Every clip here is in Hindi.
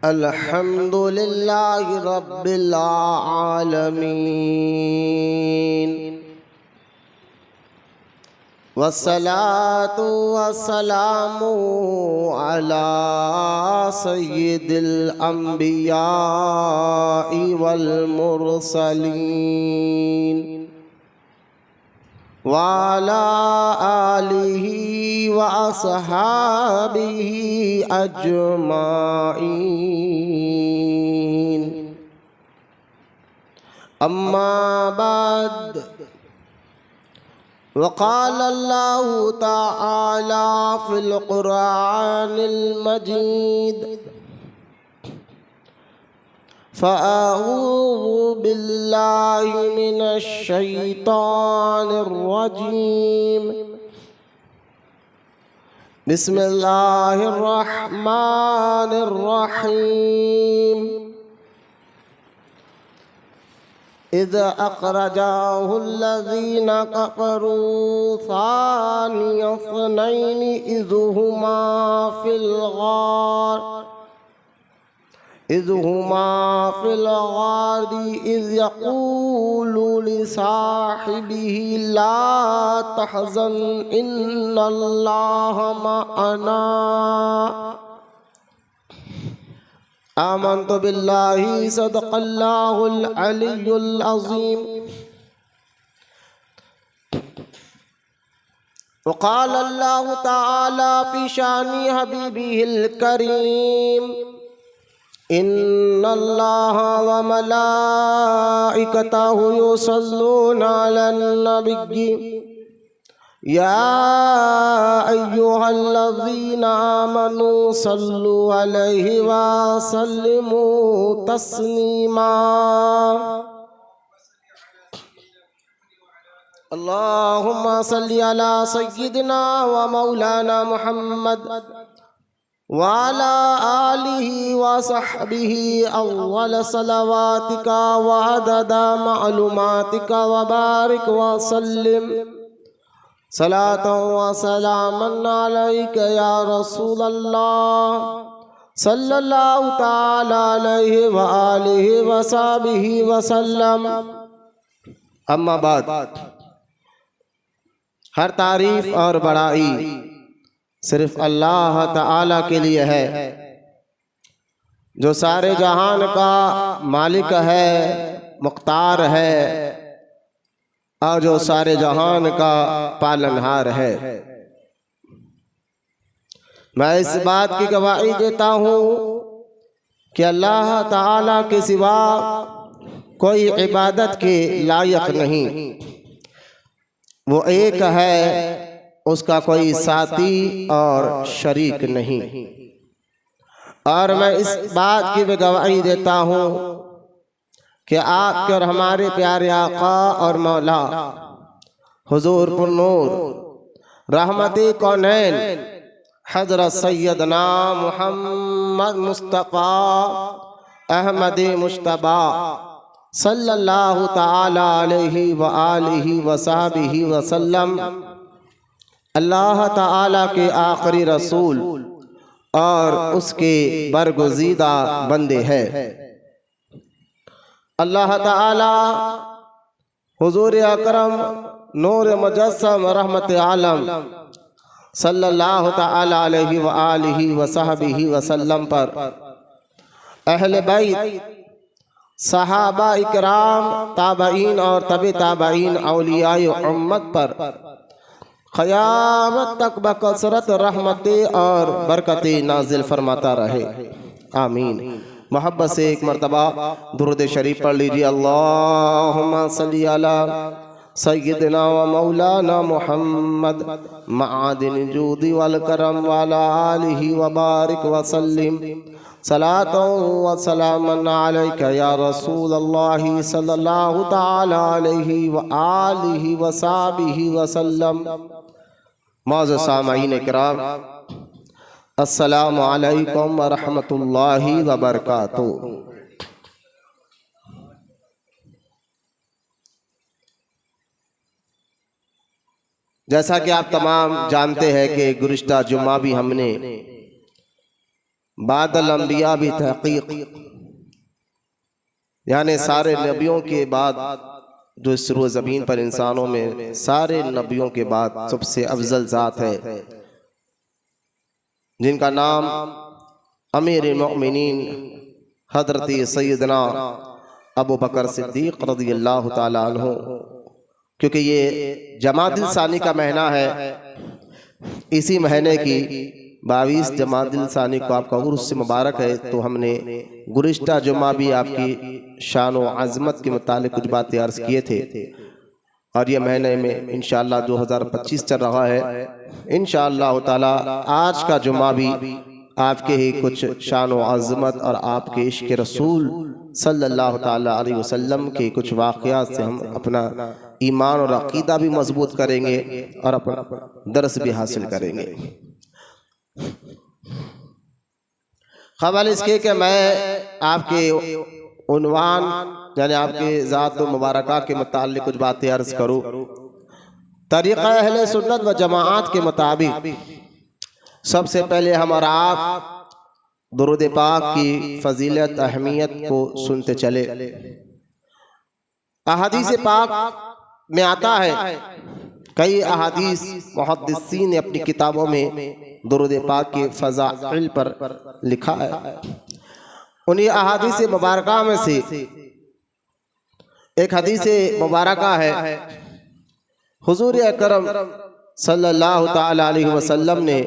अल्हम्दुलिल्लाहि रब्बिल आलमीन वस्सलातु वस्सलामु अला सय्यिदिल अंबियाइ वल मुरसलीन वाला आलिही व अस्हाबिही अजमाइन। अम्मा बाद वक़ाल अल्लाहु तआला फ़िल क़ुरआनिल मजीद फ़अऊज़ु बिल्लाहि मिनश शैतानिर रजीम। बिस्मिल्लाहिर रहमानिर रहीम। इज़ अख़रजाहुल्लज़ीना कफ़रू सानिय स्नैनि इज़ हुमा फ़िल गारि इज़ यक़ूलु लिसाहिबिही ला तहज़न इन्नल्लाह मअना। आमन्तु बिल्लाहि सदक़ल्लाहुल अलियुल अज़ीम। वक़ाल अल्लाहु तआला फ़ी शानि हबीबिहिल करीम इन्नल्लाहा व मलाइकतहु युसल्लूना अलन नबिय्यि या अय्युहल्लज़ीना आमनू सल्लु अलैहि व सल्लिमू तस्लीमा। अल्लाहुम्मा सल्लि अला सय्यिदिना व मौलाना मुहम्मद व अला आलिहि व सहबिहि अव्वल सलवातिका व अददा मालूमातिका व बारिक व सल्लिम सलातन व सलामन अलैका या रसूलल्लाह सल्लल्लाहु तआला अलैहि व आलिहि व सहबिहि व सल्लम। अम्मा बाद, हर तारीफ और बड़ाई सिर्फ अल्लाह ताला के लिए है जो सारे जहान का मालिक है, मुख्तार है और जो सारे जहान का पालनहार है। मैं इस बात की गवाही देता हूँ कि अल्लाह ताला के सिवा कोई इबादत के लायक नहीं, वो एक है, उसका कोई साथी और शरीक नहीं। और मैं इस बात की भी गवाही देता हूँ कि आपके और हमारे प्यारे आका और मौला हुजूर पुन्नूर रहमते कौनैन हज़रत सैयदना मुहम्मद मुस्तफ़ा अहमद मुश्तबा सल्लल्लाहु ताला अलैहि व आलिहि व सहबिहि व सल्लम अल्लाह ताला के आखिरी रसूल और उसके बरगुज़ीदा बंदे हैं। अल्लाह ताला हुजूर अकरम नूर मुजस्सम रहमत आलम सल्लल्लाहु ताला अलैहि व आलिहि व सहबिहि व सल्लम पर, अहले बैत, सहाबा इकराम, ताबईन और तबे ताबईन, औलियाए उम्मत पर क़यामत तक बकसरत रहमतें और बरकतें नाजिल फरमाता रहे। आमीन। मोहब्बत से एक मरतबा दुरूद शरीफ पढ़ लीजिए। अल्लाहुम्मा सल्ली अला सय्यिदिना व मौलाना मुहम्मद मआदिन जूदी वल करम व अला आलिहि व बारिक व सल्लिम सलातन व सलामन अलैका या रसूलल्लाहि सल्लल्लाहु तआला अलैहि व आलिहि व सहबिहि व सल्लम। मौजूद सामईन इकराम, अस्सलामु अलैकुम व रहमतुल्लाहि व बरकातुहू। जैसा कि आप तमाम जानते हैं कि गुज़िश्ता जुम्मा भी हमने बादल अंबिया भी तहकीक, यानी सारे नबियों के बाद जो इस रोज़ ज़मीन पर इंसानों में सारे नबियों के बाद सबसे अफजल ज़ात है, जिनका नाम अमीर मोमिनीन हज़रत सैयदना अबू बकर सिद्दीक़ रज़ियल्लाहु ताला अन्हु, क्योंकि ये जमादिल सानी का महीना है, इसी महीने की 22 जमादिल सानी को आपका उर्स मुबारक है। तो हमने गुज़िश्ता जुम्मा भी आपकी शान व अज़मत के मुतालिक कुछ बातें अर्ज़ किए थे, और ये महीने में इंशाअल्लाह 2025 चल रहा है। इंशाअल्लाह ताला आज का जुम्मा भी आपके ही कुछ शान व अज़मत और आपके इश्क़ रसूल सल्लल्लाहु ताला अलैहि वसल्लम के कुछ वाक़यात से हम अपना ईमान और अक़ीदा भी मजबूत करेंगे और अपना दर्स भी हासिल करेंगे। ख़बर इसके कि मैं आपके उन्वान यानी आपके ज़ात मुबारका के मुताल्लिक़ कुछ बातें अर्ज़ करूँ। तरीक़ा अहले सुन्नत व जमाअत के मुताबिक सबसे पहले हमारा आप दुरूद पाक की फ़जीलत अहमियत को सुनते चले। अहादीस पाक में आता है, कई अहादीस मुहद्दिसीन ने अपनी किताबों में दुरूद पाक के फ़ज़ाइल पर लिखा है। उन्हीं अहादीस मुबारका में से एक हदीस मुबारका है, हुज़ूर अकरम सल्लल्लाहु ताला अलैहि वसल्लम ने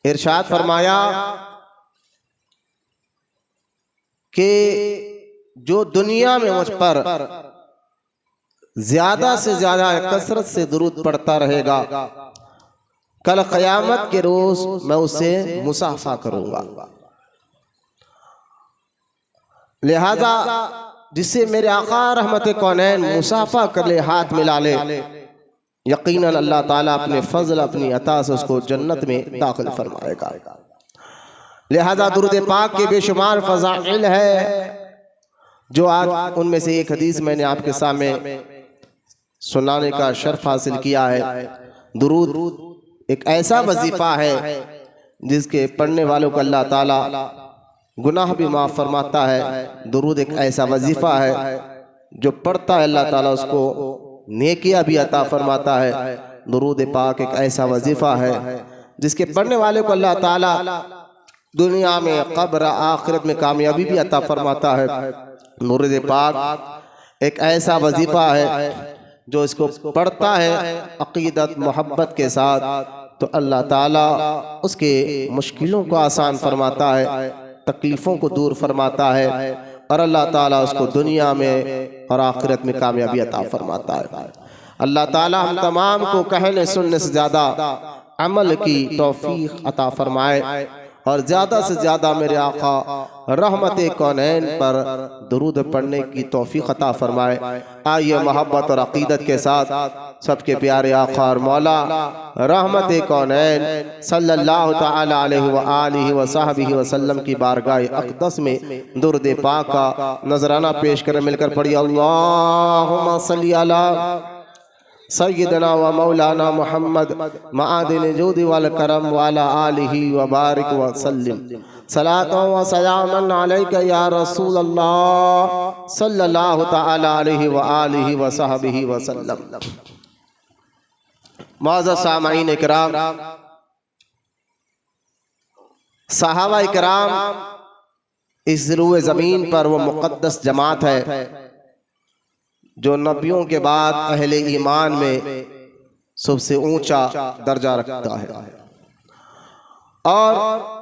इरशाद फरमाया कि जो दुनिया में मुझ पर ज्यादा से ज्यादा कसरत से दुरूद पढ़ता रहेगा, कल क़यामत के रोज मैं उसे मुसाफा करूंगा। लिहाजा जिससे मेरे आका रहमत कौनैन मुसाफा कर ले, हाथ मिला ले, यकीनन अल्लाह ताला अपने फजल अपनी अता से उसको जन्नत में दाखिल फरमाएगा। लिहाजा दुरूद पाक के बेशुमार फ़ज़ाइल है, जो आज उनमें से एक हदीस मैंने आपके सामने सुनाने का शर्फ हासिल किया है। दुरूद एक ऐसा वजीफ़ा है जिसके पढ़ने वालों को अल्लाह ताला गुनाह भी माफ़ फरमाता है। दुरूद एक ऐसा वजीफ़ा है जो पढ़ता है अल्लाह ताला उसको नेकियां भी अता फरमाता है। दुरूद पाक एक ऐसा वजीफ़ा है जिसके पढ़ने वाले को अल्लाह ताला दुनिया में क़ब्र आखिरत में कामयाबी भी अता फरमाता है। दुरूद पाक एक ऐसा वजीफ़ा है जो इसको पढ़ता है अक़ीदत मोहब्बत के साथ, तो अल्लाह ताला उसके मुश्किलों को आसान फरमाता है, तकलीफ़ों को दूर फरमाता है, और अल्लाह ताला उसको दुनिया में और आखिरत में कामयाबी अता फरमाता है। अल्लाह ताला हम तमाम को कहने सुनने से ज़्यादा अमल की तौफीक अता फरमाए, और ज़्यादा से ज़्यादा मेरे आका रहमत कौनैन पर दुरूद पढ़ने की तौफीक अता फरमाए। आइए मोहब्बत और अक़ीदत के साथ सबके प्यारे आका और मौला रहमत कौनैन सल्लल्लाहु ताला अलैहि व आलिहि व सहबिहि वसल्लम की बारगाह अक़दस में दुरूद पाक का नजराना पेश करें। मिलकर पढ़िए अल्लाहुम्मा सल्ली अला सय्यदना व मौलाना मुहम्मद मादिन जूद वल करम वाला आलिहि व बारिक व सल्लिम सलातो व सलामन अलैका या रसूल अल्लाह सल्लल्लाहु ताला अलैहि व आलिहि व सहबिहि व सल्लम। मुअज़्ज़ज़ सामईन इकराम, सहाबा इकराम इस रूए ज़मीन पर वो मुक़द्दस जमात है जो नबियों के बाद अहले ईमान में सबसे ऊंचा दर्जा रखता है, और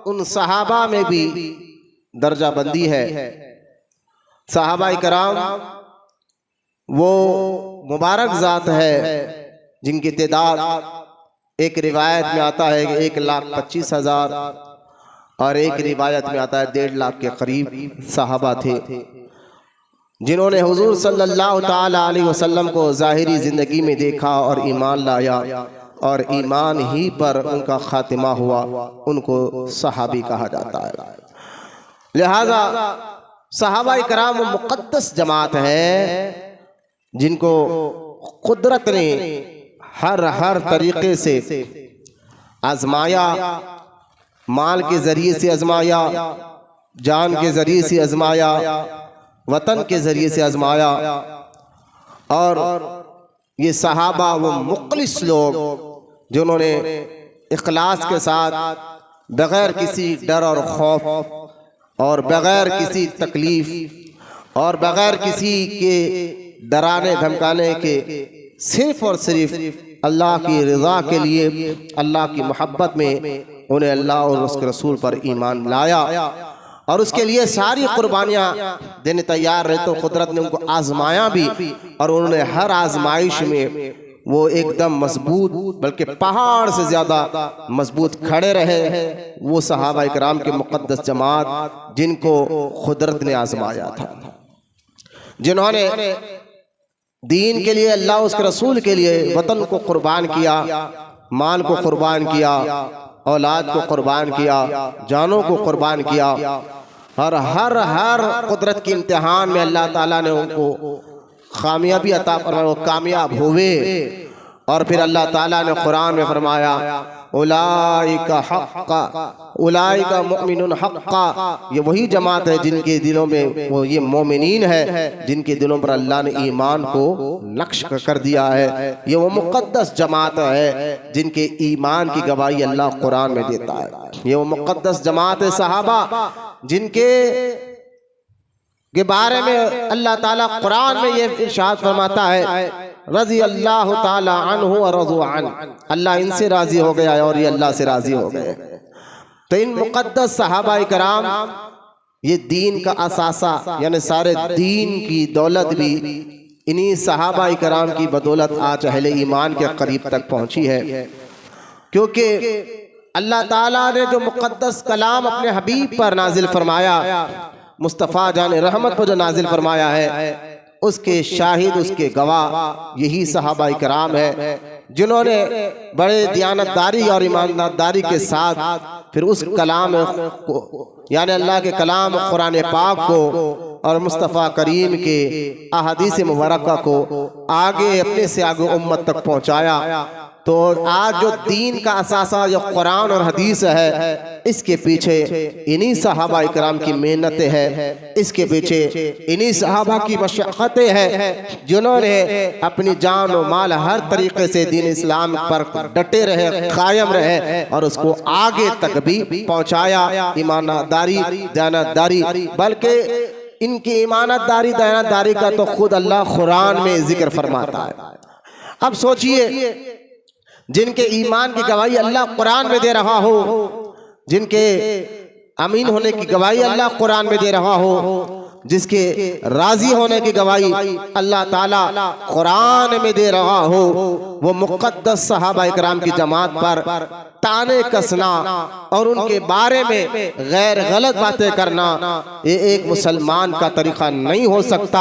उन सहाबा में भी दर्जा बंदी है। सहाबा इकराम वो मुबारक ज़ात है जिनकी तादाद एक रिवायत में आता है कि 1,25,000 और एक रिवायत में आता है 1.5 लाख के करीब सहाबा थे, जिन्होंने हुजूर सल्लल्लाहु ताला अलैहि वसल्लम को ज़ाहिरी ज़िंदगी में देखा और ईमान लाया, और ईमान ही पर उनका खातिमा हुआ, उनको सहाबी कहा जाता है। लिहाजा सहाबा इकराम मुक़द्दस जमात है जिनको कुदरत ने हर तरीक़े से आजमाया, माल के ज़रिए से आजमाया, जान के ज़रिए से आजमाया, वतन के ज़रिए से आजमाया। और ये सहाबा वो मुखलिस लोग जिन्होंने इखलास के साथ बग़ैर किसी डर और खौफ और बग़ैर किसी तकलीफ़ और बग़ैर किसी के डराने धमकाने के सिर्फ़ और सिर्फ अल्लाह की रज़ा के लिए, अल्लाह की मोहब्बत में उन्हें अल्लाह और उसके रसूल पर ईमान लाया और उसके लिए सारी कुर्बानियाँ देने तैयार रहे। तो कुदरत ने उनको आजमाया भी और उन्होंने हर आजमाइश में वो एकदम मजबूत, बल्कि पहाड़ से ज़्यादा मजबूत खड़े रहे। वो सहाबा इकराम के मुक़द्दस जमात जिनको कुदरत ने आजमाया था, जिन्होंने दीन के लिए, अल्लाह उसके रसूल के लिए वतन को कुर्बान किया, माल को कुर्बान किया, औलाद को कुर्बान किया, जानों को कुर्बान किया। और हर कुदरत के इम्तिहान में अल्लाह ताला ने उनको कामयाबी अता फरमाई, वो कामयाब हुए। और फिर अल्लाह ताला ने कुरान में फरमाया उलाइका हक्का, उलाइका मुमिनुन हक्का, ये वही जमात है जिनके दिलों में वो ये मोमिनीन है जिनके दिलों पर अल्लाह ने ईमान को नक्श कर दिया है। ये वो मुक़द्दस जमात है जिनके ईमान की गवाही अल्लाह कुरान में देता है। ये वो मुक़द्दस जमात है सहाबा जिनके के बारे में अल्लाह ताला कुरान में ये इरशाद फरमाता है रज़ी अल्लाह ताला अन्हु व रज़ू अन, अल्लाह इनसे राज़ी हो गया और ये अल्लाह से राज़ी हो गए। तो इन मुक़द्दस सहाबा इकराम ये दीन का असासा यानी सारे दीन की दौलत भी इन्हीं सहाबा इकराम की बदौलत आज अहले ईमान के करीब तक पहुँची है। क्योंकि अल्लाह ताला ने जो मुक़द्दस कलाम अपने हबीब पर नाजिल फरमाया, मुस्तफ़ा जान रहमत पर जो नाजिल फरमाया है, उसके शाहिद, उसके गवाह यही सहाबा इकराम है जिन्होंने बड़े दियानतदारी और ईमानदारी के साथ फिर उस कलाम को यानी अल्लाह के कलाम कुरान पाक को और मुस्तफ़ा करीम के अहादीस मुबारका को आगे अपने से आगे उम्मत तक पहुँचाया। तो आज जो दीन का असासा जो कुरान और हदीस है, इसके पीछे इन्हीं सहाबा इकराम की मेहनतें हैं, इसके पीछे इन्हीं सहाबा की मशक्क़तें हैं जिन्होंने अपनी जान और माल हर तरीके से दीन इस्लाम पर डटे रहे, कायम रहे और उसको आगे तक भी पहुँचाया। ईमानदारी, दयानतदारी, बल्कि इनकी ईमानदारी दयानतदारी का तो खुद अल्लाह कुरान में जिक्र फरमाता है। अब सोचिए जिनके ईमान की गवाही अल्लाह कुरान में दे रहा हो, जिनके अमीन होने की गवाही अल्लाह कुरान में दे रहा हो, जिसके राजी होने की गवाही अल्लाह ताला कुरान में दे रहा हो, वो मुक़द्दस सहाबा इकराम की जमात पर ताने कसना और उनके बारे में गैर गलत बातें करना ये एक मुसलमान का तरीका नहीं हो सकता।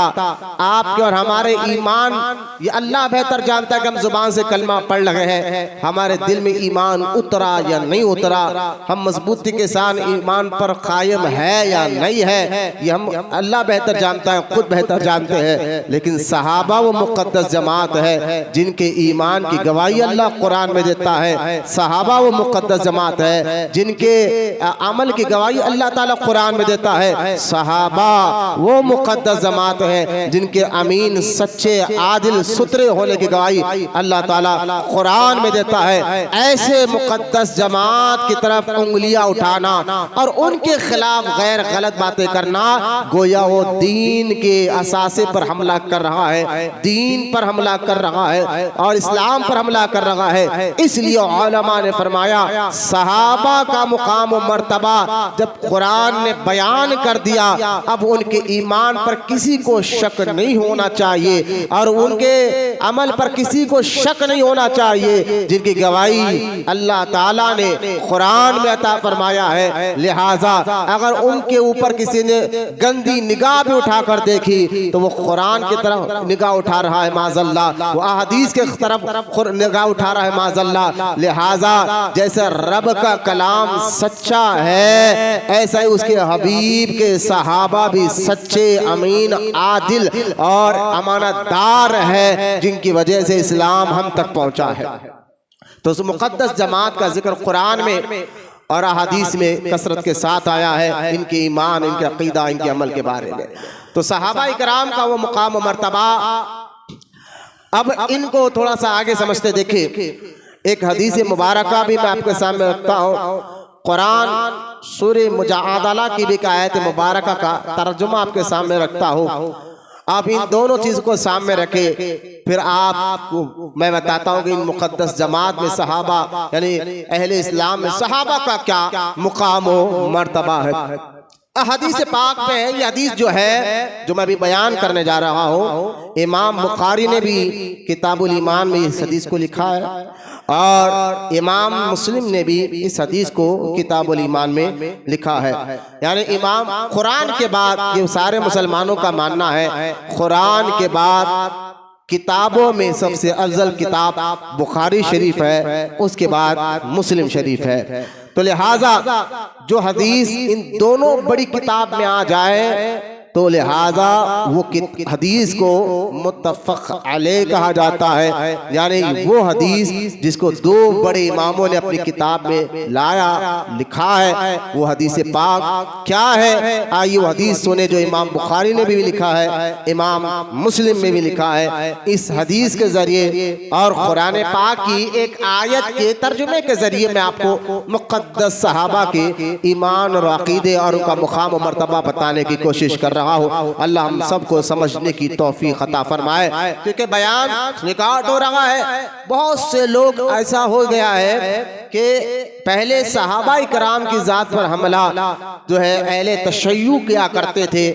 आपके और हमारे ईमान ये अल्लाह बेहतर जानता है कि हम जुबान से कलमा पढ़ रहे हैं, हमारे दिल में ईमान उतरा या नहीं उतरा, हम मजबूती के साथ ईमान पर कायम है या नहीं है, ये हम अल्लाह बेहतर जानता है, खुद बेहतर जानते हैं। लेकिन सहाबा वो मुक़द्दस जमात है जिनके ईमान की गवाही अल्लाह कुरान में देता है। सहाबा वो मुक़द्दस जमात है जिनके अमल की गवाही अल्लाह ताला कुरान में देता है। सहाबा वो मुक़द्दस जमात है जिनके अमीन, सच्चे, आदिल, सुथरे होने की गवाही अल्लाह ताला कुरान में देता है। ऐसे मुक़द्दस जमात की तरफ उंगलियां उठाना और उनके खिलाफ गैर गलत बातें करना गोया वो दीन के असासे पर हमला कर रहा है, दीन पर हमला कर रहा है और इस्लाम पर हमला कर रहा है। इसलिए उलमा ने फरमाया सहाबा का मुकाम और मर्तबा जब कुरान ने बयान कर दिया, अब उनके ईमान पर किसी को शक नहीं होना चाहिए और उनके अमल पर किसी को शक नहीं होना चाहिए, जिनकी गवाही अल्लाह ताला ने कुरान में अता फरमाया है। लिहाजा अगर उनके ऊपर किसी ने गंदी निगाह भी उठाकर देखी तो वो कुरान की तरफ निगाह उठा रहा है माज़ल्ला, वो अहदीस के तरफ निगाह उठा रहा है माज़ल्ला। लिहाजा जैसे रब का कलाम सच्चा है, ऐसा ही उसके हबीब के सहाबा भी सच्चे, अमीन, आदिल और अमानतदार है, जिनकी वजह से इस्लाम हम तक पहुंचा है। तो उस मुक़द्दस जमात का जिक्र कुरान में और अहादीस में कसरत के साथ आया है इनके ईमान, इनके अकीदा, इनके अमल के बारे में। तो सहाबा इकराम का वो मुकाम मर्तबा, अब इनको थोड़ा सा आगे समझते देखिए। एक हदीस मुबारका भी मैं आपके सामने रखता हूँ। कुरान सूरह मुजादला की भी आयत मुबारका का तर्जुमा आपके सामने रखता हूँ। आप इन दोनों चीज को सामने रखे, फिर आपको मैं बताता हूँ कि इन मुकद्दस जमात में सहाबा यानी अहले इस्लाम में सहाबा का क्या मुकाम व मर्तबा है। हदीस पाक में है, ये हदीस जो है जो मैं भी बयान करने जा रहा हूँ, इमाम बुखारी ने भी किताबुल ईमान में इस हदीस को लिखा है और इमाम मुस्लिम ने भी इस हदीस को किताबुल ईमान में लिखा है। यानी इमाम कुरान के बाद, ये सारे मुसलमानों का मानना है, कुरान के बाद किताबों में सबसे अफजल किताब बुखारी शरीफ है, उसके बाद मुस्लिम शरीफ है। तो लिहाजा जो हदीस इन दोनों बड़ी किताब में आ जाए तो लिहाजा वो हदीस को मुत्तफ़क़ अलैह कहा जाता है। यानी वो हदीस जिसको दो बड़े इमामों ने अपनी किताब में लाया, लिखा है, वो हदीस पाक क्या है, आइए वो हदीस सुने जो इमाम बुखारी ने भी लिखा है, इमाम मुस्लिम में भी लिखा है। इस हदीस के जरिए और कुरान पाक की एक आयत के तर्जुमे के जरिए मैं आपको मुक़द्दस सहाबा के ईमान और अक़ीदे और उनका मुक़ाम और मर्तबा बताने की कोशिश कर रहा हूँ। अल्लाह हम सबको समझने की तौफीक अता फरमाए, क्योंकि बयान रिकॉर्ड हो रहा है। बहुत से लोग ऐसा हो गया है कि पहले सहाबा इकराम की जात पर हमला जो है अहले तशय्युअ किया करते थे,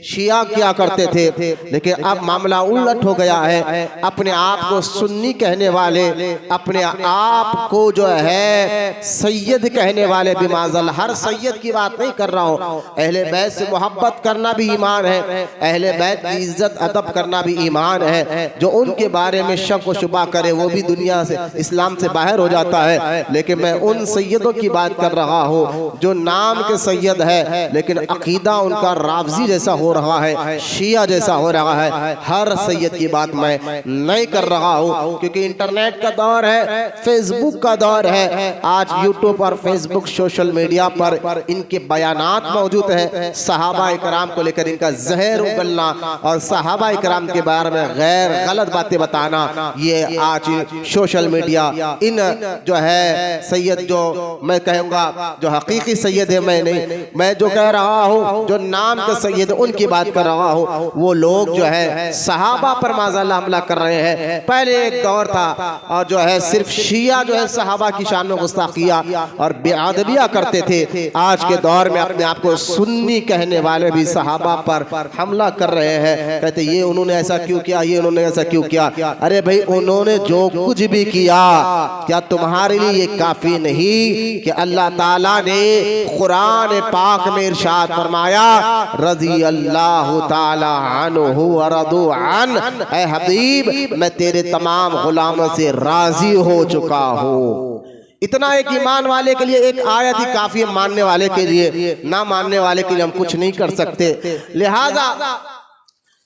शिया किया करते थे, लेकिन अब मामला उलट हो गया है। अपने आप को सुन्नी कहने वाले, अपने आप को जो है सैयद कहने वाले, बिमाज़ल हर सैयद की बात नहीं कर रहा हूँ, अहले बैत से मोहब्बत करना भी ईमान है, अहले बैत की इज्जत अदब करना भी ईमान है। जो उनके बारे में शक व शुबा करे वो भी दुनिया से, इस्लाम से बाहर हो जाता है। लेकिन मैं उन सैयदों की बात कर रहा हूँ जो नाम के सैयद है लेकिन अकीदा उनका रावजी जैसा हो रहा है, शिया जैसा हो रहा है। हर सैयद की बात मैं नहीं कर रहा हूँ, क्योंकि इंटरनेट का दौर है, फेसबुक का दौर है। आज यूट्यूब और फेसबुक सोशल मीडिया पर इनके बयानात मौजूद है। सहाबा इकराम को लेकर इनका जहर उगलना और सहाबा इकराम के बारे में गैर गलत बातें बताना, ये आज सोशल मीडिया इन जो है सैयद, जो मैं कहूँगा जो हकीकी सैयद है, मैं नहीं, मैं जो कह रहा हूँ जो नाम के सैयद उनकी बात कर रहा हूँ, वो लोग जो है सहाबा पर माज़अल्लाह हमला कर रहे हैं। पहले एक दौर था और जो है सिर्फ शिया जो है सहाबा की शान में गुस्ताखिया और बेअदबिया करते थे। आज के दौर में अपने आप को सुन्नी कहने वाले भी सहाबा पर हमला कर रहे हैं, कहते ये उन्होंने ऐसा क्यों किया, ये उन्होंने ऐसा क्यों किया। अरे भाई, उन्होंने जो कुछ भी किया क्या तुम्हारे लिए ये काफी नहीं कि अल्लाह ताला ने कुरान पाक में इरशाद फरमाया, रज़ी अल्लाहु ताला अन्हु व रदू अन, ऐ हबीब मैं तेरे तमाम गुलामों से राजी हो चुका हूँ। इतना एक ईमान वाले के लिए एक आयत ही काफी है, मानने वाले के लिए, ना मानने वाले के लिए हम कुछ नहीं कर सकते। लिहाजा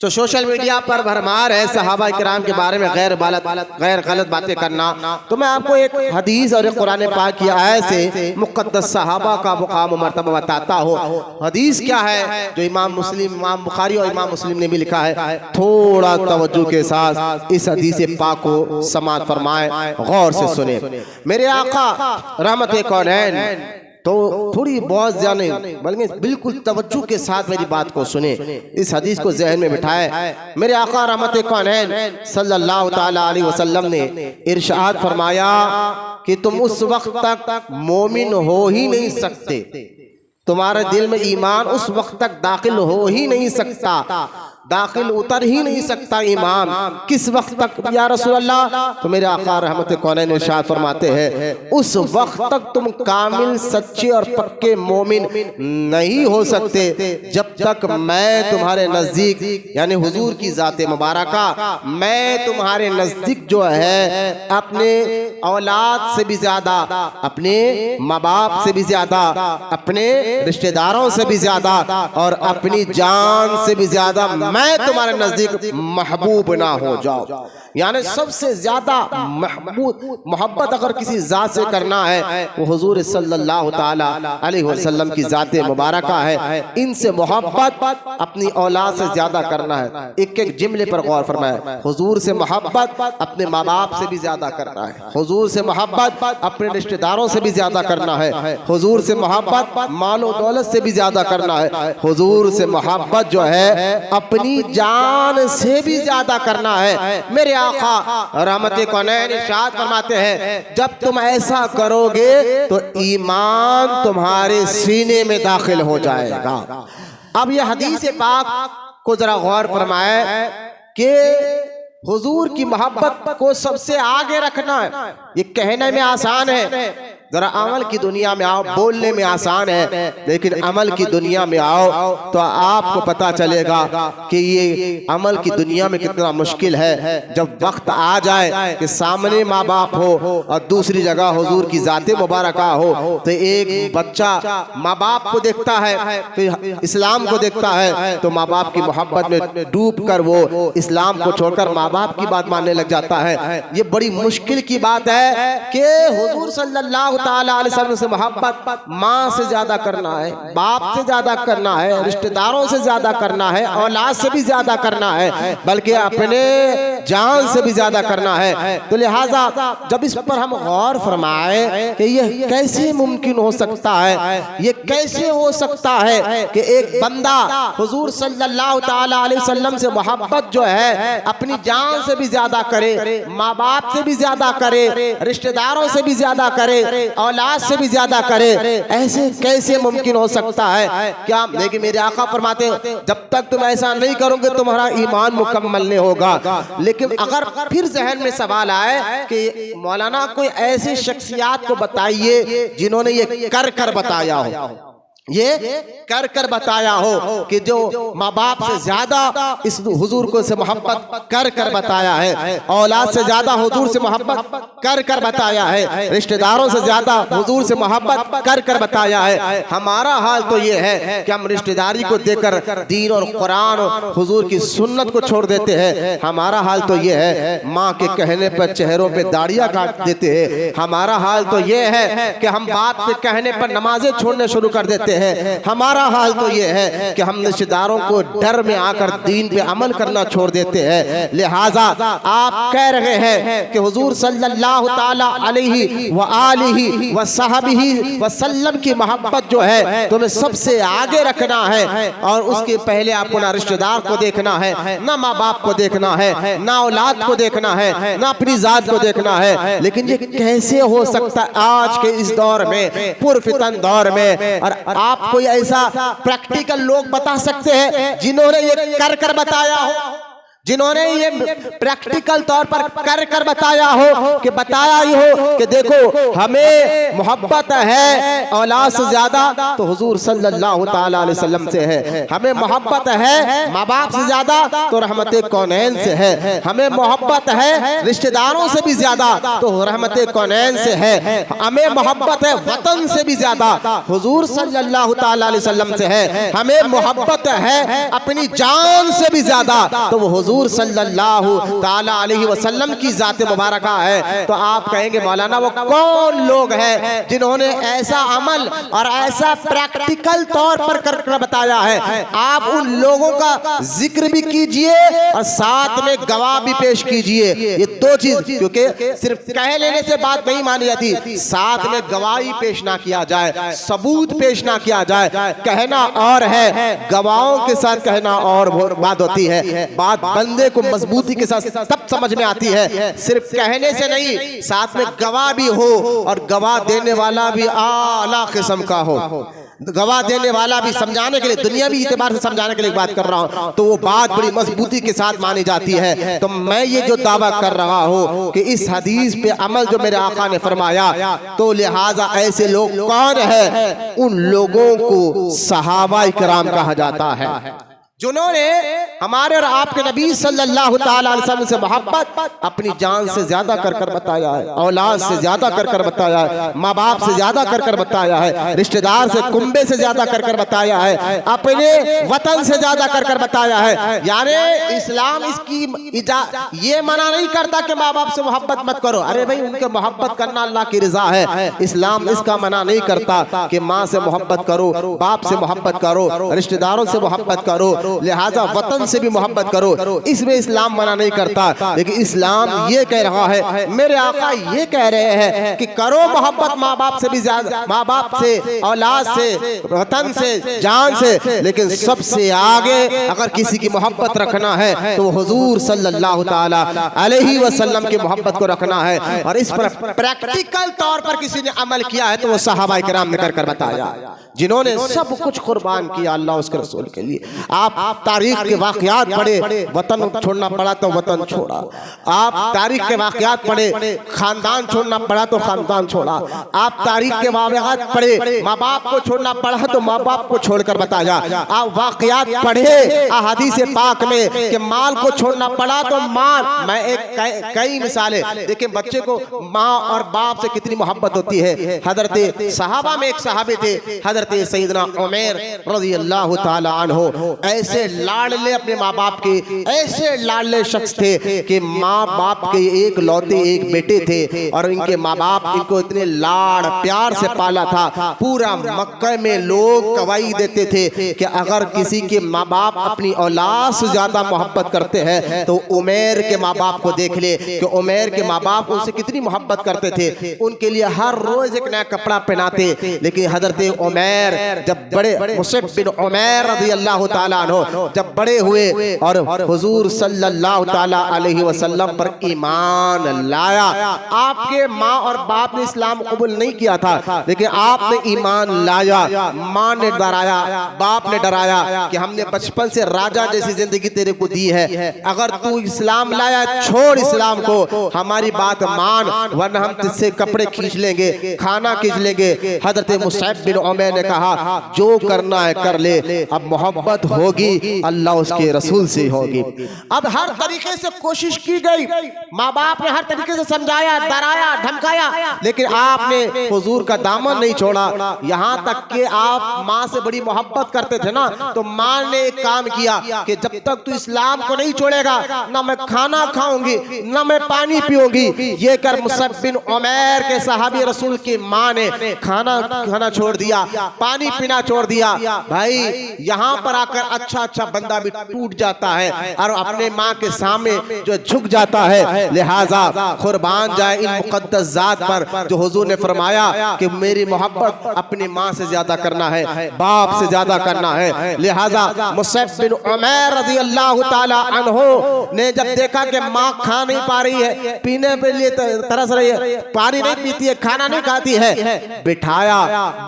जो सोशल मीडिया पर भरमार है सहाबा इकराम के बारे में गैर गलत बातें करना, तो मैं आपको एक हदीस और एक कुरान पाक की आयत से मुक़द्दस सहाबा का मुक़ाम मर्तबा बताता हूँ। हदीस क्या है जो इमाम मुस्लिम, इमाम बुखारी और इमाम मुस्लिम ने भी लिखा है। थोड़ा तवज्जो के साथ इस हदीस पाक को समाअत फरमाए, गौर से सुने। मेरे आका रहमत कौनैन, तो थोड़ी बहुत जाने बल्कि बिल्कुल तवज्जो के साथ मेरी बात को सुने, इस हदीस को ज़हन में बिठाए। मेरे आका रहमत कौनैन सल्लल्लाहु ताला अलैहि वसल्लम ने इरशाद फरमाया कि तुम उस वक्त तक मोमिन हो ही नहीं सकते, तुम्हारे दिल में ईमान उस वक्त तक दाखिल हो ही नहीं सकता, दाखिल उतर ही नहीं सकता ईमान। किस वक्त तक या रसूल अल्लाह? तो मेरे आका रहमत कौनैन इरशाद फरमाते हैं, उस वक्त तक तुम कामिल सच्चे और पक्के मोमिन नहीं हो सकते जब तक मैं तुम्हारे नजदीक यानी हुजूर की जाते मुबारका, मैं तुम्हारे नजदीक जो है अपने औलाद से भी ज्यादा, अपने माँ बाप से भी ज्यादा, अपने रिश्तेदारों से भी ज्यादा और अपनी जान से भी ज्यादा मैं तुम्हारे नजदीक महबूब ना हो जाऊं। यानी सबसे ज्यादा मोहब्बत अगर किसी जात से करना है वो हुजूर सल्लल्लाहु ताला अलैहि वसल्लम की जाते मुबारका है। इनसे मोहब्बत अपनी औलाद से ज्यादा करना है। एक एक जुमले पर गौर फरमाए। हुजूर से मोहब्बत अपने माँ बाप से भी ज्यादा करना है। हुजूर से मोहब्बत अपने रिश्तेदारों से भी ज्यादा करना है। हुजूर से मोहब्बत मालो दौलत से भी ज्यादा करना है। हुजूर से मोहब्बत जो है अपनी जान से भी ज्यादा करना है। मेरे आका रहमते कौनैन इरशाद फरमाते हैं, जब तुम ऐसा करोगे तो ईमान तुम्हारे सीने में दाखिल हो जाएगा। अब यह हदीस पाक को जरा गौर फरमाए कि हुजूर की मोहब्बत को सबसे आगे रखना है। ये कहने में आसान है, जरा अमल की दुनिया में आओ। बोलने में आसान है, लेकिन अमल की दुनिया में आओ तो आपको पता चलेगा कि ये अमल की दुनिया में कितना मुश्किल है। जब वक्त आ जाए कि सामने माँ बाप हो और दूसरी जगह हुजूर की जाते मुबारका हो, तो एक बच्चा माँ बाप को देखता है, फिर इस्लाम को देखता है, तो माँ बाप की मोहब्बत में डूब कर वो इस्लाम को छोड़कर माँ बाप की बात मानने लग जाता है। ये बड़ी मुश्किल की बात है कि हुजूर सल्लल्लाहु ताला अलैहि वसल्लम से मोहब्बत माँ से ज्यादा करना है, बाप से ज्यादा करना है, रिश्तेदारों से ज्यादा करना है, औलाद से भी ज्यादा करना है, बल्कि अपने जान से भी ज्यादा करना है। तो लिहाजा जब इस पर हम गौर फरमाए कि यह कैसे मुमकिन हो सकता है, ये कैसे हो सकता है कि एक बंदा हुजूर सल्लल्लाहु ताला अलैहि वसल्लम से मोहब्बत जो है अपनी जान से भी ज्यादा करे, माँ बाप से भी ज्यादा करे, रिश्तेदारों से भी ज्यादा करे, औलाद से भी ज्यादा करे, ऐसे कैसे मुमकिन हो सकता है? क्या लेकिन मेरे आका फरमाते हैं, जब तक तुम ऐसा नहीं करोगे तुम्हारा ईमान मुकम्मल नहीं होगा। लेकिन अगर फिर जहन में सवाल आए कि मौलाना कोई ऐसी शख्सियत को बताइए जिन्होंने ये कर कर बताया हो, ये कर कर बताया हो कि जो माँ बाप से ज्यादा इस हुजूर को से मोहब्बत कर कर बताया है, औलाद से ज्यादा हुजूर से मोहब्बत कर कर बताया है, रिश्तेदारों से ज्यादा हुजूर से मोहब्बत कर कर बताया है। हमारा हाल तो ये है कि हम रिश्तेदारी को देकर दीन और कुरान और हुजूर की सुन्नत को छोड़ देते हैं। हमारा हाल तो ये है, माँ के कहने पर चेहरों पे दाढ़ियां काट देते हैं। हमारा हाल तो ये है कि हम बाप के कहने पर नमाजें छोड़ने शुरू कर देते हैं। हमारा हाल तो ये है कि हम रिश्तेदारों को डर में आकर दीन पे अमल करना छोड़ देते हैं। लिहाजा आप कह रहे हैं कि हुजूर सल्लल्लाहु ताला अलैहि व आलिहि व सहबिहि व सल्लम की मोहब्बत जो है तुम्हें सबसे आगे रखना है, और उसके पहले आपको ना रिश्तेदार को देखना है, ना माँ बाप को देखना है, ना औलाद को देखना है, ना अपनी जात को देखना है। लेकिन ये कैसे हो सकता है आज के इस दौर में, पुरफितन दौर में? और आप कोई ऐसा प्रैक्टिकल लोग बता सकते हैं जिन्होंने ये कर कर बताया हो, जिन्होंने ये प्रैक्टिकल तौर पर कर कर बताया हो, कि बताया ही हो कि देखो हमें मोहब्बत है औलाद से ज्यादा तो हुजूर सल्लल्लाहु ताला अलैहि वसल्लम से है, हमें मोहब्बत है माँ बाप से ज्यादा तो रहमते कौनैन से है, हमें मोहब्बत है रिश्तेदारों से भी ज्यादा तो रहमते कौनैन से है, हमें मोहब्बत है वतन से भी ज्यादा हुजूर सल्लल्लाहु ताला अलैहि वसल्लम से है, हमें मोहब्बत है अपनी जान से भी ज्यादा तो वो हुजूर सल्लल्लाहु ताला अलैहि वसल्लम की जात मुबारका है। तो आप कहेंगे मौलाना वो कौन लोग हैं जिन्होंने ऐसा अमल और ऐसा प्रैक्टिकल तौर पर कर बताया है? आप उन लोगों का जिक्र भी कीजिए और साथ में गवाह भी पेश कीजिए। ये दो चीज, क्योंकि सिर्फ कह लेने से बात नहीं मानी जाती, साथ में गवाही पेश ना किया जाए, सबूत पेश ना किया जाए। कहना और है, गवाहों के साथ कहना और बात होती है। बात बंदे को मजबूती के साथ तब समझ में आती है, सिर्फ कहने से नहीं, साथ में गवाह भी हो और गवाह देने वाला भी आला किस्म का हो, गवाह देने वाला भी समझाने के लिए, दुनियावी एतबार से समझाने के लिए बात कर रहा हूं, तो वो बात बड़ी मजबूती के साथ मानी जाती है। तो मैं ये जो दावा कर रहा हूं कि इस हदीस पे अमल जो मेरे आका ने फरमाया, तो लिहाजा ऐसे लोग कौन है? उन लोगों को सहाबा इकराम कहा जाता है जिन्होंने हमारे और आपके नबी सल्लल्लाहु ताला अलैहि वसल्लम से मोहब्बत अपनी जान से ज्यादा कर कर बताया है, औलाद से ज्यादा कर कर बताया है, माँ बाप से ज्यादा कर कर बताया है, रिश्तेदार से कुंबे से ज्यादा कर कर बताया है, अपने वतन से ज्यादा कर कर बताया है। यानी इस्लाम इसकी ये मना नहीं करता कि माँ बाप से मोहब्बत मत करो। अरे भाई, उनके मोहब्बत करना अल्लाह की रजा है। इस्लाम इसका मना नहीं करता कि माँ से मोहब्बत करो, बाप से मोहब्बत करो, रिश्तेदारों से मोहब्बत करो, लिहाजा वतन से भी मोहब्बत करो। इसमें इस्लाम मना नहीं करता। लेकिन इस्लाम ये कह रहा है, मेरे आका ये कह रहे हैं कि करो मोहब्बत माँ बाप से भी ज्यादा, माँ बाप से, औलाद से, वतन से, जान से, लेकिन सबसे आगे अगर किसी की मोहब्बत रखना है तो हुजूर सल्लल्लाहु ताला अलैहि वसल्लम की मोहब्बत को रखना है। और इस पर प्रैक्टिकल तौर पर किसी ने अमल किया है तो वो सहाबा किराम ने कर बताया, जिन्होंने सब कुछ कुर्बान किया अल्लाह उसके रसूल के लिए। आप तारीख के वाकयात पढ़े, वतन छोड़ना पड़ा तो वतन छोड़ा। आप तारीख के वाकयात पढ़े, खानदान छोड़ना पड़ा तो खानदान छोड़ा। आप तारीख के वाकयात पढ़े, माँ बाप को छोड़ना पड़ा तो माँ बाप को छोड़कर बताया। आप वाकयात पढ़े अहादीस पाक में कि माल को छोड़ना पड़ा तो माल, मैं एक कई मिसालें देखिए, बच्चे को माँ और बाप से कितनी मोहब्बत होती है। हजरत सहाबा में एक सहाबी थे, हजरत सैयदना उमैर रज़ी अल्लाह ताला अन्हु, ऐसे लाडले अपने माँ बाप के, ऐसे लाडले शख्स थे कि माँ बाप के एक लौते एक बेटे थे और इनके माँ बाप इनको इतने लाड़ प्यार से पाला था। पूरा मक्का में लोग गवाही देते थे कि अगर किसी के माँ बाप अपनी औलाद से ज्यादा मोहब्बत करते हैं तो उमैर के माँ बाप को देख ले कि उमैर के माँ बाप उनसे कितनी मोहब्बत करते थे। उनके लिए हर रोज एक नया कपड़ा पहनाते। लेकिन हजरत उमैर जब बड़े, मुसअब बिन उमैर रज़ी अल्लाह ताला अन्हु जब बड़े हुए और हुजूर सल्लल्लाहु ताला अलैहि वसल्लम पर ईमान लाया, आपके माँ और बाप ने इस्लाम कबूल नहीं किया था, लेकिन आपने ईमान लाया। माँ ने डराया, बाप ने डराया कि हमने बचपन से राजा जैसी जिंदगी तेरे को दी है, अगर तू इस्लाम लाया छोड़ इस्लाम को, हमारी बात मान, वरना हम तुझसे कपड़े खींच लेंगे, खाना खींच लेंगे। हजरत मुसअब बिन उमैर ने कहा जो करना है कर ले, अब मोहब्बत होगी अल्लाह उसके रसूल से होगी। अब हर तरीके से कोशिश की गई, माँ बाप ने हर तरीके से समझाया, डराया, धमकाया, लेकिन आपने हुजूर का दामन नहीं छोड़ा। यहाँ तक कि आप माँ से बड़ी मोहब्बत करते थे ना, तो माँ ने एक काम किया कि जब तक तू इस्लाम को नहीं छोड़ेगा ना मैं खाना खाऊंगी ना मैं पानी पीऊंगी। ये कर मुसअब बिन उमैर के सहाबी रसूल की माँ ने खाना खाना छोड़ दिया, पानी पीना छोड़ दिया। भाई यहाँ पर आकर अच्छा अच्छा बंदा भी टूट जाता है और अपने माँ के सामने जो झुक जाता है। लिहाजा कुर्बान जाए इन मुकद्दस जात पर जो हुजूर ने फरमाया कि मेरी मोहब्बत अपनी माँ से ज्यादा करना है, बाप से ज्यादा करना है। लिहाजा मुसअब बिन उमैर रज़ी अल्लाह ताला अन्हु ने जब देखा कि माँ खा नहीं पा रही है, पीने के लिए तरस रही है, पानी नहीं पीती है, खाना नहीं खाती है, बिठाया,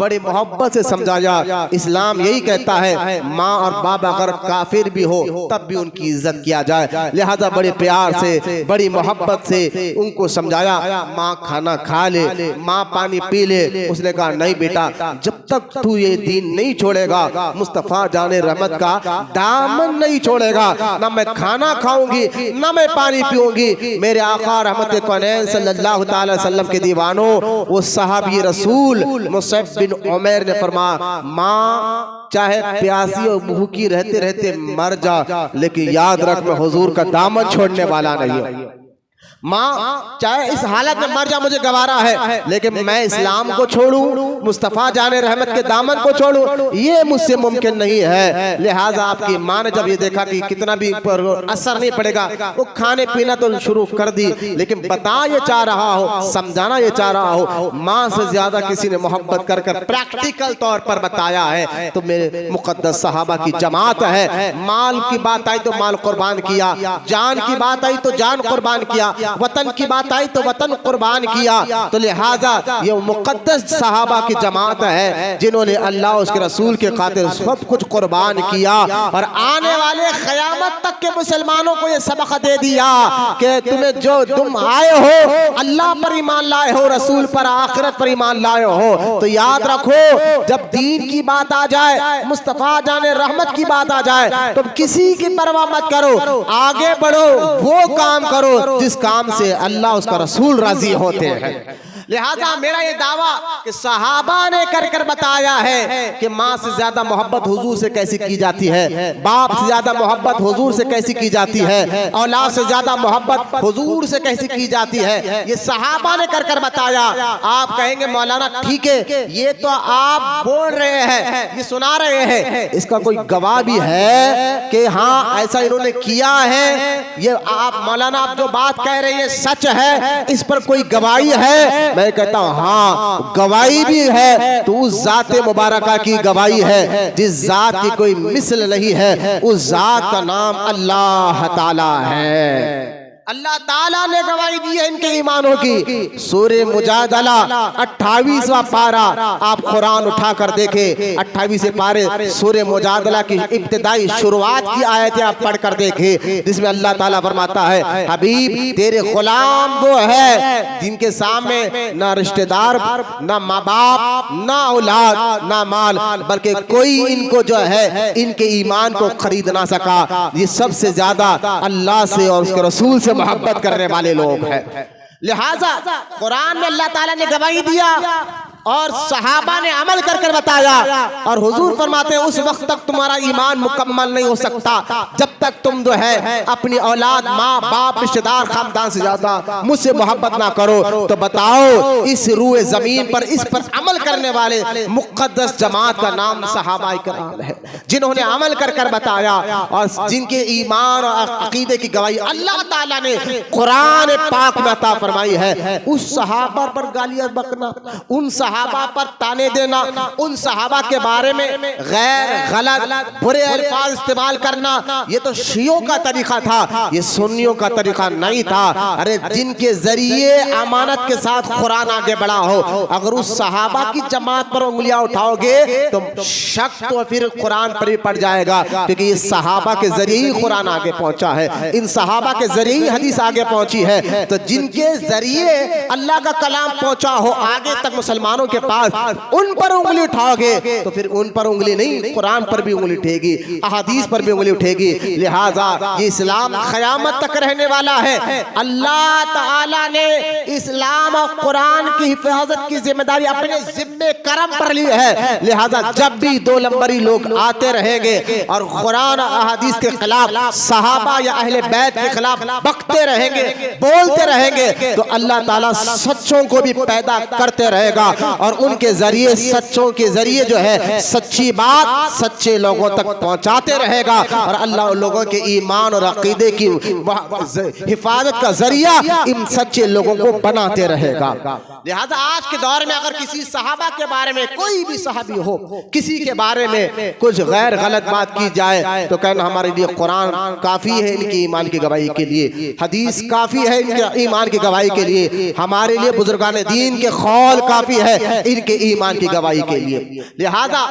बड़ी मोहब्बत से समझाया। इस्लाम यही कहता है माँ और बाप अगर काफिर भी हो तब भी उनकी इज्जत किया जाए। लिहाजा बड़े प्यार से, बड़ी मोहब्बत से उनको समझाया, माँ खाना खा ले, माँ पानी पी ले। उसने कहा नहीं बेटा, जब तक तू ये दीन नहीं छोड़ेगा, मुस्तफा जाने रहमत का दामन नहीं छोड़ेगा, ना मैं खाना खाऊंगी ना मैं पानी पीऊंगी। मेरे आका रहमत कौनैन सल्लल्लाहु ताला अलैहि वसल्लम के दीवानों, वो सहाबी रसूल मुसअब बिन उमैर ने फरमाया माँ चाहे प्यासी और भूखी रहते रहते मर जा, लेकिन याद रख मैं हुजूर का दामन छोड़ने वाला नहीं हूं। माँ चाहे इस हालत में मर जा, मुझे गवारा है, लेकिन मैं इस्लाम को छोड़ूं, मुस्तफा जाने रहमत के दामन को छोड़ूं, ये मुझसे मुमकिन नहीं है। लिहाजा आपकी माँ ने जब ये देखा कि कितना भी असर नहीं पड़ेगा, वो खाने पीना तो शुरू कर दी, लेकिन बता ये चाह रहा हो, समझाना ये चाह रहा हो, माँ से ज्यादा किसी ने मोहब्बत कर कर प्रैक्टिकल तौर पर बताया है तो मेरे मुकद्दस सहाबा की जमात है। माल की बात आई तो माल कुर्बान किया, जान की बात आई तो जान कुर्बान किया, वतन की बात आई तो वतन कुर्बान किया। तो लिहाजा ये मुक़द्दस सहाबा की जमात है जिन्होंने अल्लाह उसके रसूल के खातिर सब कुछ कुर्बान किया और आने वाले क़यामत तक के मुसलमानों को ये सबक दे दिया कि तुम्हें जो तुम आए हो अल्लाह पर ईमान लाए हो, रसूल पर, आखिरत पर ईमान लाए हो, तो याद रखो जब दीन की बात आ जाए, मुस्तफा जाने रहमत की बात आ जाए, तो किसी की परवाह मत करो, आगे बढ़ो, वो काम करो जिस काम से अल्लाह उसका रसूल राजी होते हैं। लिहाजा मेरा ये दावा कि सहाबा ने कर कर बताया है कि माँ से ज्यादा मोहब्बत हुजूर से कैसी की जाती है, बाप से ज्यादा मोहब्बत हुजूर से कैसी की जाती है, औलाद से ज्यादा मोहब्बत हुजूर से कैसी की जाती है, ये सहाबा ने कर कर बताया। आप कहेंगे मौलाना ठीक है, ये तो आप बोल रहे हैं, ये सुना रहे हैं, इसका कोई गवाह भी है कि हाँ ऐसा इन्होंने किया है? ये आप मौलाना आप जो बात कह रहे हैं सच है, इस पर कोई गवाही है? मैं कहता हूं हाँ गवाही भी है, तो उस जाते मुबारका की गवाही है जिस जात की कोई मिसल नहीं है, उस जात का नाम अल्लाह ताला है। अल्लाह ताला ने गवाही दी है इनके ईमानों की। सूरे मुजादला 28वां पारा, आप कुरान उठा कर देखे, 28वें पारे सूरे मुजादला की इब्तिदाई शुरुआत की आयतें आप पढ़ कर देखे, जिसमें अल्लाह ताला फरमाता है हबीब तेरे गुलाम वो है जिनके सामने ना रिश्तेदार, ना माँ बाप, ना औलाद, ना माल, बल्कि कोई इनको जो है इनके ईमान को खरीद ना सका। ये सबसे ज्यादा अल्लाह से और उसके रसूल से मोहब्बत करने वाले लोग हैं। लिहाजा कुरान में अल्लाह ताला ने गवाही दिया और सहाबा ने अमल कर कर बताया, और हुजूर फरमाते हैं उस वक्त तक तुम्हारा ईमान मुकम्मल नहीं हो सकता जब तक तुम जो है अपनी औलाद, माँ बाप, रिश्तेदार, खानदान से ज्यादा मुझसे मोहब्बत ना करो। तो बताओ इस रूए जमीन पर इस पर अमल करने वाले मुक़द्दस जमात का नाम सहाबा किराम है, जिन्होंने अमल कर कर बताया और जिनके ईमान और अकीदे की गवाही अल्लाह ताला ने कुरान पाक में अता फरमाई है। उस सहाबा पर गालियां बकना, उन सहाबा पर ताने देना, उन सहाबा के बारे में गैर गलत बुरे अल्फाज इस्तेमाल करना, ये तो शियों का तरीका था, ये सुन्नियों का तरीका नहीं था। अरे जिनके जरिए अमानत के साथ कुरान आगे बढ़ा हो, अगर उस सहाबा की जमात पर उंगलियां उठाओगे तो शक तो फिर कुरान पर ही पड़ जाएगा, क्योंकि ये सहाबा के जरिए ही कुरान आगे पहुंचा है, इन सहाबा के जरिए ही हदीस आगे पहुंची है। तो जिनके जरिए अल्लाह का कलाम पहुंचा हो आगे तक मुसलमानों के पास, उन पर उंगली उठाओगे तो फिर उन पर उंगली नहीं, कुरान पर भी उंगली उठेगी, अहादीस पर भी उंगली उठेगी। लिहाजा ये इस्लाम क़यामत तक रहने वाला है। अल्लाह ताला ने इस्लाम और कुरान की हिफाजत की जिम्मेदारी अपने जिम्मे करम पर ली है। लिहाजा जब भी दो नंबरी लोग आते रहेंगे और कुरान और अहादीस के खिलाफ, सहाबा या अहले बैत के खिलाफ बकते रहेंगे, बोलते रहेंगे, तो अल्लाह ताला सच्चों को भी पैदा करते रहेगा और उनके जरिए, सच्चों के जरिए जो है सच्ची बात सच्चे लोगों तक पहुंचाते रहेगा और अल्लाह उन लोगों के ईमान और अकीदे की हिफाजत का जरिया इन सच्चे लोगों को बनाते रहेगा। लिहाजा आज के दौर में अगर किसी सहाबा के बारे में, कोई भी सहाबी हो, किसी के बारे में कुछ गैर गलत बात की जाए तो कहना हमारे लिए कुरान काफी है इनकी ईमान की गवाही के लिए, हदीस काफी है इनके ईमान की गवाही के लिए, हमारे लिए बुजुर्गान दीन के कौल काफी है इनके ईमान की गवाही के लिए। लिहाजा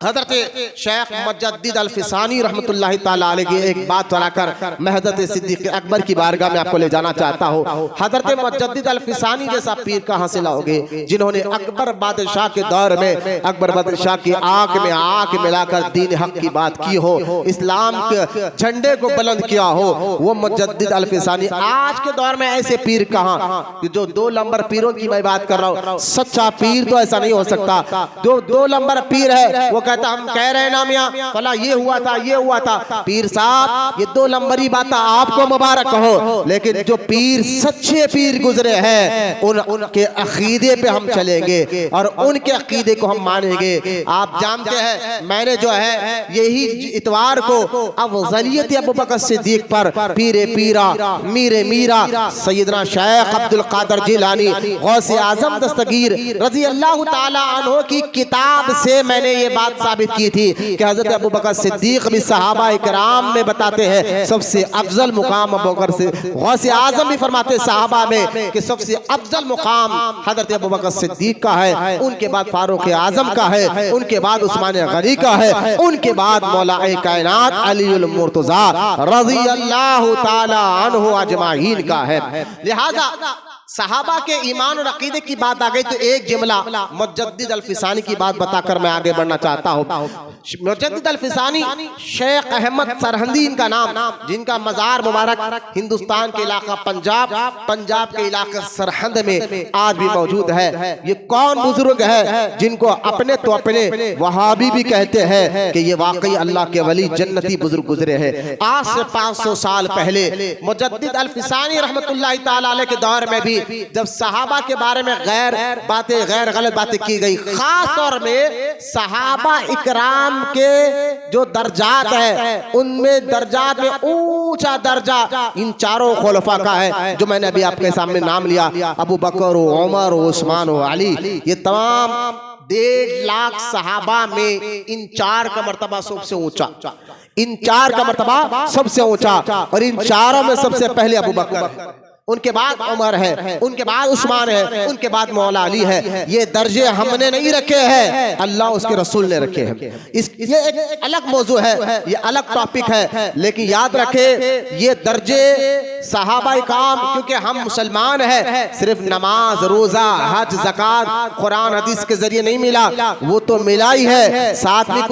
हज़रत शेख मुजद्दिद अल-फिसानी रहमतुल्लाहि ताला अलैह की एक बात बनाकर मैं हज़रत सिद्दीक़ अकबर की बारगाह में आपको ले जाना चाहता हूँ। हज़रत मुजद्दिद अल-फिसानी जैसा पीर कहाँ से लाओगे, जिन्होंने अकबर बादशाह के दौर में अकबर बादशाह की आँख में आँख मिलाकर दीन हक की बात की हो, इस्लाम के झंडे को बुलंद किया हो, वो मुजद्दिद अल-फिसानी। आज के दौर में ऐसे पीर कहाँ, जो दो नंबर पीरों की मैं बात कर रहा हूँ, सच्चा पीर तो ऐसा नहीं हो सकता। जो दो नंबर पीर है वो कहता हम कह रहे हैं ना मियां फला ये हुआ था, ये हुआ था। पीर साहब ये दो नंबरी बात आपको मुबारक हो, लेकिन जो पीर सच्चे पीर गुजरे हैं उनके अकीदे पे हम चलेंगे और उनके अकीदे को हम मानेंगे। आप जानते हैं मैंने जो है यही इतवार को अफज़लियत अबू बकर सिद्दीक़ पर पीरे पीरा मीरे मीरा सैयदना शेख अब्दुल कादिर जिलानी गौसे आज़म दस्तगीर रज़ी अल्लाह ताला अन्हु की किताब से मैंने ये बात साबित की थी कि हजरत अबू बकर सिद्दीक भी सहाबा इकराम में बताते हैं सबसे अफजल मुकाम अबू बकर से, गौसे आजम भी फरमाते सहाबा में कि सबसे अफजल मुकाम हजरत अबू बकर सिद्दीक का है, उनके बाद फारूक आजम का है, उनके बाद उस्मान गनी का है, उनके बाद मौला-ए कायनात अलीउल मुर्तज़ा रज़ियल्लाहु ताला अन्हु अजमाइन का है। लिहाजा सहाबा के ईमान और अकीदे की बात आ गई तो एक जुमला मुजद्दिद अल-फिसानी की बात बताकर मैं आगे बढ़ना चाहता हूँ। मुजद्दिद अल-फिसानी शेख अहमद सरहंदी इनका नाम, जिनका मज़ार मुबारक हिंदुस्तान के इलाका पंजाब के इलाके सरहंद में आज भी मौजूद है। ये कौन बुजुर्ग है जिनको अपने तो अपने वहाबी भी कहते हैं कि ये वाकई अल्लाह के वली जन्नती बुजुर्ग गुजरे हैं। आज से 500 साल पहले मुजद्दिद अल-फिसानी रहमतुल्लाहि ताला अलैह के दौर में भी जब सहाबा के बारे में गैर गलत बातें की गई, खास तौर में सहाबा इकराम के जो दर्जात है उनमें दर्जात में ऊंचा दर्जा इन चारों खुलफा का है जो मैंने अभी आपके सामने नाम लिया, अबू बकर, उमर, उस्मान और अली। ये तमाम 1.5 लाख सहाबा में इन चार का मर्तबा सबसे ऊंचा, इन चार का मर्तबा सबसे ऊंचा, और इन चारों में सबसे पहले अबू बकर, उनके बाद उमर है, उनके बाद उस्मान है, उनके बाद मौला अली है। ये दर्जे हमने नहीं रखे हैं, अल्लाह उसके रसूल ने रखे हैं। ये एक अलग मौजू है, ये अलग टॉपिक है, लेकिन याद रखे ये दर्जे सहाबा काम, क्योंकि हम मुसलमान हैं, सिर्फ नमाज, रोजा, हज, ज़कात कुरान हदीस के जरिए नहीं मिला, वो तो मिला ही है, साथ में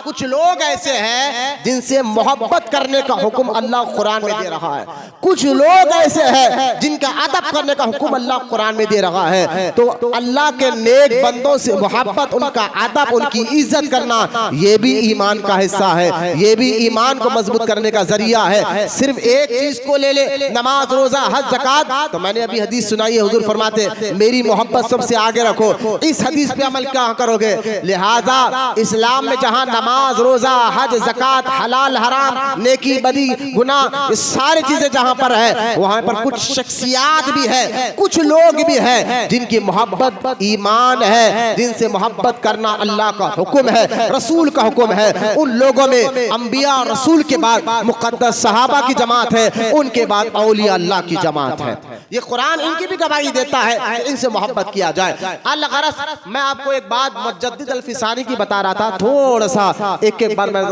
कुछ लोग ऐसे हैं जिनसे मोहब्बत करने का हुक्म अल्लाह कुरान में दे रहा है, कुछ लोग ऐसे है जिनका अदब करने का हुक्म अल्लाह कुरान में दे रहा है। तो अल्लाह के नेक बंदों से मोहब्बत, उनका अदब, उनकी इज्जत करना, ये भी ईमान का हिस्सा है, ये भी ईमान को मजबूत करने का जरिया है। सिर्फ एक चीज को ले ले, नमाज, रोजा, हज, ज़कात, तो मैंने अभी हदीस सुनाई है, हुजूर फरमाते मेरी मोहब्बत सबसे आगे रखो, इस हदीस पे अमल क्या करोगे। लिहाजा इस्लाम में जहां नमाज, रोजा, हज, ज़कात, हलाल हराम, नेकी बदी, गुनाह, ये सारी चीजें जहां पर है, वहां पर कुछ शख्सियात भी है, कुछ लोग भी है जिनकी मोहब्बत ईमान है, जिनसे मोहब्बत करना अल्लाह का हुक्म है, रसूल का हुक्म है। उन लोगों में अंबिया और रसूल के बाद मुकद्दस सहाबा की जमात है, उनके बाद औलिया अल्लाह की जमात है। ये कुरान इनकी भी गवाही देता है कि इनसे मोहब्बत किया जाए। अल-गरज़ मैं आपको एक बात मुजद्दिद अल-फिसानी की बता रहा था, थोड़ा सा एक बार मैं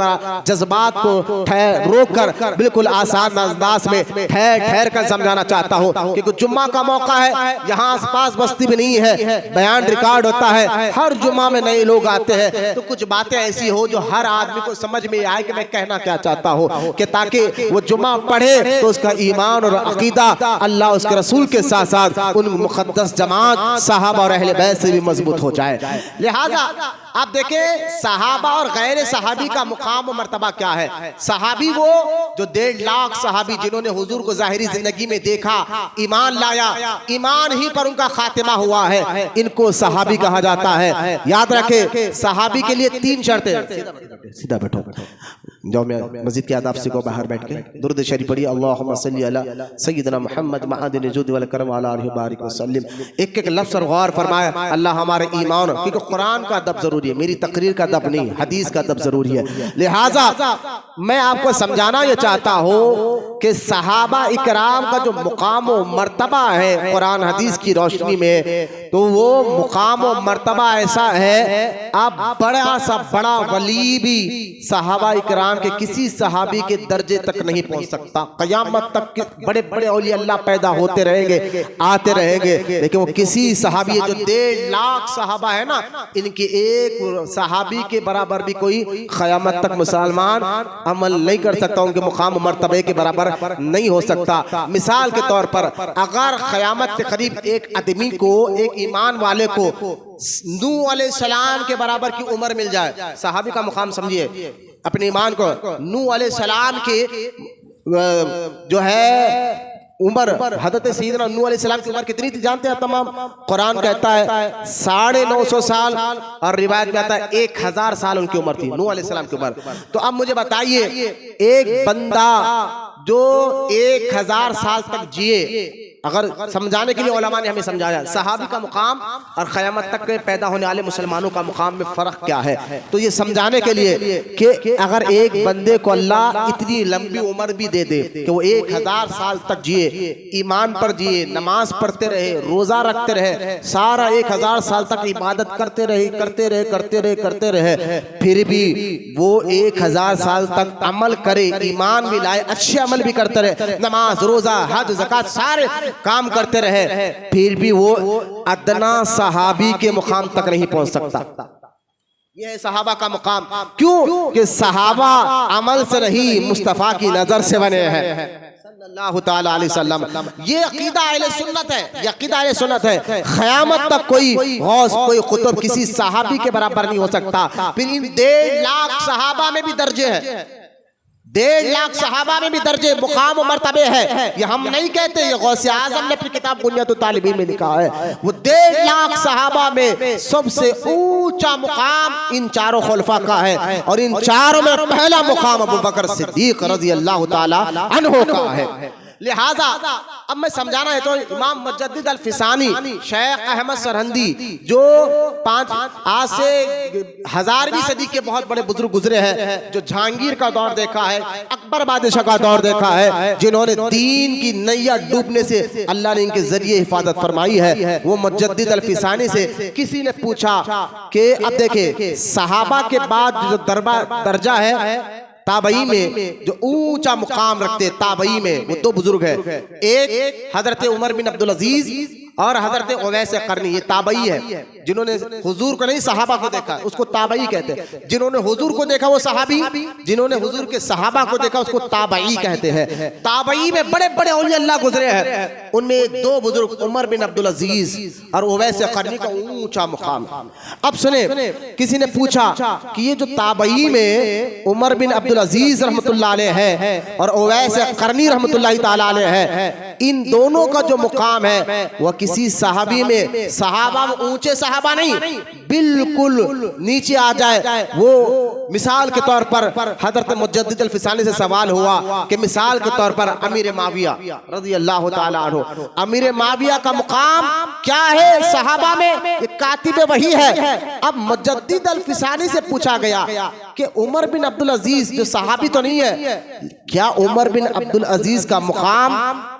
जज्बात को रोक कर बिल्कुल आसान अंदाज में ठहर कर समझाना चाहता हूँ, क्योंकि जुम्मा का मौका है, यहाँ आसपास बस्ती भी नहीं है, बयान रिकॉर्ड होता है, हर जुम्मा में नए लोग आते हैं, तो कुछ बातें ऐसी हो जो हर आदमी को समझ में आए कि मैं कहना क्या चाहता हूँ, कि ताकि वो जुम्मा पढ़े तो उसका ईमान और अकीदा अल्लाह उसके रसूल के साथ साथ उन मुक़द्दस जमात सहाबा और अहले बैत से भी मजबूत हो जाए। लिहाजा आप देखें सहाबा और गैर सहाबी का मुकाम और मर्तबा क्या है। सहाबी वो जो 1.5 लाख सहाबी जिन्होंने हुजूर को ज़ाहिरी जिंदगी में देखा, ईमान लाया, ईमान ही पर उनका खातिमा हुआ है, इनको सहाबी कहा जाता है। याद रखे सहाबी के लिए 3 शर्तें। सीधा बैठो, जाओ मैं मस्जिद के आदाब सीखो, बाहर बैठ के दुरूद शरीफ पढ़िए, अल्लाहुम्मा सल्ली अला सय्यिदना मुहम्मद मआदिन जुद वल करम अला आलिहि बारिक वसल्लम। एक एक लफ्ज़ और गौर फरमाए, अल्लाह हमारे ईमान, क्योंकि कुरान का अदब जरूरी है, मेरी तकरीर का अदब नहीं, हदीस का अदब जरूरी है। लिहाजा मैं आपको समझाना ये चाहता हूँ कि सहाबा इकराम का जो मुकाम और मर्तबा है कुरान हदीस की रोशनी में, तो वो मुकाम और मर्तबा ऐसा है, आप बड़ा सा बड़ा वली भी सहाबा इकराम के किसी सहाबी के दर्जे तक नहीं पहुंच सकता। क़यामत तक के बड़े बड़े औलिया अल्लाह पैदा होते रहेंगे, आते रहेंगे, लेकिन वो किसी सहाबी जो 1.5 लाख सहाबा है ना, इनके एक सहाबी के बराबर भी कोई क़यामत तक मुसलमान अमल नहीं कर सकता, उनके मुकाम मर्तबे के बराबर नहीं हो सकता। मिसाल के तौर पर अगर क़यामत के करीब एक आदमी को, एक ईमान वाले को नूह अलैहिस्सलाम के बराबर की उम्र मिल जाए, सहाबी का मुकाम समझिए, अपने ईमान को नूह अलैहिस्सलाम के जो है उम्र, हज़रत सैयदना नूह अलैहिस्सलाम की उम्र कितनी थी जानते हैं तमाम? कुरान कहता है 950 साल, और रिवायत में आता है 1000 साल उनकी उम्र थी, नूह अलैहिस्सलाम की उम्र। तो अब मुझे बताइए, एक बंदा जो 1000 साल तक जिए, अगर समझाने के लिए उलमा ने हमें समझाया सहाबी का मुकाम और क़यामत तक के पैदा होने वाले मुसलमानों का मुकाम में फ़र्क क्या है, तो ये समझाने के लिए कि अगर एक बंदे को अल्लाह इतनी लंबी उम्र भी दे दे कि वो 1000 साल तक जिए, ईमान पर जिए, नमाज पढ़ते रहे, रोज़ा रखते रहे, सारा 1000 साल तक इबादत करते रहे, फिर भी वो 1000 साल तक अमल करे, ईमान भी लाए, अच्छे अमल भी करते रहे, नमाज रोज़ा हज ज़कात सारे काम करते रहे, फिर भी वो अदना सहाबी के मुकाम तक नहीं पहुंच सकता। यह है सहाबा का मुकाम। क्यों? कि सहाबा अमल से नहीं मुस्तफ़ा की नजर से बने हैं सल्लल्लाहु ताला अलैहि वसल्लम। ये अकीदा अहले सुन्नत है, ये अकीदा अहले सुन्नत है। क़यामत तक कोई गौस, कोई कुतुब किसी सहाबी के बराबर नहीं हो सकता। फिर इन 1.5 लाख सहाबा में भी दर्जे हैं, 1.5 लाख सहाबा में भी दर्जे मुकाम मर्तबे है। ये हम नहीं कहते, ये गौसे आज़म ने अपनी किताब बुनियादुत तालिबीन में लिखा है। वो 1.5 लाख सहाबा में सबसे ऊंचा मुकाम इन चारों खुलफा का है, और इन चारों में पहला मुकाम अबू बकर सिद्दीक रज़ी अल्लाह ताला अन्हु का है। लिहाजा अब मैं समझाना है तो इमाम मुजद्दिद अल फिसानी, शेख अहमद सरहंदी, जो आज से 1000वीं सदी के बहुत बड़े बुजुर्ग गुजरे हैं, जो जहांगीर का दौर देखा है, अकबर बादशाह का दौर देखा है, जिन्होंने दीन की नैया डूबने से अल्लाह ने इनके जरिए हिफाजत फरमाई है, वो मुजद्दिद अल फिसानी से किसी ने पूछा कि अब देखे सहाबा के बाद जो दर्जा है ताबई में, जो ऊंचा मुकाम रखते ताबई में, वो 2 बुजुर्ग हैं, एक हजरत उमर बिन अब्दुल अजीज और हजरत उवैस करनी। ये ताबई है, जिन्होंने हुजूर को नहीं सहाबा को देखा उसको ताबई कहते हैं, जिन्होंने हुजूर को देखा वो सहाबी, जिन्होंने हुजूर के सहाबा को देखा उसको ताबई कहते हैं। ताबई में बड़े बड़े औलिया अल्लाह गुजरे हैं, उनमें 2 बुजुर्ग उमर बिन अब्दुल अजीज और उवैस करनी का ऊंचा मुकाम। अब सुने, किसी ने पूछा कि ये जो ताबई में उमर बिन अब्दुल अजीज रहमतुल्लाह अलैह है और उवैस करनी रहमतुल्लाह ताला अलैह है, इन दोनों का जो मुकाम है वह किसी सहाबी में, सहाबा में ऊंचे सहाबा नहीं, बिल्कुल नीचे आ जाए। वो मिसाल के तौर पर हजरत मुजद्दिद अल फिसानी से सवाल हुआ कि मिसाल के तौर पर अमीर माविया रज़ी अल्लाह ताला अन्हु, अमीर माविया का मुकाम क्या है सहाबा में? ये कातिब वही है। अब मुजद्दिद अल फिसानी से पूछा गया कि उमर बिन अब्दुल अजीज जो सहाबी तो नहीं है, क्या उमर बिन अब्दुल अजीज का मुकाम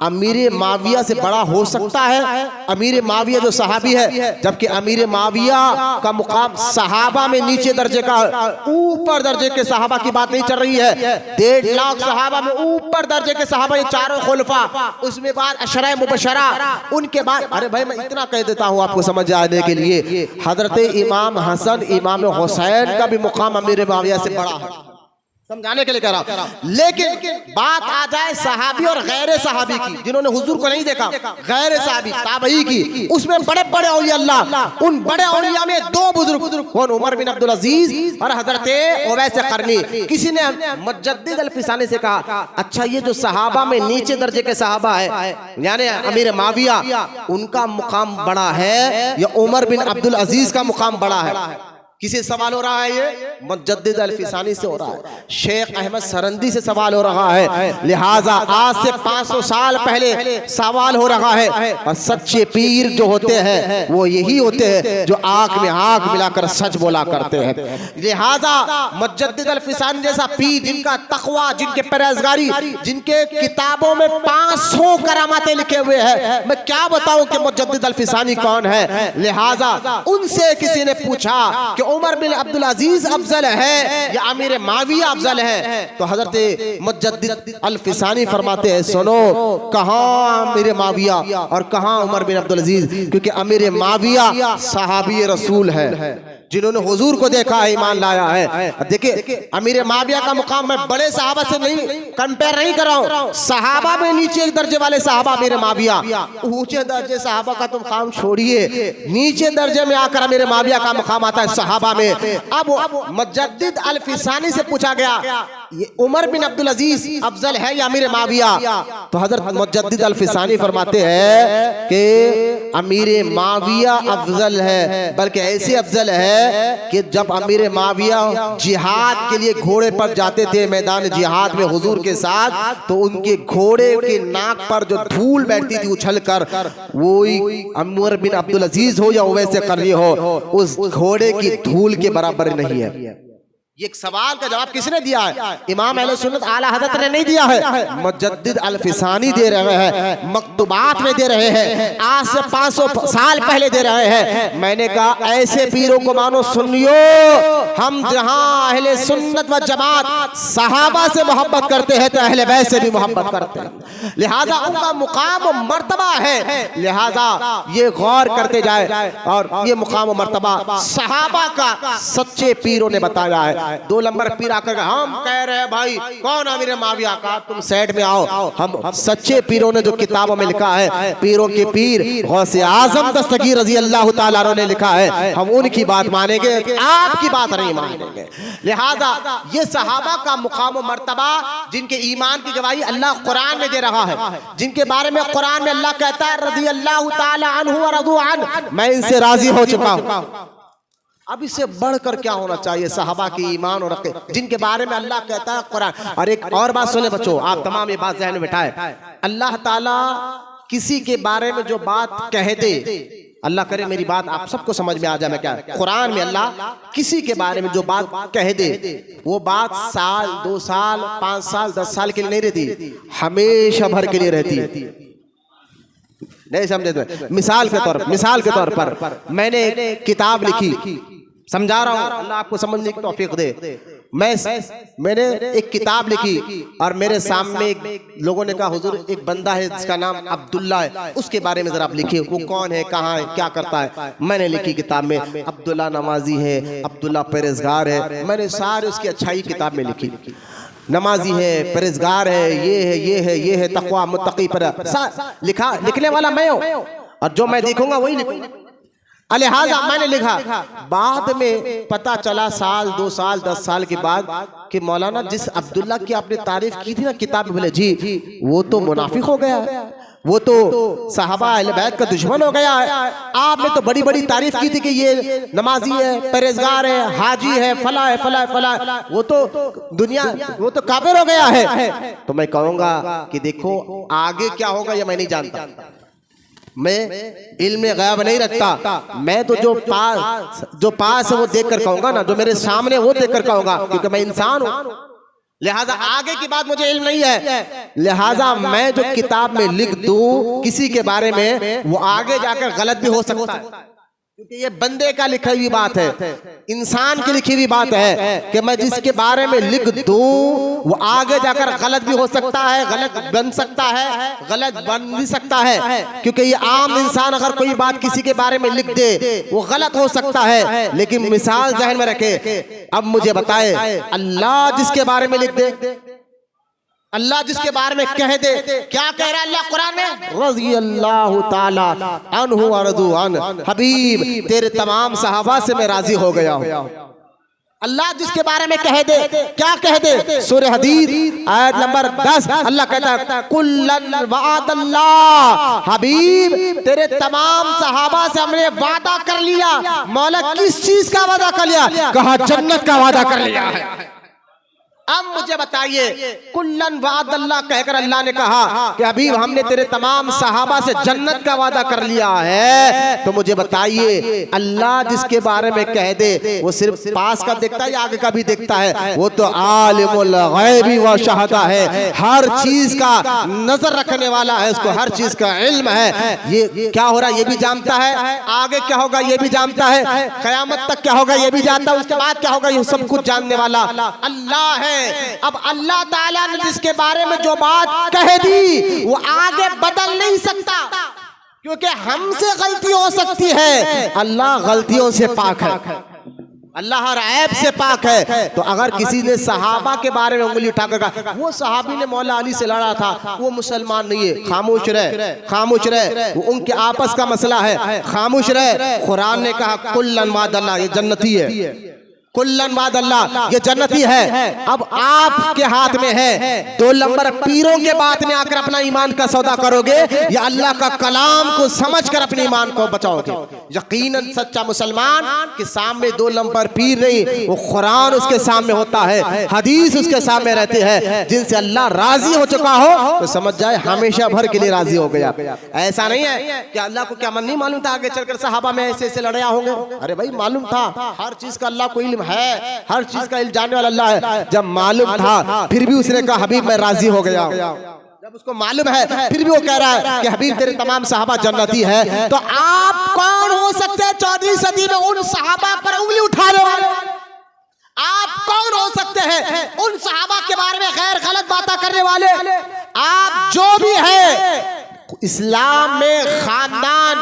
अमीर माविया से बड़ा हो सकता है? अमीर माविया जो सहाबी है, जबकि अमीर माविया का मुकाम सहाबा में नीचे दर्जे का, ऊपर दर्जे के सहाबा की बात नहीं चल रही है। 1.5 लाख सहाबा में ऊपर दर्जे के सहाबा, ये चारों खुलफा, उसमें बाद अशरा मुबशरा, उनके बाद, अरे भाई मैं इतना कह देता हूँ आपको समझ आने के लिए, हजरत इमाम हसन इमाम हुसैन का भी मुकाम अमीर माविया से बड़ा है, समझाने के लिए कह रहा हूं। लेकिन बात आ जाए सहाबी और गैर सहाबी की, जिन्होंने हुजूर को नहीं देखा, गैर सहाबी ताबई की, उसमें बड़े बड़े औलिया अल्लाह, उन बड़े औलिया में 2 बुजुर्ग, कौन? उमर बिन अब्दुल अजीज और हजरत उवैस करनी। किसी ने मुजद्दिद अल फिसानी से कहा, अच्छा ये जो सहाबा में नीचे दर्जे के सहाबा है, यानी अमीर माविया, उनका मुकाम बड़ा है या उमर बिन अब्दुल अजीज का मुकाम बड़ा है? किसी सवाल हो रहा है? ये मुजद्दिद अल फिसानी से हो रहा है, शेख अहमद सरहंदी से सवाल हो रहा है। लिहाजा आज से 500 साल पहले सवाल हो रहा है, और सच्चे पीर जो होते हैं वो यही होते हैं जो आंख में आंख मिलाकर सच बोला करते हैं। लिहाजा मुजद्दिद अल फिसानी जैसा पीर, जिनका तकवा, जिनके परहेजगारी, जिनके किताबों में 500 करामातें लिखे हुए हैं, मैं क्या बताऊं कि मुजद्दिद अल फिसानी कौन है। लिहाजा उनसे किसी ने पूछा कि उमर बिन अब्दुल अजीज अफजल है या अमीर माविया अफजल है, तो हजरत मुजद्दिद अल फिसानी फरमाते हैं, सुनो, कहाँ अमीर माविया और कहाँ उमर बिन अब्दुल अजीज, क्योंकि अमीर माविया सहाबी रसूल है, जिन्होंने हुजूर को देखा है, ईमान लाया है। देखिए अमीर माविया का मुकाम मैं बड़े सहाबा से नहीं कंपेयर नहीं कर रहा हूँ, सहाबा में नीचे एक दर्जे वाले सहाबा अमीर माविया, ऊंचे दर्जे सहाबा का तो मुकाम छोड़िए, नीचे दर्जे में आकर अमीर माविया का मुकाम आता है सहाबा में। अब मुजद्दिद अल फिसानी से पूछा गया ये उमर बिन अब्दुल अजीज अफजल है या अमीर माविया? तो हजरत मुजद्दिद अल-फिसानी फरमाते हैं कि अमीर माविया अफजल है, बल्कि ऐसे अफजल है कि जब अमीर माविया जिहाद के लिए घोड़े पर जाते थे मैदान जिहाद में हुजूर के साथ, तो उनके घोड़े के नाक पर जो धूल बैठती थी उछल कर, वो उमर बिन अब्दुल अजीज हो या ओवैस करनी हो, उस घोड़े की धूल के बराबर नहीं है। ये एक सवाल का जवाब किसने दिया है? इमाम अहले सुन्नत आला हज़रत ने नहीं दिया है, मुजद्दिद अल-फिसानी दे रहे हैं, मकतूबात में दे रहे हैं, आज से 500 साल पहले दे रहे हैं। मैंने कहा ऐसे पीरों को मानो सुनियो, हम जहां अहले सुन्नत व जमात सहाबा से मोहब्बत करते हैं तो अहले बैत से भी मोहब्बत करते हैं, लिहाजा उनका मुकाम व मर्तबा है, लिहाजा ये गौर करते जाए। और ये मुकाम व मर्तबा सहाबा का सच्चे पीरों ने बताया है। 2 नंबर पीर आकर हम कह रहे हैं भाई कौन अमीर माविया का, तुम साइड में आओ। हम सच्चे पीरों ने जो किताबों में लिखा है, पीरों के पीर गौसे आजम दस्तगीर रज़ी अल्लाह ताला अन्हु ने लिखा है, हम उनकी बात मानेंगे, आपकी बात नहीं मानेंगे। लिहाजा ये सहाबा का मुकाम मर्तबा, जिनके ईमान की गवाही अल्लाह कुरान में दे रहा है, जिनके बारे में कुरान में अल्लाह कहता है रज़ी अल्लाह ताला अन्हु व रज़ू अन्हु, मैं इनसे राजी हो चुका हूं। अब इससे बढ़कर क्या होना चाहिए सहाबा की ईमान और अक़ीदा, जिनके बारे में अल्लाह कहता है कुरान। और एक और बात सुने बच्चों, आप तमाम ये बात ज़हन में बिठाए, अल्लाह ताला किसी के बारे में जो बात कह दे, अल्लाह करे मेरी बात आप सबको समझ में आ जाए मैं क्या, कुरान में अल्लाह किसी के बारे में जो बात कह दे, वो बात साल 2 साल 5 साल 10 साल के लिए नहीं रहती, हमेशा भर के लिए रहती है। नहीं समझे तो मिसाल के तौर पर मैंने एक किताब लिखी, समझा रहा हूं, अल्लाह आपको समझने की तौफीक दे। मैंने एक किताब लिखी और मेरे सामने लोगों ने कहा हुजूर एक बंदा है जिसका नाम अब्दुल्ला है, उसके बारे में जरा आप लिखिए, वो कौन है, कहाँ है, क्या करता है। मैंने लिखी किताब में अब्दुल्ला नमाजी है, अब्दुल्ला परहेजगार है, मैंने सारी उसकी अच्छाई किताब में लिखी, नमाजी है, परहेजगार है, ये है तक़वा मुत्तकी पर लिखा, लिखने वाला मैं हूं और जो मैं देखूंगा वही लिखूंगा। लिहाजा मैंने लिखा, बाद में पता चला साल 2 साल 10 साल के बाद कि मौलाना जिस अब्दुल्ला की आपने तारीफ की थी ना किताब में, बोले जी वो तो मुनाफिक हो गया है, वो तो सहाबा अहले बैत का दुश्मन हो गया है। आपने तो बड़ी बड़ी तारीफ की थी कि ये नमाजी है, परहेजगार है, हाजी है, फला है, फला है, फला है, वो तो दुनिया, वो तो काफिर हो गया है। तो मैं कहूंगा कि देखो आगे क्या होगा ये मैं नहीं जानता, मैं इल्म गैब नहीं रखता, मैं तो जो पास है वो देख कर कहूंगा ना, जो मेरे सामने वो देख कर कहूंगा, क्योंकि मैं इंसान हूं, लिहाजा आगे की बात मुझे इल्म नहीं है। लिहाजा मैं जो किताब में लिख दूं किसी के बारे में, वो आगे जाकर गलत भी हो सकता है, क्योंकि ये बंदे का लिखी हुई बात है, इंसान की लिखी हुई बात है कि मैं जिसके बारे में लिख दूं वो आगे जाकर गलत भी हो सकता है, गलत बन सकता है, गलत बन भी सकता है, क्योंकि ये आम इंसान अगर कोई बात किसी के बारे में लिख दे वो गलत हो सकता है। लेकिन मिसाल ज़हन में रखे, अब मुझे बताए अल्लाह जिसके बारे में लिख दे, अल्लाह जिसके बारे में कह दे, क्या कह रहा है अल्लाह कुरान में, रज़ी अल्लाह ताला अन्हु व रज़ू अन्हु, हबीब तेरे तमाम सहाबा से मैं राजी हो गया हूं। अल्लाह जिसके बारे में कह दे, क्या कह दे, सूरह हदीद आयत नंबर 10 अल्लाह कहता है कुल्लन वअदल्लाह, हबीब तेरे तमाम सहाबा से हमने वादा कर लिया। मौला किस चीज का वादा कर लिया? कहा जन्नत का वादा कर लिया है। अब मुझे बताइए, कुल्लन वादल्लाह कहकर अल्लाह ने कहा कि हबीब हमने तेरे तमाम सहाबा से जन्नत का वादा कर लिया है, तो मुझे बताइए अल्लाह जिसके बारे में कह दे वो सिर्फ पास का देखता है या आगे का भी देखता है? वो तो आलिमुल गैबी व शहादा है, हर चीज का नजर रखने वाला है, उसको हर चीज का इल्म है। ये क्या हो रहा है ये भी जानता है, आगे क्या होगा ये भी जानता है, कयामत तक क्या होगा ये भी जानता है, उसके बाद क्या होगा ये सब कुछ जानने वाला अल्लाह है। अब अल्लाह ताला ने जिसके बारे में जो बात कह दी वो आगे बदल नहीं सकता, क्योंकि हमसे गलती हो सकती है, अल्लाह गलतियों से पाक है, अल्लाह हर ऐब से पाक है। तो अगर किसी ने सहाबा के बारे में उंगली उठाकर कहा वो सहाबी ने मौला अली से लड़ा था, वो मुसलमान नहीं है, खामोश रहे, खामोश रहे, वो उनके आपस का मसला है, खामोश रहे। कुरान ने कहा कुल्लन वादल्लाह, ये जन्नती है, कुल्लन वादल्ला, ये जन्नती है। अब आपके हाथ में है, 2 नंबर पीरों के बात में आकर अपना ईमान का सौदा करोगे या अल्लाह का कलाम को समझकर अपने ईमान को बचाओगे। यकीनन सच्चा मुसलमान के सामने 2 नंबर पीर नहीं, वो कुरान उसके सामने होता है, हदीस उसके सामने रहती है, जिनसे अल्लाह राजी हो चुका हो तो समझ जाए हमेशा भर के लिए राजी हो गया। ऐसा नहीं है कि अल्लाह को क्या नहीं मालूम था आगे चलकर सहाबा में ऐसे ऐसे लड़ाई होंगे। अरे भाई मालूम था, हर चीज का अल्लाह को इल्म है, हर चीज का इल्म जानने वाला अल्लाह है। जब मालूम था फिर भी उसने कहा हबीब मैं राजी हो गया। जब उसको मालूम है फिर भी वो कह रहा है कि हबीब तेरे तमाम सहाबा जन्नती है। तो आप कौन हो सकते हैं 14वीं सदी में उन सहाबा पर उंगली उठाने वाले? आप कौन हो सकते हैं उन सहाबा के बारे में गैर गलत बातें करने वाले? आप जो भी है, इस्लाम में खानदान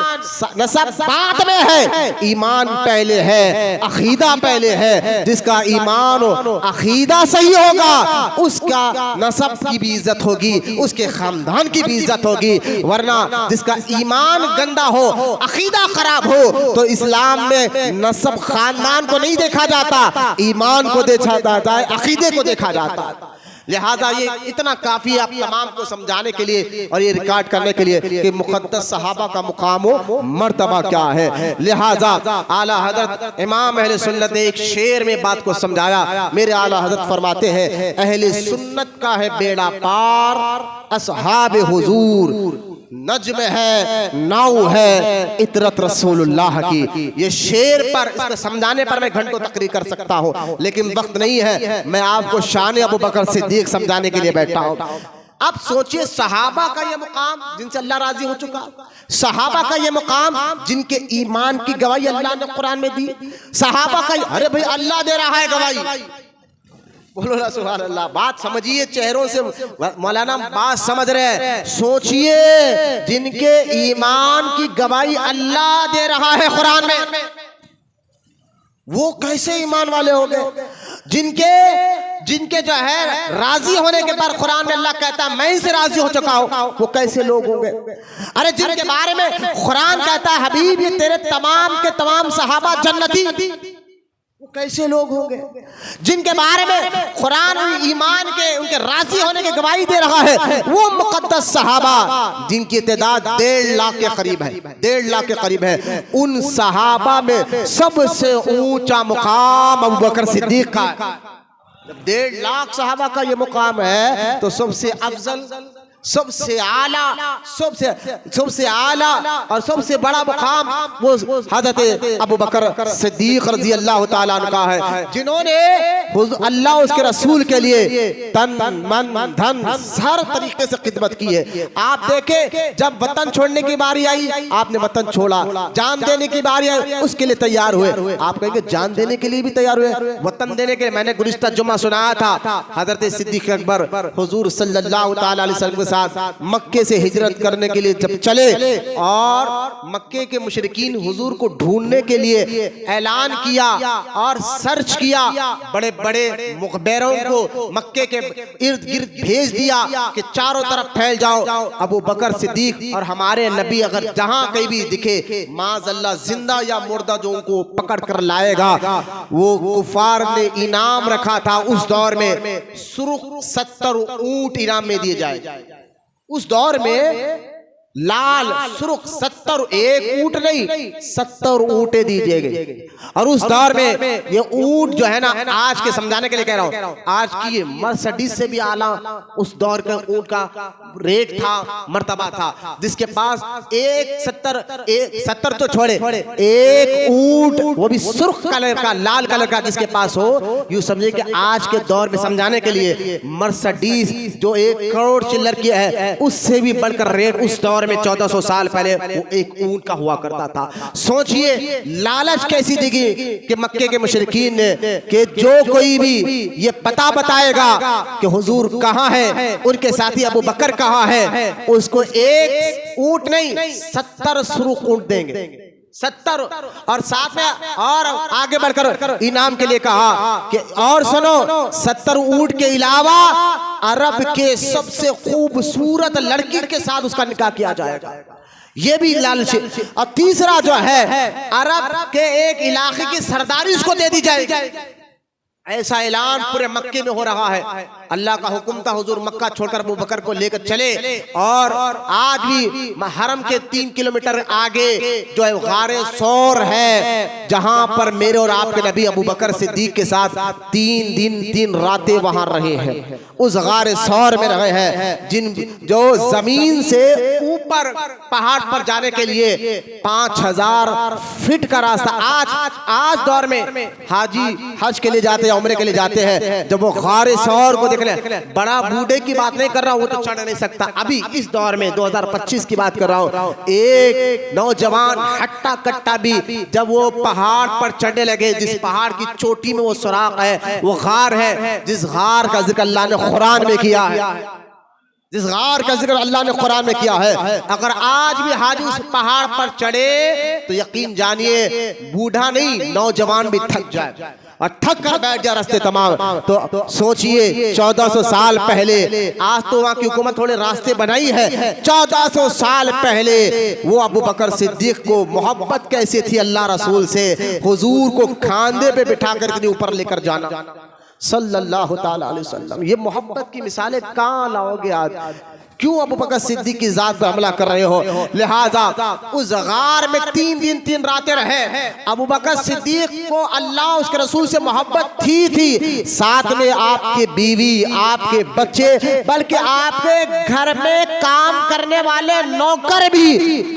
नसब बाद में है, ईमान पहले है, अकीदा पहले है। जिसका ईमान और अकीदा सही होगा उसका नसब की भी इज्जत होगी, उसके खानदान की भी इज्जत होगी। वरना जिसका ईमान गंदा हो, अकीदा खराब हो, तो इस्लाम में नसब खानदान को नहीं देखा जाता, ईमान को देखा जाता है, अकीदे को देखा जाता है। लिहाजा ये इतना काफी है आप तमाम को समझाने के लिए और ये रिकॉर्ड करने के लिए कि मुक़द्दस सहाबा का मुकाम व मर्तबा क्या है। लिहाजा आला हजरत इमाम अहले सुन्नत ने एक शेर में बात को समझाया। मेरे आला हजरत फरमाते हैं अहले सुन्नत का है बेड़ा पार, असहाब हुजूर नज्म है, नाव है इतरत रसूलुल्लाह की। ये शेर पर इसको समझाने पर मैं घंटों तकरीर कर सकता हूँ, लेकिन वक्त नहीं है। मैं आपको शान अबू बकर सिद्दीक समझाने के लिए बैठा हूँ। अब सोचिए सहाबा का ये मुकाम जिनसे अल्लाह राजी हो चुका, सहाबा का ये मुकाम जिनके ईमान की गवाही अल्लाह ने कुरान में दी, सहाबा का अरे भाई अल्लाह दे रहा है गवाही, बोलो ना सुभान अल्लाह। बात समझिए, चेहरों से मौलाना बात समझ रहे हैं। सोचिए जिनके ईमान की गवाही अल्लाह दे रहा है कुरान में, वो कैसे ईमान वाले हो गए? जिनके जो है राजी होने के बाद कुरान में अल्लाह कहता है मैं इनसे राजी हो चुका हूं, वो कैसे लोग होंगे? अरे जिनके बारे में कुरान कहता है हबीब ये तेरे तमाम के तमाम सहाबा जन्नती, वो कैसे लोग होंगे? जिनके बारे में कुरान ईमान के उनके राजी होने की गवाही दे रहा है, वो मुक़द्दस सहाबा जिनकी तादाद 1.5 लाख के करीब है, 1.5 लाख के करीब है। उन सहाबा में सबसे ऊंचा मुकाम अबू बकर सिद्दीक का है। जब 1.5 लाख सहाबा का ये मुकाम है तो सबसे अफजल, सबसे आला, सबसे आला और सबसे बड़ा मुकाम वो हज़रत अबू बकर सिद्दीक रज़ी अल्लाह ताला अन्हु का है, जिन्होंने अल्लाह उसके रसूल के लिए तन मन धन हर तरीके से खिदमत की है। आप देखें जब वतन छोड़ने की बारी आई आपने वतन छोड़ा, जान देने की बारी आई उसके लिए तैयार हुए। आप कहेंगे जान देने के लिए भी तैयार हुए, वतन देने के लिए। मैंने गुज़िश्ता जुम्मा सुनाया था हज़रत सिद्दीक अकबर हुजूर सल्लल्लाहु ताला अलैहि वसल्लम के मक्के से हिजरत करने के लिए जब चले और मक्के के मुशरिकीन हुजूर को ढूंढने के लिए ऐलान किया और सर्च किया, बड़े बड़े मुखबिरों को मक्के के इर्द गिर्द भेज दिया कि चारों तरफ फैल जाओ। अबू बकर सिद्दीक और हमारे नबी अगर जहां कहीं भी दिखे माज़अल्लाह जिंदा या मुर्दा जो उनको पकड़ कर लाएगा, वो कुफार ने इनाम रखा था उस दौर में सुर्ख 70 ऊंट इनाम में दिए जाए। उस दौर में लाल सुर्ख 70, एक ऊंट नहीं 70 ऊंटे दिए गए। और उस दौर में ये ऊंट जो है ना, आज के समझाने के लिए कह रहा हूं, आज की ये मर्सिडीज से भी आला उस दौर का ऊंट का रेट था, मर्तबा था, जिसके पास 70 तो छोड़े, एक ऊंट वो भी सुर्ख कलर का, लाल कलर का जिसके पास हो, यूं समझे कि आज के दौर में समझाने के लिए मर्सिडीज जो 1 करोड़ चिल्लर की है उससे भी बढ़कर रेट उस दौर में 1400 साल पहले वो एक ऊंट का हुआ करता था। सोचिए लालच कैसी दिखी कि मक्के के मुशरिकीन ने कि जो कोई भी ये पता बताएगा कि हुजूर कहां है, उनके साथी अबू बकर कहां है, उसको एक ऊंट नहीं 70 सुर्ख ऊंट देंगे, 70। और साथ में और आगे बढ़कर इनाम के लिए कहा कि और सुनो 70 ऊंट के अलावा अरब के सबसे खूबसूरत लड़की के साथ उसका निकाह किया जाएगा, ये भी लालच। और तीसरा जो है अरब के एक इलाके की सरदारी उसको दे दी जाएगी। ऐसा ऐलान पूरे मक्के में हो रहा है। अल्लाह का हुक्म था, हुजूर मक्का छोड़कर अबू बकर को लेकर चले। और आज भी हरम के 3 किलोमीटर आगे जो है गारे सौर है, जहां पर मेरे और आपके नबी अबू बकर सिद्दीक के साथ 3 दिन 3 रातें वहां रहे हैं। उस गारे सौर में रहे हैं, जो जमीन से ऊपर पहाड़ पर जाने के लिए 5000 फीट का रास्ता। आज दौर में हाजी हज के लिए जाते हैं, उम्रे के लिए जाते हैं, जब वो गारे सौर को देख ले, बड़ा बूढ़े की बात नहीं कर रहा हूं, वो तो चढ़ नहीं सकता। अभी इस दौर में 2025 की बात कर रहा हूं, एक नौजवान हट्टा कट्टा भी जब वो पहाड़ पर चढ़ने लगे, जिस पहाड़ की चोटी में वो सुराख है, वो गार है, जिस गार का जिक्र अल्लाह ने कुरान में किया है, जिस गार का जिक्र अल्लाह ने कुरान में किया है, अगर आज भी हाजी उस पहाड़ पर चढ़े तो यकीन जानिए बूढ़ा नहीं नौजवान भी थक जाए और थक कर बैठ जाए रास्ते तमाम। तो सोचिए 1400 साल पहले, आज तो वहां की हुकूमत थोड़े रास्ते बनाई है, 1400 साल पहले वो अबू बकर सिद्दीक को मोहब्बत कैसे थी अल्लाह रसूल से, हुजूर को खांधे पे बिठा कर ऊपर लेकर जाना सल्लल्लाहु ताला अलैहि वसल्लम। ये मोहब्बत की मिसालें कहाँ लाओगे आज? क्यों अबू बकर सिद्दीक की जात पर हमला कर रहे हो? लिहाजा उस गार में 3 दिन 3 रातें रहे। अबू बकर सिद्दीक को अल्लाह उसके रसूल से मोहब्बत थी, साथ में आपके बीवी, आपके बच्चे, बल्कि आपके घर में काम करने वाले नौकर भी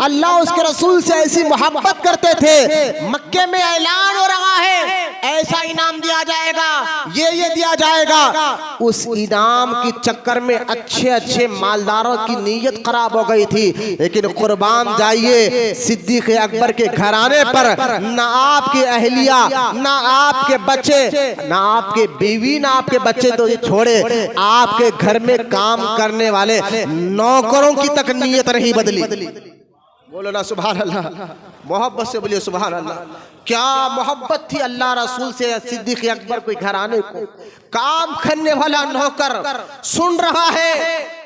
अल्लाह उसके रसूल से ऐसी मोहब्बत करते थे। मक्के में ऐलान हो रहा है ऐसा इनाम दिया जाएगा, ये दिया जाएगा। उस इनाम के चक्कर में अच्छे अच्छे मालदारों की नीयत खराब हो गई थी। लेकिन कुर्बान जाइए सिद्दीक अकबर के घराने पर, ना आपकी अहलिया, ना आपके बच्चे, ना आपके बीवी, ना आपके बच्चे तो ये छोड़े, आपके घर में काम करने वाले नौकरों की तक नीयत नहीं बदली। बोलो ना सुभान अल्लाह, मोहब्बत से बोलिए सुभान अल्लाह। क्या मोहब्बत थी अल्लाह रसूल से सिद्दीक अकबर को घराने को। काम करने वाला नौकर सुन रहा है,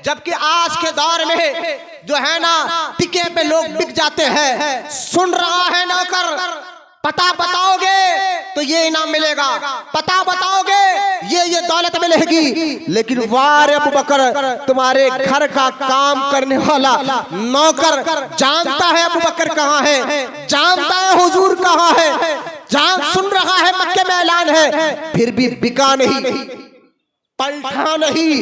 जबकि आज के दौर में जो है ना टिके पे लोग बिक जाते हैं। सुन रहा है नौकर, पता बताओगे तो ये इनाम मिलेगा, पता बताओगे ये दौलत मिलेगी। लेकिन वार अबू बकर, तुम्हारे घर का काम करने वाला नौकर जानता है अबू बकर कहाँ है, जानता है हुजूर कहाँ है, सुन रहा है मक्के में ऐलान है, फिर भी बिका नहीं, पलटा नहीं,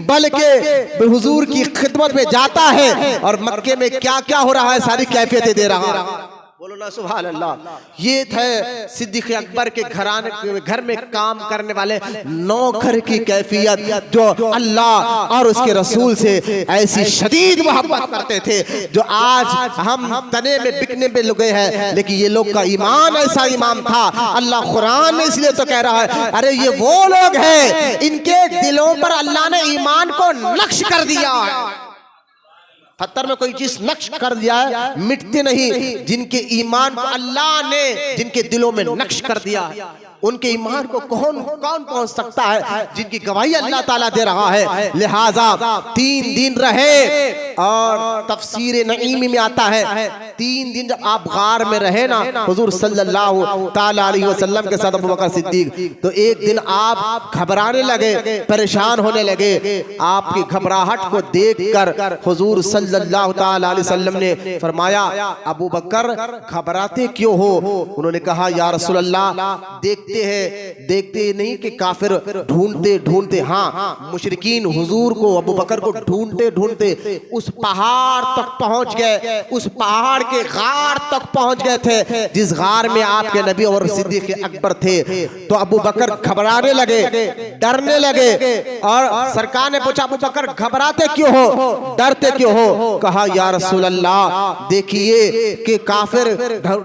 बल्कि हुजूर की खिदमत में जाता है और मक्के में क्या क्या हो रहा है सारी कैफियतें दे रहा है। बोलो ना सुभान अल्लाह। ये थे सिद्दीक अकबर के घर में काम करने वाले नौकर की कैफियत, जो अल्लाह और उसके रसूल से ऐसी शदीद मोहब्बत करते थे, जो आज हम तने में बिकने पे लगे हैं। लेकिन ये लोग का ईमान ऐसा ईमान था, अल्लाह कुरान में इसलिए तो कह रहा है, अरे ये वो लोग हैं इनके दिलों पर अल्लाह ने ईमान को नक्श कर दिया है। पत्थर में कोई चीज नक्श कर दिया है, मिटते नहीं। जिनके ईमान को अल्लाह ने जिनके दिलों में नक्श कर दिया, उनके ईमान को कौन पहुंच सकता है, जिनकी गवाही अल्लाह ताला दे रहा है। लिहाजा 3 दिन रहे, और तफसीर नईमी में आता है 3 दिन जब आप गार में रहे ना हुजूर सल्लल्लाहु ताला अलैहि वसल्लम के साथ अबू बकर सिद्दीक, तो एक दिन आप घबराने लगे, परेशान होने लगे। आपकी घबराहट को देखकर हुजूर सल्लल्लाहु ताला अलैहि वसल्लम ने फरमाया, अबू बकर घबराते क्यों हो? उन्होंने कहा, या रसूल अल्लाह, देखते नहीं कि काफिर ढूंढते ढूंढते, हाँ मुशरिकीन हुजूर को, अबू बकर को ढूंढते ढूंढते उस पहाड़ तक पहुंच गए, उस पहाड़ के गार तक पहुंच गए थे जिस गार में आपके नबी और सिद्दीक अकबर थे। तो अबू बकर घबराने लगे, डरने लगे, और सरकार ने पूछा, अबू बकर घबराते क्यों हो, डरते क्यों हो? कहा, या रसूल अल्लाह, देखिए कि काफिर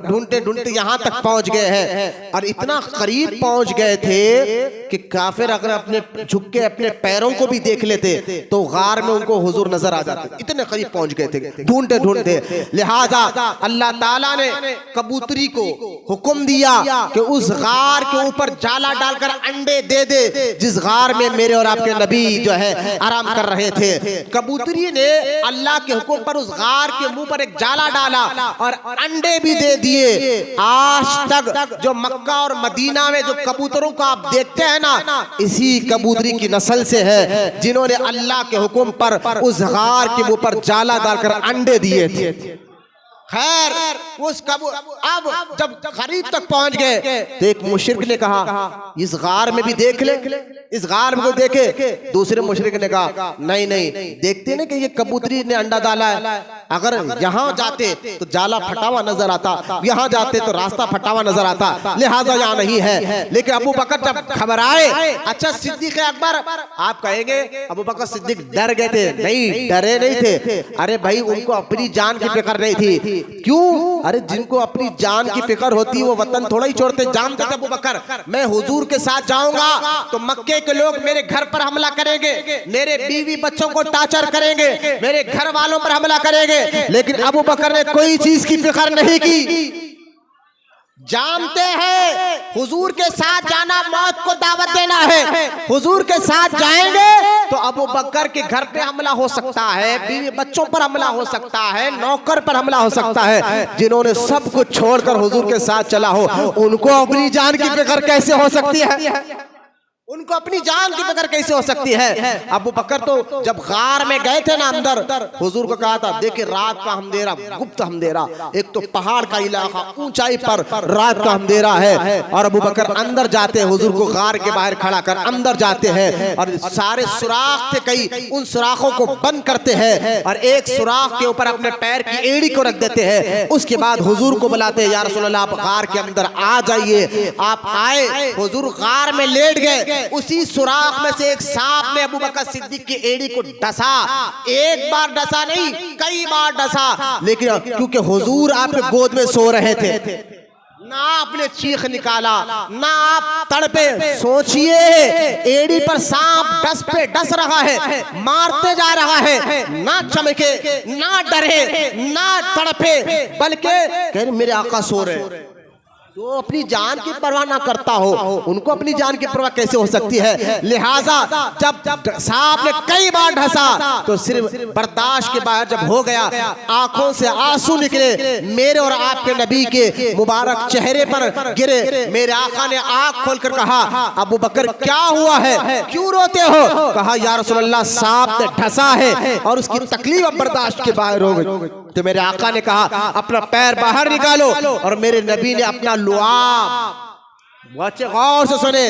ढूंढते ढूंढते यहाँ तक पहुंच गए हैं, और इतना करीब पहुंच गए थे कि काफिर अगर अपने झुक के अपने पैरों को भी देख लेते तो गार में उनको हुजूर नजर आ जाते, इतने करीब पहुंच गए थे ढूंढते ढूंढते। लिहाजा अल्लाह ताला ने कबूतरी को हुक्म दिया कि उस गार के ऊपर जाला डालकर अंडे दे दे, जिस गार में मेरे और आपके नबी जो है आराम कर रहे थे। कबूतरी ने अल्लाह के हुक्म पर उस गार के मुंह पर एक जाला डाला और अंडे भी दे दिए। आज तक जो मक्का और मदीना दुनिया में जो कबूतरों को आप देखते हैं ना, इसी कबूतरी की नस्ल से है जिन्होंने अल्लाह के हुक्म पर उस गार के ऊपर जाला डालकर अंडे दिए थे। खैर उस अब जब करीब तक पहुंच गए तो एक मुशरिक ने कहा इस गार में भी देख ले, इस गार में को देखे। दूसरे मुशरिक ने कहा नहीं नहीं, देखते ना कि ये कबूतरी ने अंडा डाला है, अगर यहाँ जाते तो जाला फटा हुआ नजर आता, यहाँ जाते तो रास्ता फटा हुआ नजर आता, लिहाजा यहाँ नहीं है। लेकिन अबू बकर जब खबर आए, अच्छा सिद्दीक अकबर, आप कहेंगे अबू बकर सिद्दीक डर गए थे? नहीं, डरे नहीं थे। अरे भाई उनको अपनी जान की फिक्र नहीं थी। क्यों? अरे जिनको अपनी जान की फिक्र होती है वो वतन थोड़ा ही छोड़ते। जानते थे अबू बकर मैं हुजूर के साथ जाऊंगा तो मक्के के लोग मेरे घर पर हमला करेंगे, मेरे बीवी बच्चों को टार्चर करेंगे, मेरे घर वालों पर हमला करेंगे। लेकिन अबू बकर ने कोई चीज की फिक्र नहीं की। जानते हैं हुजूर के साथ जाना मौत को दावत देना है, हुजूर के साथ जाएंगे तो अबू बकर के घर पे हमला हो सकता है, बीवी बच्चों पर हमला हो सकता है, नौकर पर हमला हो सकता है। जिन्होंने सब कुछ छोड़कर हुजूर के साथ चला हो, उनको अपनी जान की फिक्र कैसे हो सकती है? उनको अपनी जान की फिक्र कैसे हो सकती है? अबू बकर तो जब गार में गए थे ना अंदर, हुजूर को कहा था देखिए रात का अंधेरा, गुप्त अंधेरा, एक तो पहाड़ का इलाका, ऊंचाई पर रात का अंधेरा है। और अबू बकर अंदर जाते हैं, हुजूर को गार के बाहर खड़ा कर अंदर जाते हैं और सारे सुराख थे कई, उन सुराखों को बंद करते हैं और एक सुराख के ऊपर अपने पैर की एड़ी को रख देते हैं। उसके बाद हुजूर को बुलाते हैं, या रसूल अल्लाह आप गार के अंदर आ जाइए। आप आए, हुजूर गार में लेट गए। उसी सुराख में से एक सांप ने अबू बकर सिद्दीक की एड़ी को डसा। एक बार डसा नहीं, कई बार डसा। लेकिन क्योंकि हुजूर आपके गोद में सो रहे थे, ना आपने चीख निकाला, ना आप तड़पे। सोचिए एड़ी पर सांप डस पे डस रहा है, मारते जा रहा है, ना चमके, ना डरे, ना तड़पे, बल्कि मेरे आका सो रहे। जो अपनी जान की परवाह ना करता हो, उनको अपनी जान की परवाह कैसे हो सकती है? लिहाजा जब सांप ने कई बार ढसा तो सिर्फ बर्दाश्त के बाहर जब हो गया, आंखों से आंसू निकले, मेरे और आपके नबी के मुबारक चेहरे पर गिरे। मेरे आका ने आंख खोलकर कहा अबू बकर क्या हुआ है, क्यों रोते हो? कहा या रसूल अल्लाह सांप ने ढसा है और उसकी तकलीफ बर्दाश्त के बाहर हो गई। तो मेरे आका ने कहा अपना पैर बाहर निकालो, और मेरे नबी ने अपना लुआब, गौर से सुने,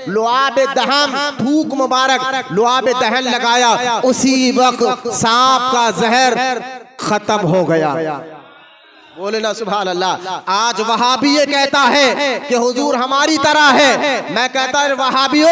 लुआब दहम, थूक मुबारक लुआब दहन लगाया। उसी वक्त सांप का जहर खत्म हो गया। बोले ना सुभान अल्लाह। आज वहाबी ये कहता है कि हुजूर हमारी तरह है। मैं कहता हूं वहाबियो,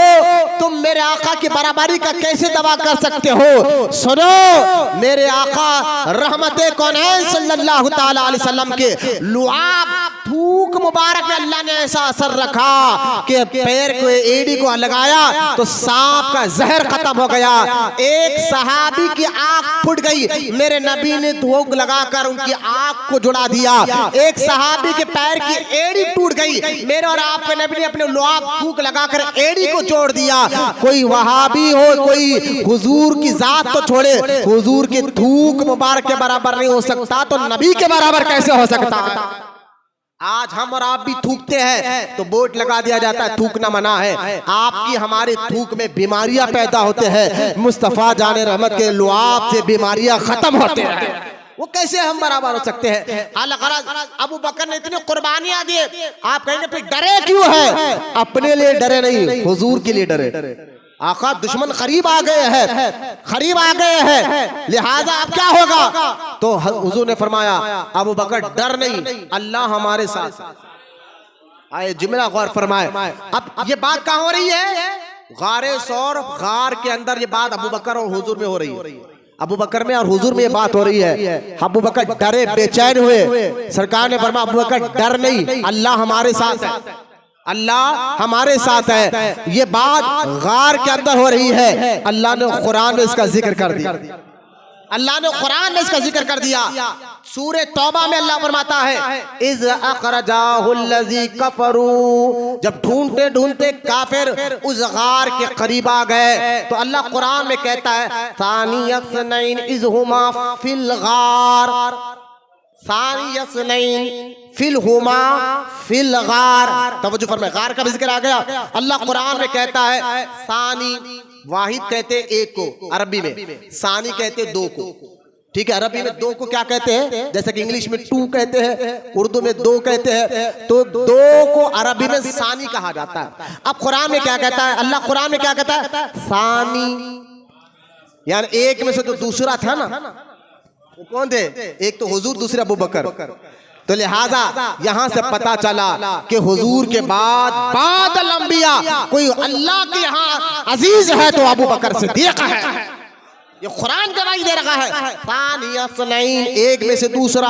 तुम मेरे आका की बराबरी का कैसे दावा कर सकते हो? सुनो, मेरे आका रहमते कौनैन सल्लल्लाहु ताला अलैहि वसल्लम के लुआब थूक मुबारक में अल्लाह ने ऐसा असर रखा कि पैर को एड़ी को लगाया तो सांप का जहर खत्म हो गया। एक सहाबी की आंख फूट गई, मेरे नबी ने थूक लगाकर उनकी आंख को जुड़ा दिया। एक सहाबी के पैर की एड़ी टूट गई, मेरे और आपके नबी ने अपने लुआब थूक लगाकर एड़ी को जोड़ दिया। कोई वहाबी हो, कोई हुजूर की जात तो छोड़े, हुजूर के थूक मुबारक के बराबर नहीं हो सकता तो नबी के बराबर कैसे हो सकता? आज हम और आप भी थूकते हैं तो बोर्ड लगा दिया जाता है थूकना मना है। आपकी हमारे थूक में बीमारियां पैदा होते हैं, मुस्तफा जाने रहमत के लुआब से बीमारियां खत्म होते हैं। वो कैसे हम बराबर हो सकते हैं? अबू बकर ने इतनी कुर्बानियां दी, आप कहेंगे फिर डरे क्यों है? अपने लिए डरे नहीं, हुजूर के लिए डरे। आका दुश्मन करीब आ गए हैं, करीब आ गए हैं, लिहाजा अब क्या होगा? तो हुजूर ने फरमाया अबू बकर डर नहीं, अल्लाह हमारे साथ। आए जुमला गौर फरमाए। अब ये बात कहाँ हो रही है? गारे सौर, गार के अंदर ये बात अबू बकर और हुजूर में हो रही है। अबू बकर में और हुजूर में ये बात हो रही है। अबू बकर डरे, बेचैन हुए। सरकार ने फरमाया अबू बकर डर नहीं, अल्लाह हमारे साथ है, अल्लाह हमारे साथ है। ये बात गार के अंदर हो रही है। अल्लाह ने कुरान में इसका जिक्र कर दिया, अल्लाह ने कुरान में इसका जिक्र कर दिया। सूरे तौबा में अल्लाह फरमाता है इज़ अखरजाहुल्लज़ी कफरू, जब ढूंढते ढूंढते काफिर उस गार के करीब आ गए तो अल्लाह कुरान में कहता है सानियस्नैन इज़ हुमा फिल गार, सानी यसनैन फिल हुमा फिल गार। तवज्जो फरमाए, गार का भी जिक्र आ गया। अल्लाह कुरान में कहता है सानी, वाहिद कहते एक को अरबी में, सानी कहते दो को। ठीक है, अरबी में दो को क्या कहते हैं, जैसे कि इंग्लिश में टू कहते हैं, उर्दू में दो कहते हैं, तो दो को अरबी में सानी कहा जाता है। अब कुरान में क्या कहता है, अल्लाह कुरान में क्या कहता है, सानी, यानी एक में से तो दूसरा था ना, वो कौन थे, एक तो हुजूर, दूसरे अबू बकर। तो लिहाजा यहां से पता चला कि हुजूर के बाद अंबिया कोई अल्लाह के यहाँ अजीज है तो अबू बकर सिद्दीक है। ये कुरान गवाही दे रहा है। सानिया सनैन, एक में से दूसरा,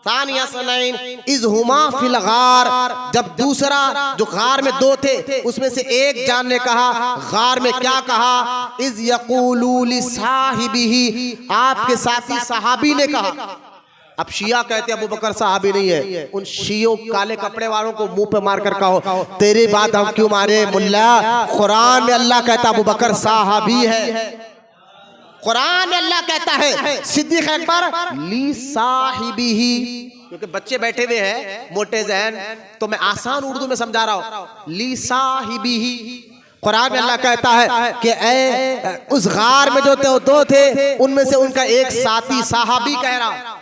सानिया सनैन इज़ हुमा फिल गार, जब दूसरा जो गार में दो थे उसमें से एक जान ने कहा, गार में क्या कहा, इज़ यक़ूलू लिसाहिबिही, आपके साथी सहाबी ने कहा। अब शिया कहते हैं अबू बकर सहाबी नहीं है, उन शियों काले कपड़े वालों को मुंह पे मार कर कहो तेरी बात हम क्यों मारे मुल्ला, कुरान में अल्लाह कहता अबू बकर सहाबी है, कुरान में अल्लाह कहता है सिद्दीक अकबर ली साहिबिही। क्योंकि बच्चे बैठे हुए हैं मोटे जहन, तो मैं आसान उर्दू में समझा रहा हूं, ली साहिबिही। कुरान में अल्लाह कहता है कि ए उस गार में जो दो थे उनमें से उनका एक साथी सहाबी कह रहा,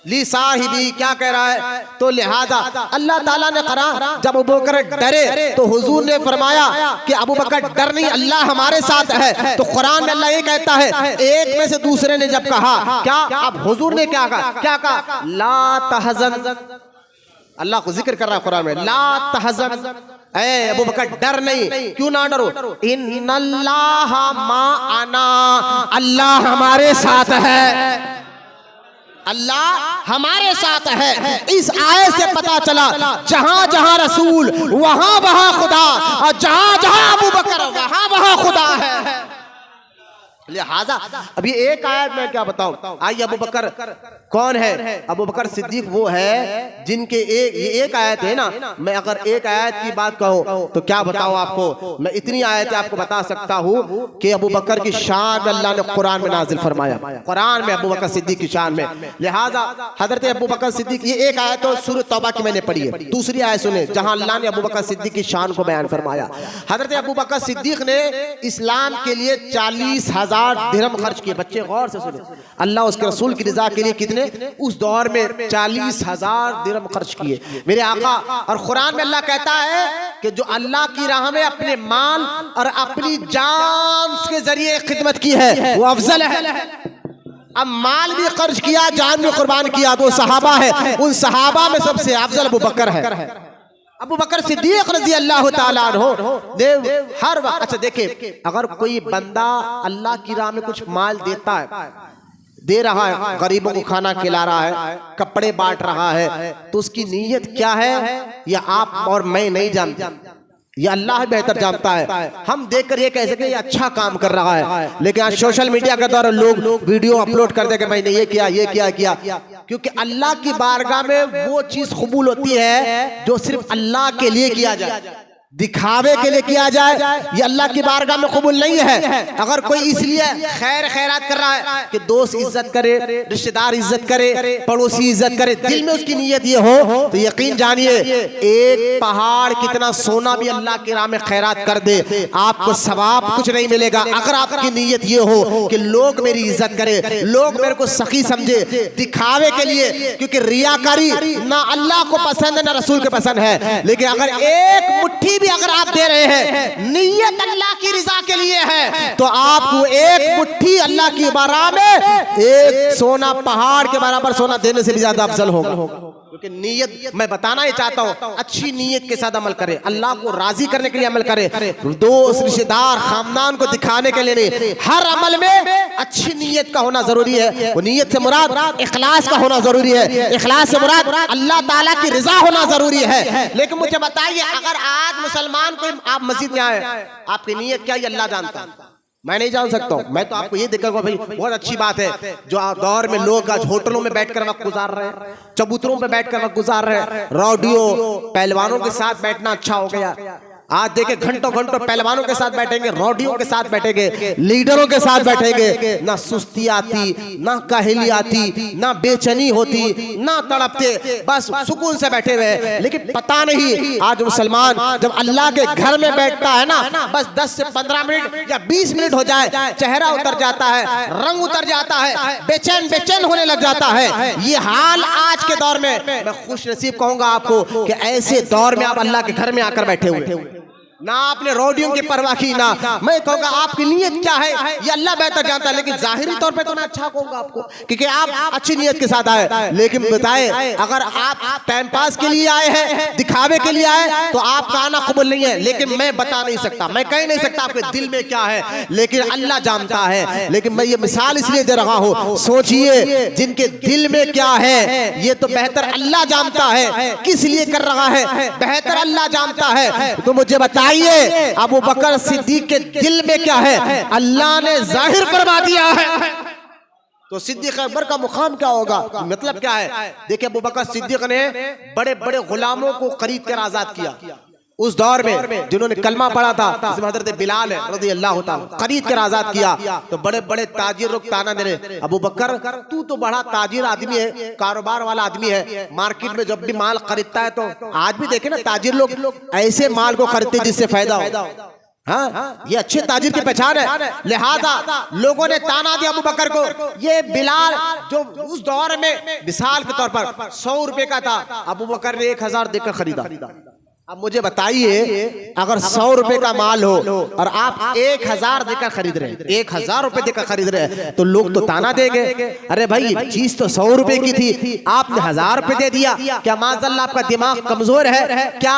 ली साहिबी क्या कह रहा है। तो लिहाजा अल्लाह ताला ने कहा जब अबू बकर डरे तो हुजूर ने फरमाया कि अबू बकर डर नहीं, अल्लाह हमारे साथ है। तो कुरान में अल्लाह ये कहता है, एक में से दूसरे ने जब कहा, क्या अब हुजूर ने क्या कहा, ला तहज़न, अल्लाह को जिक्र कर रहा है कुरान में, ला तहज़न, ए अबू बकर डर नहीं, क्यों ना डरो, इन्नल्लाह माअना, अल्लाह हमारे साथ है, अल्लाह हमारे साथ है। इस आयत से पता चला जहां जहां रसूल वहां वहां खुदा, और जहां जहां अबू बकर वहां वहां खुदा है। लिहाजा अभी एक आयत में क्या बताऊं, आइए अबू बकर कौन है, अबू बकर सिद्दीक वो है जिनके एक आयत है ना, मैं अगर एक आयत की बात कहूं तो क्या बताऊं आपको, मैं इतनी आयतें आपको बता सकता हूं कि अबू बकर की शान अल्लाह ने कुरान में नाजिल फरमाया, कुरान में अबू बकर सिद्दीक की शान में। लिहाजा हजरत अबू बकर सिद्दीक, ये एक आयत तो सूरह तौबा की मैंने पढ़ी है, दूसरी आयत सुने जहां अल्लाह ने अबू बकर सिद्दीक की शान को बयान फरमाया। हजरत अबू बकर सिद्दीक ने इस्लाम के लिए 40,000 दिरहम खर्च किए। बच्चे गौर से सुने, अल्लाह उसके रसूल की रजा के लिए कितने, उस दौर में 40,000 दिरहम खर्च किए मेरे आका। और कुरान में अल्लाह कहता है कि जो अल्लाह की राह में अपने माल और अपनी जान के जरिए खिदमत की है वो अफजल है। अब माल भी खर्च किया, जान भी कुर्बान किया, तो सहाबा है, उन सहाबा में सबसे अफजल अबू बकर है, अबू बकर सिद्दीक रज़ी अल्लाह ताला अन्हु। हर वक्त अच्छा देखिए, अगर कोई बंदा अल्लाह की राह में कुछ माल देता है, दे रहा है, गरीबों को खाना खिला रहा है, कपड़े बांट रहा है, तो उसकी नीयत क्या है या आप और मैं नहीं जानते, ये अल्लाह बेहतर जानता है। हम देखकर ये कह सकते हैं ये अच्छा काम कर रहा है, लेकिन आज सोशल मीडिया के द्वारा लोग वीडियो अपलोड कर दे कि मैंने ये किया, क्योंकि अल्लाह की बारगाह में वो चीज कबूल होती है जो सिर्फ अल्लाह के लिए किया जाए, दिखावे के लिए किया जाए, ये अल्लाह की बारगाह में कबूल नहीं है। अगर कोई इसलिए खैरात कर रहा है कि दोस्त इज्जत करे, रिश्तेदार इज्जत करे, पड़ोसी इज्जत करे, दिल में उसकी नीयत ये हो तो यकीन जानिए एक पहाड़ कितना सोना भी अल्लाह की राह में खैरात कर दे आपको सवाब कुछ नहीं मिलेगा। अगर आपकी नीयत ये हो कि लोग मेरी इज्जत करे, लोग मेरे को सखी समझे, दिखावे के लिए, क्योंकि रियाकारी ना अल्लाह को पसंद है ना रसूल को पसंद है। लेकिन अगर एक मुट्ठी भी अगर आप दे रहे हैं, नीयत अल्लाह की रिजा के लिए है, तो आपको एक मुट्ठी अल्लाह की बारगाह में एक सोना पहाड़ के बराबर सोना देने से भी ज्यादा अफजल होगा। क्योंकि नीयत, मैं बताना ही चाहता हूं, अच्छी नीयत के साथ अमल करें, अल्लाह को राजी करने के लिए अमल करें, दोस्त रिश्तेदार खानदान को दिखाने के लिए नहीं। हर अमल में अच्छी नीयत का होना जरूरी है। वो नीयत से मुराद इखलास का होना जरूरी है, इखलास से मुराद अल्लाह ताला की रिजा होना जरूरी है। लेकिन मुझे बताइए, अगर आज मुसलमान कोई आप मस्जिद में आए, आपकी नीयत क्या है अल्लाह जानता है, मैं नहीं जान सकता हूं। मैं तो आपको ये देखूंगा भाई बहुत अच्छी बात है, जो दौर में लोग आज होटलों में बैठकर वक्त गुजार रहे हैं, चबूतरों पे बैठकर वक्त गुजार रहे हैं, रोडियो पहलवानों के साथ बैठना अच्छा हो गया, आज देखे घंटों घंटों पहलवानों के साथ बैठेंगे, रौडियों के साथ बैठेंगे, लीडरों के साथ बैठेंगे, ना सुस्ती आती, ना काहिली आती, ना बेचैनी होती, ना तड़पते, बस सुकून से बैठे हुए। लेकिन पता नहीं आज मुसलमान जब अल्लाह के घर में बैठता है ना, बस 10 से 15 मिनट या 20 मिनट हो जाए, चेहरा उतर जाता है, रंग उतर जाता है, बेचैन बेचैन होने लग जाता है। ये हाल आज के दौर में, मैं खुश नसीब कहूंगा आपको कि ऐसे दौर में आप अल्लाह के घर में आकर बैठे हुए, ना आपने रोडियों की परवाह की, ना मैं कहूंगा आपकी नीयत क्या है ये अल्लाह बेहतर जानता है। लेकिन जाहिरी तौर पे तो मैं अच्छा कहूंगा आपको क्योंकि आप अच्छी नीयत के साथ आए। लेकिन बताएं अगर आप टाइम पास के लिए आए हैं, दिखावे के लिए आए, तो आपका आना कबूल नहीं है। लेकिन मैं बता नहीं सकता, मैं कह नहीं सकता आपके दिल में क्या है, लेकिन अल्लाह जानता है। लेकिन मैं ये मिसाल इसलिए दे रहा हूँ, सोचिए जिनके दिल में क्या है ये तो बेहतर अल्लाह जानता है, किस लिए कर रहा है बेहतर अल्लाह जानता है। तो मुझे बताइए अबू बकर सिद्दीक के दिल में क्या है, अल्लाह ने जाहिर फरमा दिया है। तो सिद्दीक अकबर का मुकाम क्या होगा, मतलब क्या है। देखिए अबू बकर सिद्दीक ने बड़े बड़े गुलामों को खरीद कर आजाद किया। उस दौर में जिन्होंने कलमा पढ़ा था, जिसमें हजरत बिलाल है रज़ी अल्लाह ताला, खरीद कर आजाद किया। तो बड़े बड़े ताजिर लोग ताना दे रहे, अबू बकर तू तो बड़ा ताजिर आदमी है, कारोबार वाला आदमी है, मार्केट में जब भी माल खरीदता है, तो आज भी देखे ना ताजिर लोग ऐसे माल को खरीदते जिससे फायदा हो। हाँ, ये अच्छे ताजिर की पहचान है। लिहाजा लोगों ने ताना दिया अबू बकर को। ये बिलाल जो उस दौर में मिसाल के तौर पर 100 रुपए का था, अबू बकर ने 1000 देकर खरीदा। अब मुझे बताइए अगर 100 रुपए का माल हो और आप 1000 देकर खरीद रहे हैं, 1000 रुपए देकर खरीद रहे हैं, तो लोग तो ताना देंगे, अरे भाई चीज तो 100 रुपए की थी, आपने 1000 रुपए दे दिया। क्या माज़अल्लाह आपका दिमाग कमजोर है क्या,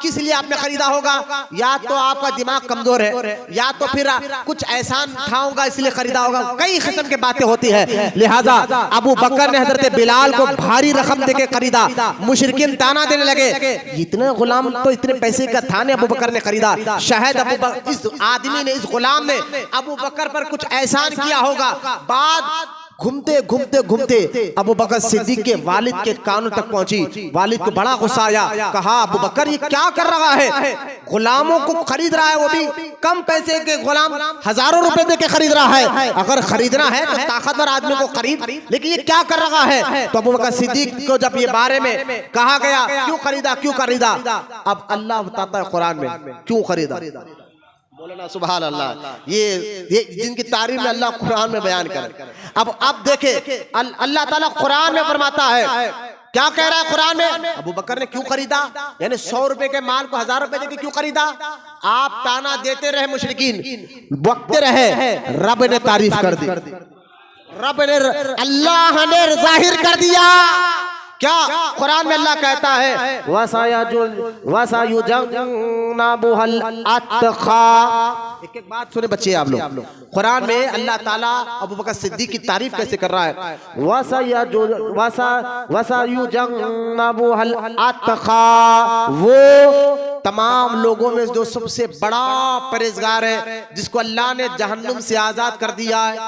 किस लिए आपने खरीदा होगा? या तो आपका दिमाग कमजोर है, या तो फिर कुछ एहसान उठाऊंगा इसलिए खरीदा होगा। कई किस्म की बातें होती है। लिहाजा अबू बकर ने हजरत बिलाल को भारी रकम देकर खरीदा। मुशरिकीन ताना देने लगे, इतने गुलाम तो इतने पैसे का था नहीं, अबू बकर ने खरीदा। शायद अबू बकर, इस आदमी ने, इस गुलाम ने अबू बकर पर कुछ एहसान किया होगा। बाद घूमते घूमते घूमते अबू बकर सिद्दीक के वालिद के कानों तक पहुंची। वालिद को बड़ा गुस्सा आया, कहा अबू बकर ये क्या कर रहा है, गुलामों को खरीद रहा है, वो भी कम पैसे के गुलाम, हजारों रुपए दे के खरीद रहा है। अगर खरीदना है तो ताकतवर आदमी को खरीद, लेकिन ये क्या कर रहा है। तो अबू बकर सिद्दीक को जब ये बारे में कहा गया, क्यों खरीदा क्यों खरीदा, अब अल्लाह बताता है कुरान में क्यों खरीदा। बोलना सुभान अल्लाह। ये जिनकी तारीफ में अल्लाह कुरान में बयान करे। अब देखे अल्लाह ताला कुरान में फरमाता है, क्या कह रहा है कुरान में, अबू बकर ने क्यों खरीदा, यानी 100 रुपए के माल को 1000 रुपए देके क्यों खरीदा। आप ताना देते रहे, मुशरिकीन बकते रहे, रब ने तारीफ कर दी, रब ने, अल्लाह ने जाहिर कर दिया। क्या कुरान में अल्लाह कहता है, एक एक बात सुने बच्चे आप लोग। कुरान में अल्लाह ताला अबू बकर सिद्दीक की तारीफ कैसे कर रहा है, वो तमाम लोगों में जो सबसे बड़ा परहेजगार है, जिसको अल्लाह ने जहन्नुम से आजाद कर दिया है,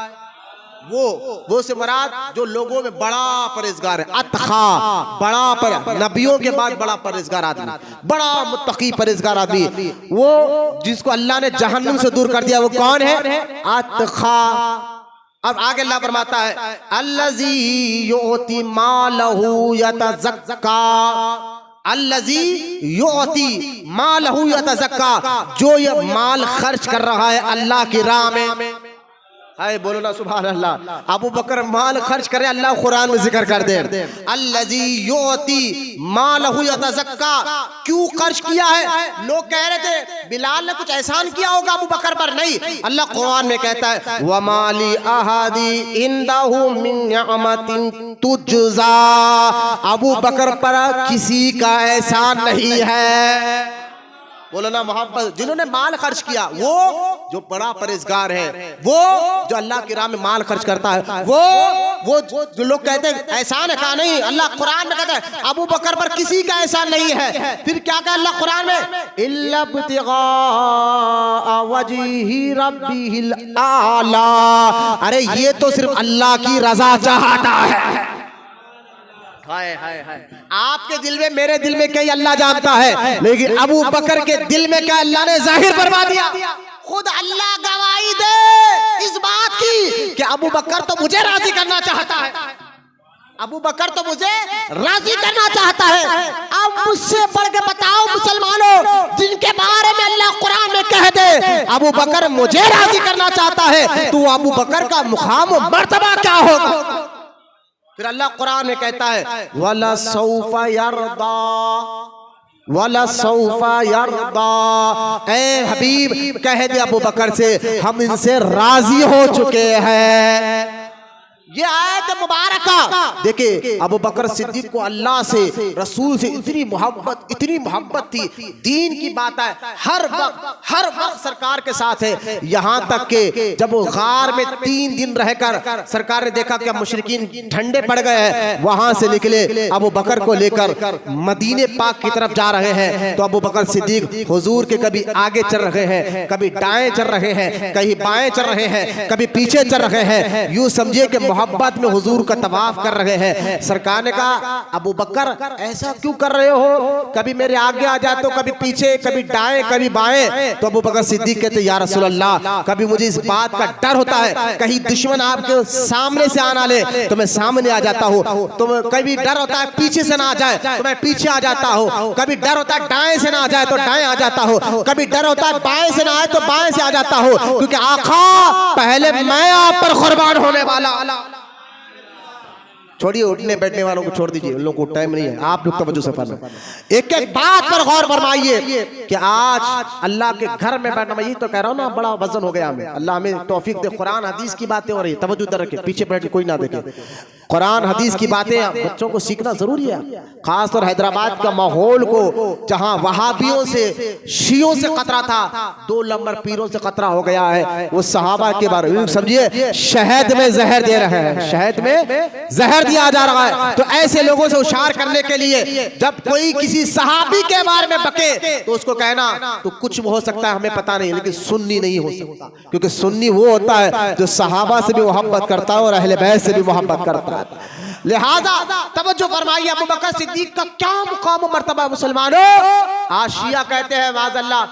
वो से मुराद जो लोगों में बड़ा परहेजगार है। अतखा, बड़ा पर नबियों के बाद बड़ा परहेजगार आदमी, बड़ा मुत्तकी परहेजगार आदमी, वो जिसको अल्लाह ने जहन्नुम से दूर कर दिया, वो कौन है, अतखा। अब आगे अल्लाह फरमाता है, अल्लज़ी युती मालहू यतज़क्का, अल्लज़ी युती मालहू यतज़क्का, जो ये माल खर्च कर रहा है अल्लाह की राह में। हाय बोलो ना सुभान अल्लाह। अबू बकर माल खर्च करे, अल्लाह कुरान में जिक्र कर दे, अल्लज़ी युती मालहू यतज़क्का, क्यों खर्च किया है। लोग कह रहे थे बिलाल ने कुछ एहसान किया होगा अबू बकर पर, नहीं, अल्लाह कुरान में कहता है, व माली अहादी इंदहु मिन निअमतिन तुज्जा, अबू बकर पर किसी का एहसान नहीं है। बोलो ना मोहब्बत। जिन्होंने माल खर्च किया, वो जो बड़ा परहेजगार है, वो जो अल्लाह की राह में माल खर्च करता है, वो जो लोग कहते हैं एहसान है, कहा नहीं, अल्लाह कुरान में कहता है अबू बकर पर किसी का एहसान नहीं है। फिर क्या कहा अल्लाह कुरान में, इल्ला इब्तिगा वजही रब्बिहिल आला, अरे ये तो सिर्फ अल्लाह की रजा चाहता है। हाय हाय हाय, आपके दिल में मेरे दिल में कहीं अल्लाह जानता है, लेकिन अबू बकर के दिल में क्या अल्लाह ने जाहिर फरमा दिया। खुद अल्लाह गवाही दे इस बात की कि अबू बकर तो मुझे राजी करना चाहता है, अबू बकर तो मुझे राजी करना चाहता है। अब मुझसे बढ़ के बताओ मुसलमानों, जिनके बारे में अल्लाह कुरान में कह दे अबू बकर मुझे राजी करना चाहता है, तो अबू बकर का मुकाम मर्तबा क्या होगा? फिर अल्लाह कुरान में कहता है वला सौफा यरदा, वला सौफा यरदा, ए हबीब कह दे अबू बकर से हम इनसे राजी हो चुके हैं। ये आयत मुबारका देखिए, अबू बकर सिद्दीक को अल्लाह से रसूल से इतनी मोहब्बत थी, दीन की बात है, हर वक्त सरकार के साथ है। यहाँ तक के जब वो गार में 3 दिन रहकर सरकार ने देखा कि मुशरिकीन ठंडे पड़ गए हैं, वहां से निकले अबू बकर को लेकर मदीने पाक की तरफ जा रहे हैं। तो अबू बकर सिद्दीक हुजूर के कभी आगे चल रहे हैं, कभी दाएं चल रहे हैं, कहीं बाएं चल रहे हैं, कभी पीछे चल रहे हैं। यूं समझिए कि मोहब्बत में हुजूर का तवाफ कर रहे हैं। सरकार ने कहा अबू बकर ऐसा क्यों कर रहे हो, कभी मेरे आगे आ जाते हो, कभी पीछे, कभी दाएं, कभी बाएं। तो अबू बकर सिद्दीक कहते या रसूल अल्लाह, कभी मुझे इस बात का डर होता है कहीं दुश्मन आपके सामने से आना ले तो मैं सामने आ जाता हूँ, तो कभी डर होता है पीछे से ना आ जाए तो मैं पीछे आ जाता हूँ, कभी डर होता है दाएं से ना आ जाए तो दाएं आ जाता हूँ, कभी डर होता है बाएं से ना आए तो बाएं से आ जाता हूँ, क्योंकि आका पहले मैं आप पर कुर्बान होने वाला। छोड़िए उठने बैठने वालों को छोड़ दीजिए, उन लोगों को टाइम नहीं है, आप लोग तवज्जो से पढ़ना। एक एक बात पर गौर फरमाइए कि आज अल्लाह के घर में बैठना, मैं यही तो कह रहा हूँ ना, बड़ा वजन हो गया हमें। अल्लाह हमें तौफीक दे, कुरान हदीस की बातें हो रही है, तवज्जो इधर रखे, पीछे बैठ के कोई ना देखे। कुरान हदीस की बातें बच्चों को सीखना जरूरी है, खासतौर हैदराबाद का माहौल को, जहां वहाबियों से शियों से खतरा था, 2 नंबर पीरों से खतरा हो गया है। वो सहाबा के बारे में समझिए शहद में जहर दे रहे हैं, शहद में जहर दिया जा रहा है। तो ऐसे लोगों से होशियार करने के लिए जब कोई किसी सहाबी के बारे में बके तो उसको कहना तो कुछ हो सकता है हमें पता नहीं, लेकिन सुन्नी नहीं हो सकता, क्योंकि सुन्नी वो होता है जो सहाबा से भी मोहब्बत करता है और अहले बैत से भी मोहब्बत करता है। लिहाजा तवज्जो फरमाइए, अबू बकर सिद्दीक का क्या मुकाम मर्तबा मुसलमानों। आज शिया कहते हैं माज़अल्लाह,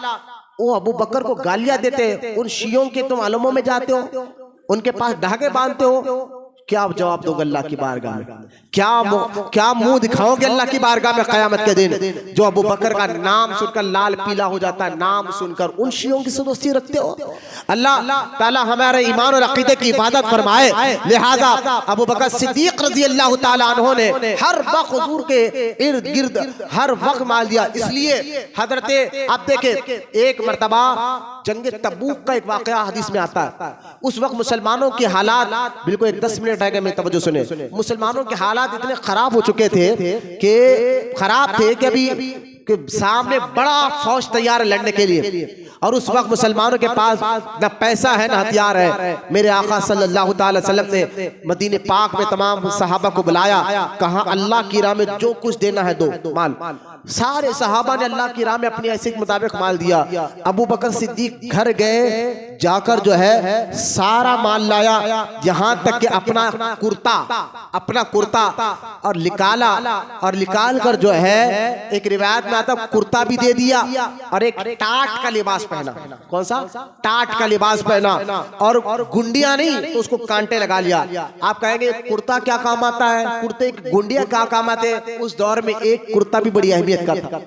वो अबू बकर को गालियां देते हैं, उन शियों के तुम आलमों में जाते हो, उनके पास धागे बांधते हो, क्या जवाब दोगे अल्लाह की बारगाह में? क्या मुंह दिखाओगे अल्लाह की बारगाह में क़यामत के दिन? जो अबू बकर का नाम सुनकर लाल पीला हो जाता है, नाम सुनकर उन शियों की से दोस्ती रखते हो। अल्लाह ताला हमारे ईमान और अकीदे की इबादत फरमाए। लिहाजा अबू बकर सिद्दीक रज़ी अल्लाह ताला अन्हु ने हर वक्त हुजूर के इर्द गिर्द हर वक्त माल दिया। इसलिए हजरत आप देखें, एक मरतबा जंग तबूक का एक वाकया हदीस में आता है। उस वक्त मुसलमानों के हालात बिल्कुल 10 मिनट रह गए, मेरी तवज्जो सुने। मुसलमानों के हालात इतने खराब हो चुके थे कि अभी कि सामने बड़ा फौज तैयार है लड़ने के लिए, और उस वक्त मुसलमानों के पास न पैसा है न हथियार है। मेरे आका सल्लल्लाहु अलैहि वसल्लम ने मदीने पाक में तमाम सहाबा को बुलाया, कहा अल्लाह की राह में जो कुछ देना है दो माल। सारे सहाबा ने अल्लाह की राह में अपनी ऐसे के मुताबिक माल दिया। अबू बकर सिद्दीक घर गए, जाकर जो है सारा माल लाया, यहाँ तक कि अपना कुर्ता और निकाल कर जो है एक रिवायत में आता कुर्ता भी दे दिया और एक टाट का लिबास पहना। कौन सा? टाट का लिबास पहना, और गुंडिया नहीं तो उसको कांटे लगा लिया। आप कहेंगे कुर्ता क्या काम आता है, कुर्ते की गुंडिया क्या काम आते हैं? उस दौर में एक कुर्ता भी बड़ी अहमियत का था।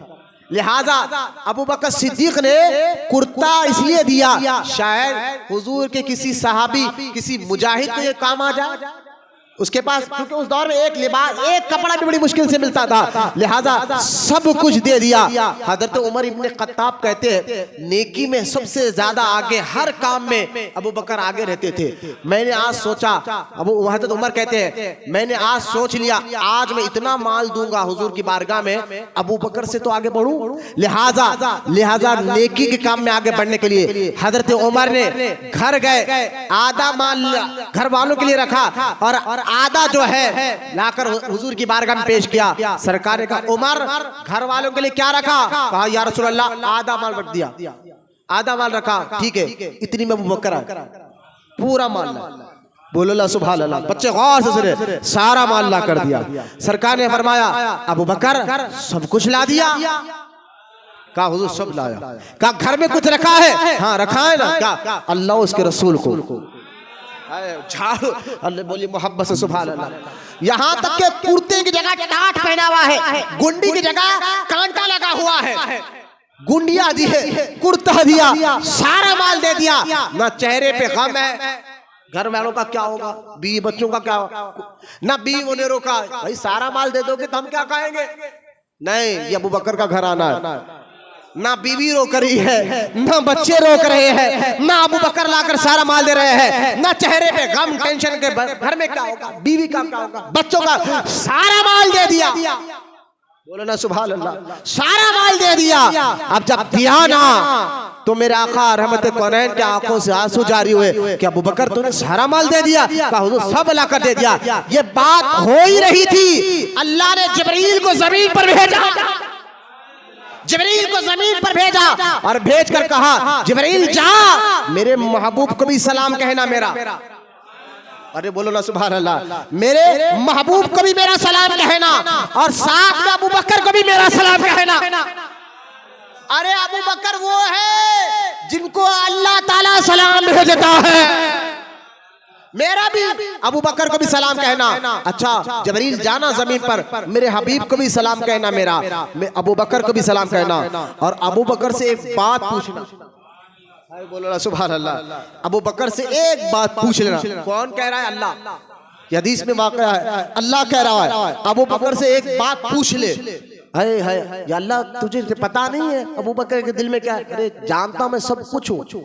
लिहाजा अबू बकर सिद्दीक ने कुर्ता इसलिए दिया शायद हुजूर के किसी सहाबी, किसी मुजाहिद को ये काम आ जाए उसके पास, क्योंकि उस दौर में एक लिबास, एक कपड़ा भी बड़ी मुश्किल से मिलता था। लिहाजा सब कुछ दे दिया। हजरत उमर इब्ने खत्ताब कहते हैं नेकी में सबसे ज्यादा आगे, हर काम में अबू बकर आगे रहते थे। मैंने आज सोचा, हजरत उमर कहते हैं मैंने आज सोच लिया आज मैं इतना माल दूंगा हुजूर की बारगाह में, अबू बकर से तो आगे बढ़ूं। लिहाजा नेकी के काम में आगे बढ़ने के लिए हजरत उमर ने घर गए, आधा माल घर वालों के लिए रखा और आधा जो है लाकर हुजूर की बारगाह में पेश किया। सरकार ने कहा उमर घर वालों के लिए क्या रखा? कहा या रसूल अल्लाह आधा माल रख दिया, आधा माल रखा। ठीक है, इतनी में अबू बकर पूरा माल बोलो ला सुभान अल्लाह। बच्चे गौर से सुने, सारा माल ला कर दिया। सरकार ने फरमाया अबू बकर सब कुछ ला दिया? कहा हुजूर सब लाया। कहा घर में कुछ रखा है? हाँ रखा है ना। क्या? अल्लाह उसके रसूल को झाड़ू। अल्लाह बोली मोहब्बत से सुभान अल्लाह। यहाँ तक के कुर्ते की जगह टाट पहना हुआ है, गुंडी की जगह कांटा लगा हुआ है, गुंडिया दी है, कुर्ता दिया, सारा माल दे दिया। ना चेहरे पे गम है, घर वालों का क्या होगा, बीवी बच्चों का क्या होगा, ना बीवी ने रोका भाई सारा माल दे दोगे तो हम क्या खाएंगे। नहीं, ये अबू बकर का घर आना है। ना बीवी रोक रही है, ना बच्चे रोक रहे हैं, ना अबू बकर लाकर सारा माल दे रहे हैं, ना चेहरे पे गम टेंशन के घर में क्या होगा, बीवी का क्या होगा, बच्चों का, सारा माल दे दिया। बोलो ना सुभान अल्लाह। सारा माल दे दिया। अब जब दिया ना तो मेरे आका रहमत कौनैन के आंखों से आंसू जारी हुए कि अबू बकर तूने सारा माल दे दिया? कहा हुजूर सब लाकर दे दिया। ये बात हो ही रही थी, अल्लाह ने जिब्रील को जमीन पर भेजा, जिब्रील को जमीन पर भेजा और भेज कर कहा जिब्रील जा मेरे महबूब को भी सलाम कहना मेरा। अरे बोलो ना सुभान अल्लाह। मेरे महबूब को भी मेरा सलाम कहना और साथ में अबू बकर को भी मेरा सलाम कहना। अरे अबू बकर वो है जिनको अल्लाह ताला सलाम भेजता है, मेरा भी अबू बकर को भी सलाम कहना। अच्छा जिब्रील जाना जमीन पर, मेरे हबीब को भी सलाम कहना मेरा, मैं अबू बकर को भी सलाम कहना और अबू बकर से एक बात पूछना। बोलो ना सुभान अल्लाह। अबू बकर से एक बात पूछ लेना। कौन कह रहा है? अल्लाह। हदीस में वाक़या है, अल्लाह कह रहा है अबू बकर से एक बात पूछ ले। है या अल्लाह तुझे पता नहीं है अबू बकर के दिल में क्या है? अरे जानता हूं मैं सब कुछ हूं,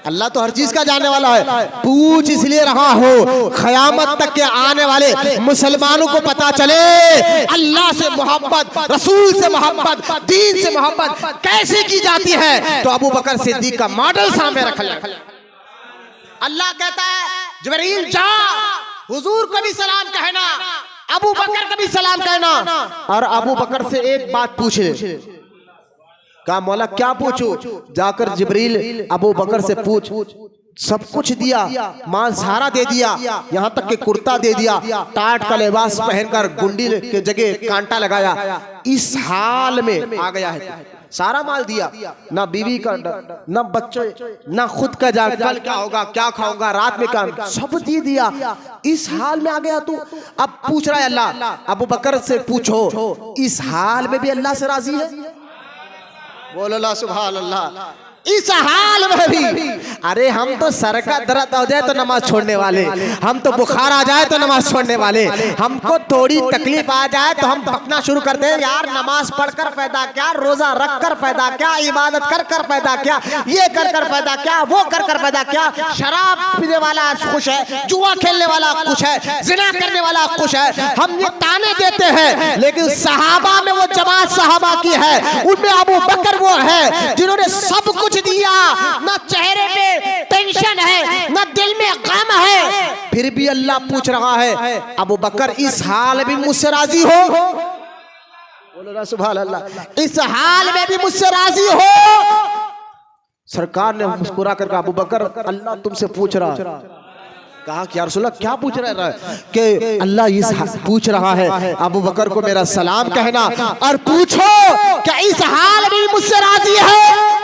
अल्लाह तो हर चीज का जानने वाला है। पूछ इसलिए रहा हो क़यामत तक के आने वाले मुसलमानों को पता चले अल्लाह से मोहब्बत, रसूल से मोहब्बत, दीन से मोहब्बत कैसे की जाती है। तो अबू बकर सिद्दीक का मॉडल सामने रख लिया। अल्लाह कहता है जिब्रील जा हुजूर को भी सलाम कहना, अबू बकर को भी सलाम कहना और अबू बकर से एक बात पूछ ले। कहा मौला क्या पूछूं? जाकर जिब्रील अबू बकर से पूछ। सब कुछ दिया, माल सारा दे दिया, यहाँ तक के कुर्ता दे दिया, टाट का लिबास पहनकर गुंडी के जगह कांटा लगाया। इस हाल में आ गया है, सारा माल दिया, ना बीवी का ना बच्चे, ना खुद का जा कल क्या होगा, क्या खाऊंगा, रात में क्या, सब दे दिया। इस हाल में आ गया तू, अब पूछ रहा है अल्लाह अबू बकर से पूछो इस हाल में भी अल्लाह से राजी है? बोलो ला सुभान अल्लाह। इस हाल में भी, अरे हम तो सर का दर्द हो जाए तो नमाज छोड़ने वाले, हम तो बुखार आ जाए तो नमाज छोड़ने वाले, हमको थोड़ी तकलीफ आ जाए तो हम भटकना शुरू करते हैं। यार नमाज पढ़कर फायदा क्या, रोजा रख कर फायदा क्या, इबादत कर कर फायदा क्या, ये कर कर फायदा क्या, वो कर कर फायदा क्या। शराब पीने वाला खुश है, जुआ खेलने वाला खुश है, जिना करने वाला खुश है। हम ये ताने देते हैं, लेकिन सहाबा में वो जमात सहाबा की है, उनमें अबू बकर वो है जिन्होंने सब कुछ दिया, ना चेहरे पे टेंशन है, ना दिल में गम है, फिर भी अल्लाह पूछ रहा है अबू बकर इस हाल में मुझसे राजी हो? बोलो ना सुभान अल्लाह। इस हाल में भी मुझसे राजी हो? सरकार ने मुस्कुरा कर कहा अबू बकर अल्लाह तुमसे पूछ रहा है। कहा कि यार रसूलल्लाह क्या पूछ रहा है? कि अल्लाह इस पूछ रहा है अबू बकर को मेरा सलाम कहना और पूछो क्या इस हाल में मुझसे राजी है?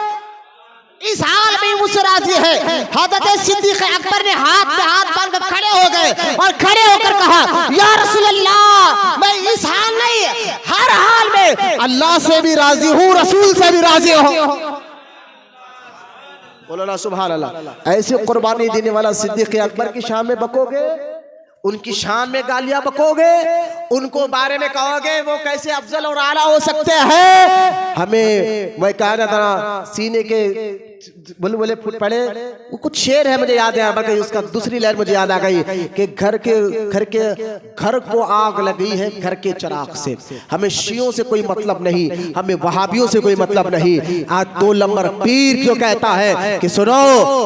इस हाल में मुझसे राजी है। हज़रत सिद्दीक़ अकबर ने हाथ में हाथ बांधकर खड़े हो गए और खड़े होकर कहा या रसूलल्लाह मैं इस हाल नहीं हर हाल में अल्लाह से भी राजी हूँ, रसूल से भी राजी हूँ। बोलो ना सुभान अल्लाह। ऐसे कुर्बानी देने वाला सिद्दीक़ अकबर की शान में बकोगे, उनकी शान में गालियां बकोगे, उनको बारे में कहोगे वो कैसे अफजल और आला हो सकते हैं। हमें मैं कहा जाता ना सीने के बुलबुले फूट पड़े, वो कुछ शेर है मुझे याद है, बल्कि उसका दूसरी लाइन मुझे याद आ गई कि घर को आग लगी है घर के चिराग से। हमें शियों से कोई मतलब नहीं, हमें वहाबियों से कोई मतलब नहीं। आज 2 नंबर पीर क्यों कहता है कि सुनो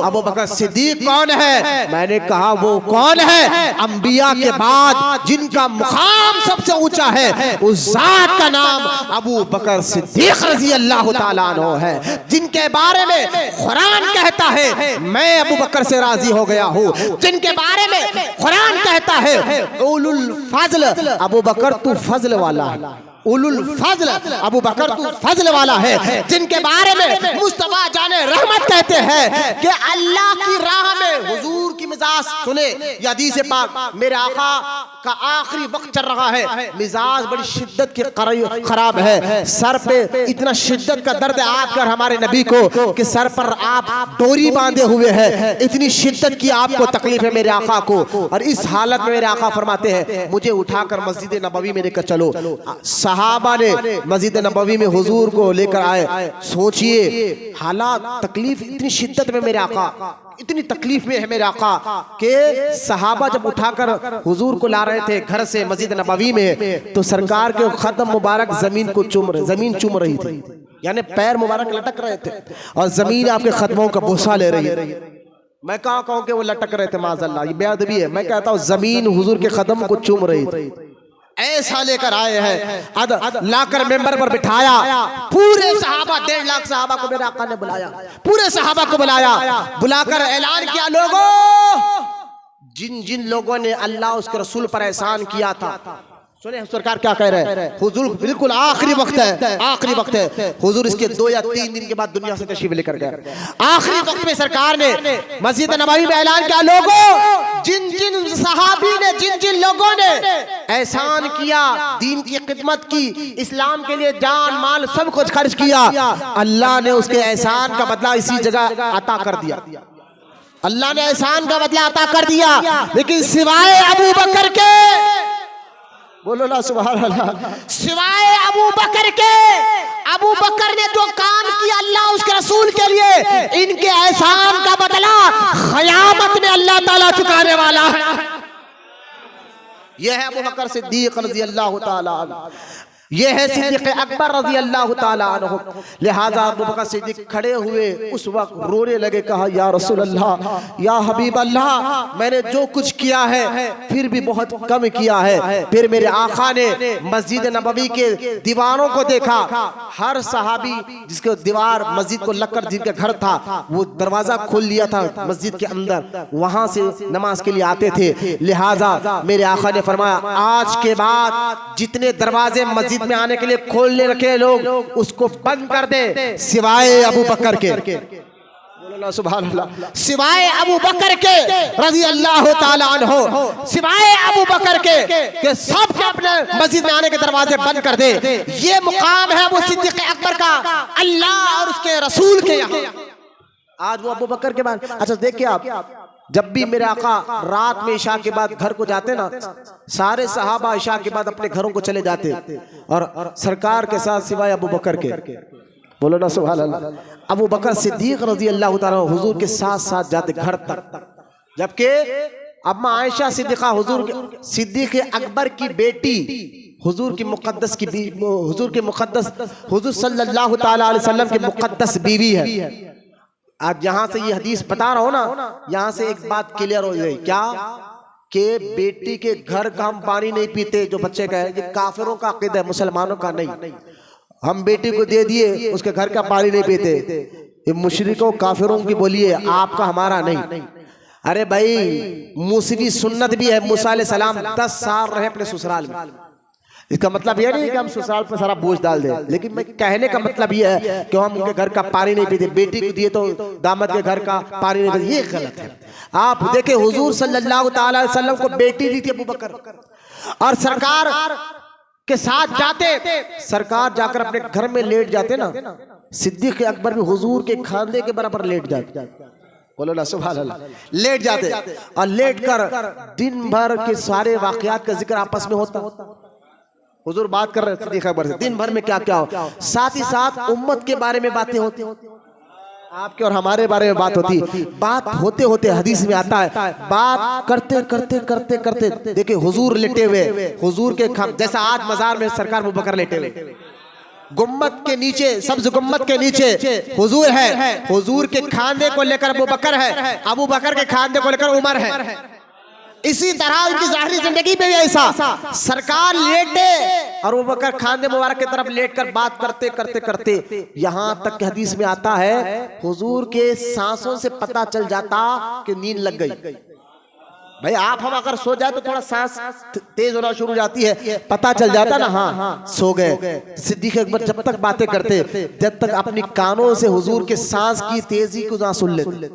अबू बकर सिद्दीक कौन है? मैंने कहा वो कौन है? अंबिया के बाद जिनका मुकाम सबसे ऊंचा है उस जात का नाम अबू बकर सिद्दीक रज़ी अल्लाह ताला अन्हु है, जिनके बारे में कुरान कहता है मैं अबू बकर से राजी हो गया हूँ, जिनके बारे में कुरान कहता है उलुल फज़ल, अबू बकर तू फजल वाला है, उलुल फज़ल, अबू बकर तू फजल वाला है, जिनके बारे में मुस्तफा जाने रहमत कहते हैं कि अल्लाह की राह में हुजूर की मिजाज सुने। ये हदीस पाक मेरे आका का आखिरी वक्त चल रहा है, मिजाज बड़ी शिद्दत के खराब है, सर पे इतना शिद्दत का दर्द आकर हमारे नबी को कि सर पर आप डोरी बांधे हुए हैं, इतनी शिद्दत की आपको तकलीफ है मेरे आका को। और इस हालत में मेरे आका फरमाते हैं मुझे उठाकर मस्जिद नबवी में लेकर चलो। सहाबा ने मस्जिद नबवी में हुजूर को लेकर आए। सोचिए हालात, तकलीफ इतनी शिद्दत में मेरे आका, इतनी तकलीफ में है मेरे आका के सहाबा जब उठाकर हुजूर को ला रहे थे घर से मस्जिद नबवी में, तो सरकार के कदम मुबारक जमीन चूम रही थी, यानी पैर मुबारक लटक रहे थे और जमीन आपके कदमों का बोसा ले रही है। मैं कहाँ कहूँ कि वो लटक रहे थे, माज़अल्लाह ये बेअदबी है। मैं कहता हूँ जमीन हुजूर के कदम को चूम रही थी। ऐसा लेकर आए हैं, लाकर मेंबर पर बिठाया, पूरे सहाबा 1.5 लाख सहाबा को मेरे आका ने बुलाया, पूरे सहाबा को बुलाया, बुलाकर ऐलान किया लोगों, जिन जिन लोगों ने अल्लाह उसके रसूल पर एहसान किया था, सुने सरकार क्या कह रहे हैं। हुजूर बिल्कुल आखिरी वक्त है, आखिरी वक्त है, हुजूर इसके 2 या 3 दिन के बाद दुनिया से तशरीफ लेकर गए। आखिरी वक्त में सरकार ने मस्जिद नबवी में ऐलान किया लोगों, जिन जिन सहाबी ने, जिन जिन लोगों ने एहसान किया, दीन की खिदमत की, इस्लाम के लिए जान माल सब कुछ खर्च किया, अल्लाह ने उसके एहसान का बदला इसी जगह अता कर दिया। अल्लाह ने एहसान का बदला अता कर दिया, लेकिन सिवाय अबू बकर के, बोलो ना सुभान अल्लाह, सिवाय अबू बकर के, अबू बकर ने जो काम किया अल्लाह उसके रसूल के लिए, इनके एहसान का बदला क़यामत में अल्लाह ताला चुकाने वाला है। यह है अबू बकर सिद्दीक रज़ी अल्लाह ताला अन्हु, यह है सिद्दीक अकबर रज़ी अल्लाह ताला अन्हु। लिहाजा अबू बकर सिद्दीक खड़े हुए उस वक्त रोने लगे, कहा या रसूल अल्लाह, या हबीब अल्लाह, मैंने जो कुछ किया है फिर भी बहुत कम किया है। फिर मेरे आका ने मस्जिद नबवी के दीवारों को देखा, हर सहाबी जिसके दीवार मस्जिद को लगकर जिनका घर था वो दरवाजा खोल लिया था मस्जिद के अंदर, वहां से नमाज के लिए आते थे। लिहाजा मेरे आका ने फरमाया आज के बाद जितने दरवाजे मस्जिद में आने के लिए खोलने रखे लोग उसको बंद कर दे, सिवाय अबू बकर के, बोलो सुभान अल्लाह, सिवाय अबू बकर के रज़ी अल्लाह ताला अन्हु, सिवाय अबू बकर के सब के अपने मस्जिद में आने के दरवाजे बंद कर दे। ये मुकाम है वो सिद्दीक़ अकबर का अल्लाह और उसके रसूल के यहाँ। आज वो अबू बकर के बाद, अच्छा देखिए आप, जब भी मेरे आका रात में इशा के बाद घर को जाते ना, सारे सहाबा इशा के बाद अपने घरों को चले जाते और सरकार के साथ सिवाय अबू बकर के, बोलो ना सुभान अल्लाह, अबू बकर सिद्दीक रज़ी अल्लाह ताला हुजूर के साथ साथ जाते घर तक। जबकि अम्मा आयशा सिद्दीक़ा हुजूर के सिद्दीक़ अकबर की बेटी, हुजूर की मुक़द्दस की, हुजूर के मुक़द्दस, हुजूर सल्लल्लाहु ताला अलैहि वसल्लम की मुक़द्दस बीवी है। आज यहाँ से ये हदीस बता रहा हूँ ना, यहाँ से एक बात क्लियर हो जाए, क्या कि बेटी के घर का हम पानी नहीं पीते, जो बच्चे का है, ये काफिरों का अक़ीदा है, मुसलमानों का नहीं। हम बेटी को दे दिए, उसके घर का पानी नहीं पीते, ये मुशरिकों काफिरों की बोलिए, आपका हमारा नहीं। अरे भाई मूसवी सुन्नत भी है, मूसा अलैहिस्सलाम 10 साल रहे अपने ससुराल में। इसका मतलब यह नहीं है कि हम ससुराल पर सारा बोझ डाल दें, लेकिन मैं कहने का मतलब यह है कि हम उनके घर का पानी नहीं पीते, बेटी को दिए तो दामाद के घर का पानी नहीं पीते, ये गलत है। आप देखें हुजूर सल्लल्लाहु ताला अलैहि वसल्लम को बेटी दी थी अबू बकर, और सरकार के साथ जाते, सरकार जाकर अपने घर में लेट जाते ना, सिद्दीक़ अकबर भी हुजूर के खांधे के बराबर लेट जाते, बोलो ना सुभान अल्लाह, लेट जाते और लेट कर दिन भर के सारे वाक़यात का जिक्र आपस में होता। हुजूर बात कर रहे हैं सिद्दीक़ अकबर से, दिन भर में क्या क्या हो, साथ ही साथ उम्मत के बारे में बातें होती, आपके और हमारे बारे में बात होती। बात होते होते हदीस में आता है, बात करते करते करते करते देखिए हुजूर लेटे हुए, हुजूर के जैसा आज मजार में सरकार अबू बकर लेटे हुए, गुम्मत के नीचे, सब्ज गुम्मत के नीचे हुजूर है, हुजूर के खांधे को लेकर अबू बकर है, अबू बकर के खांधे को लेकर उमर है। इसी तरह उनकी ज़ाहिरी जिंदगी में भी ऐसा, सरकार लेटे और अबू बकर खाने मुबारक की तरफ लेटकर बात करते करते करते यहाँ तक कि हदीस में आता है हुजूर के सांसों से पता चल जाता कि नींद लग गई। भाई आप हम अगर सो जाए तो थोड़ा सांस तेज होना शुरू हो जाती है, पता चल जाता ना हाँ सो गए। सिद्दीक अकबर जब तक बातें करते, जब तक अपनी कानों से हुजूर के सांस की तेजी को ना सुन लेते,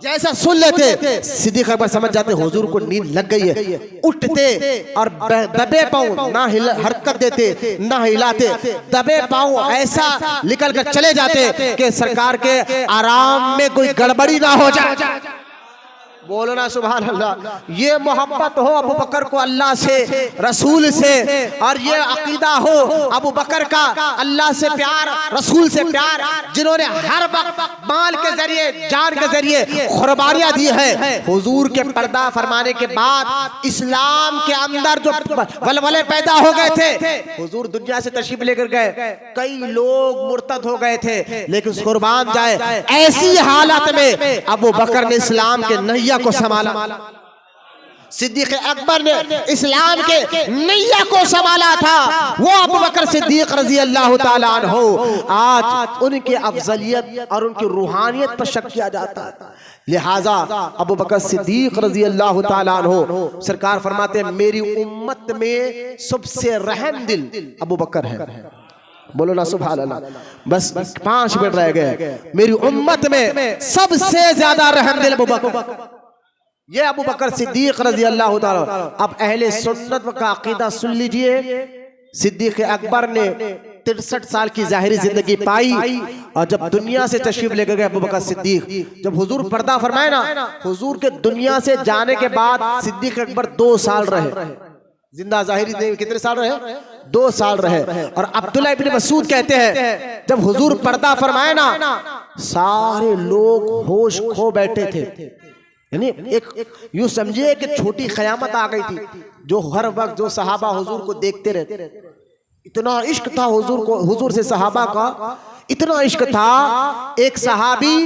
जैसा सुन लेते सिद्दीक अकबर समझ जाते हुजूर को नींद लग गई है। उठते और दबे पांव ना हरकत देते ना हिलाते, दबे पांव ऐसा निकल कर चले जाते कि सरकार के आराम में कोई गड़बड़ी ना हो जाए। बोलो ना सुभान अल्लाह। ये मोहब्बत हो अबू बकर को अल्लाह से, रसूल से, और ये अकीदा हो अबू बकर का अल्लाह से प्यार, रसूल से प्यार, जिन्होंने हर वक्त माल के जरिए, जान के जरिए कुर्बानियां दी है। हुजूर के पर्दा फरमाने के बाद इस्लाम के अंदर जो वलवले पैदा हो गए थे, हुजूर दुनिया से तशरीफ लेकर गए, कई लोग मुर्तद हो गए थे, लेकिन कुर्बान जाए। ऐसी हालत में अबू बकर ने इस्लाम के नैया को संभाला, सिद्दीक अकबर ने इस्लाम के नैया को संभाला था। वो अबू बकर सिद्दीक रजी अल्लाह ताला अन्हु, आज उनके अफजलियत और उनकी रूहानियत पर शक किया जाता है। लिहाजा अबू बकर सिद्दीक रजी अल्लाह ताला अन्हु सरकार फरमाते हैं मेरी उम्मत में सबसे रहम दिल अबू बकर है। बोलो ना सुभान अल्लाह। बस 5 मिनट रह गए। मेरी उम्मत में सबसे ज्यादा रहम दिल अबू बकर, ये अबू बकर सिद्दीक रजी अल्लाह ताला। अब अहले सुन्नत का अकीदा सुन लीजिए। सिद्दीक अकबर ने 63 साल की जाहिरी जिंदगी पाई, और जब दुनिया से तशरीफ लेकर गए अबू बकर सिद्दीक, जब हुजूर पर्दा फरमाए ना, हुजूर के दुनिया से जाने के बाद सिद्दीक अकबर 2 साल रहे जिंदा। जाहिरी कितने साल रहे? 2 साल रहे। और अब्दुल्लाह इब्न मसूद कहते हैं जब हुजूर पर्दा फरमाए ना, सारे लोग होश खो बैठे थे। यानी एक यूं समझिए कि छोटी क़यामत आ गई थी, जो हर वक्त जो सहाबा हुजूर को देखते रहते। इतना इश्क था हुजूर को, हुजूर से सहाबा का इतना इश्क था। एक सहाबी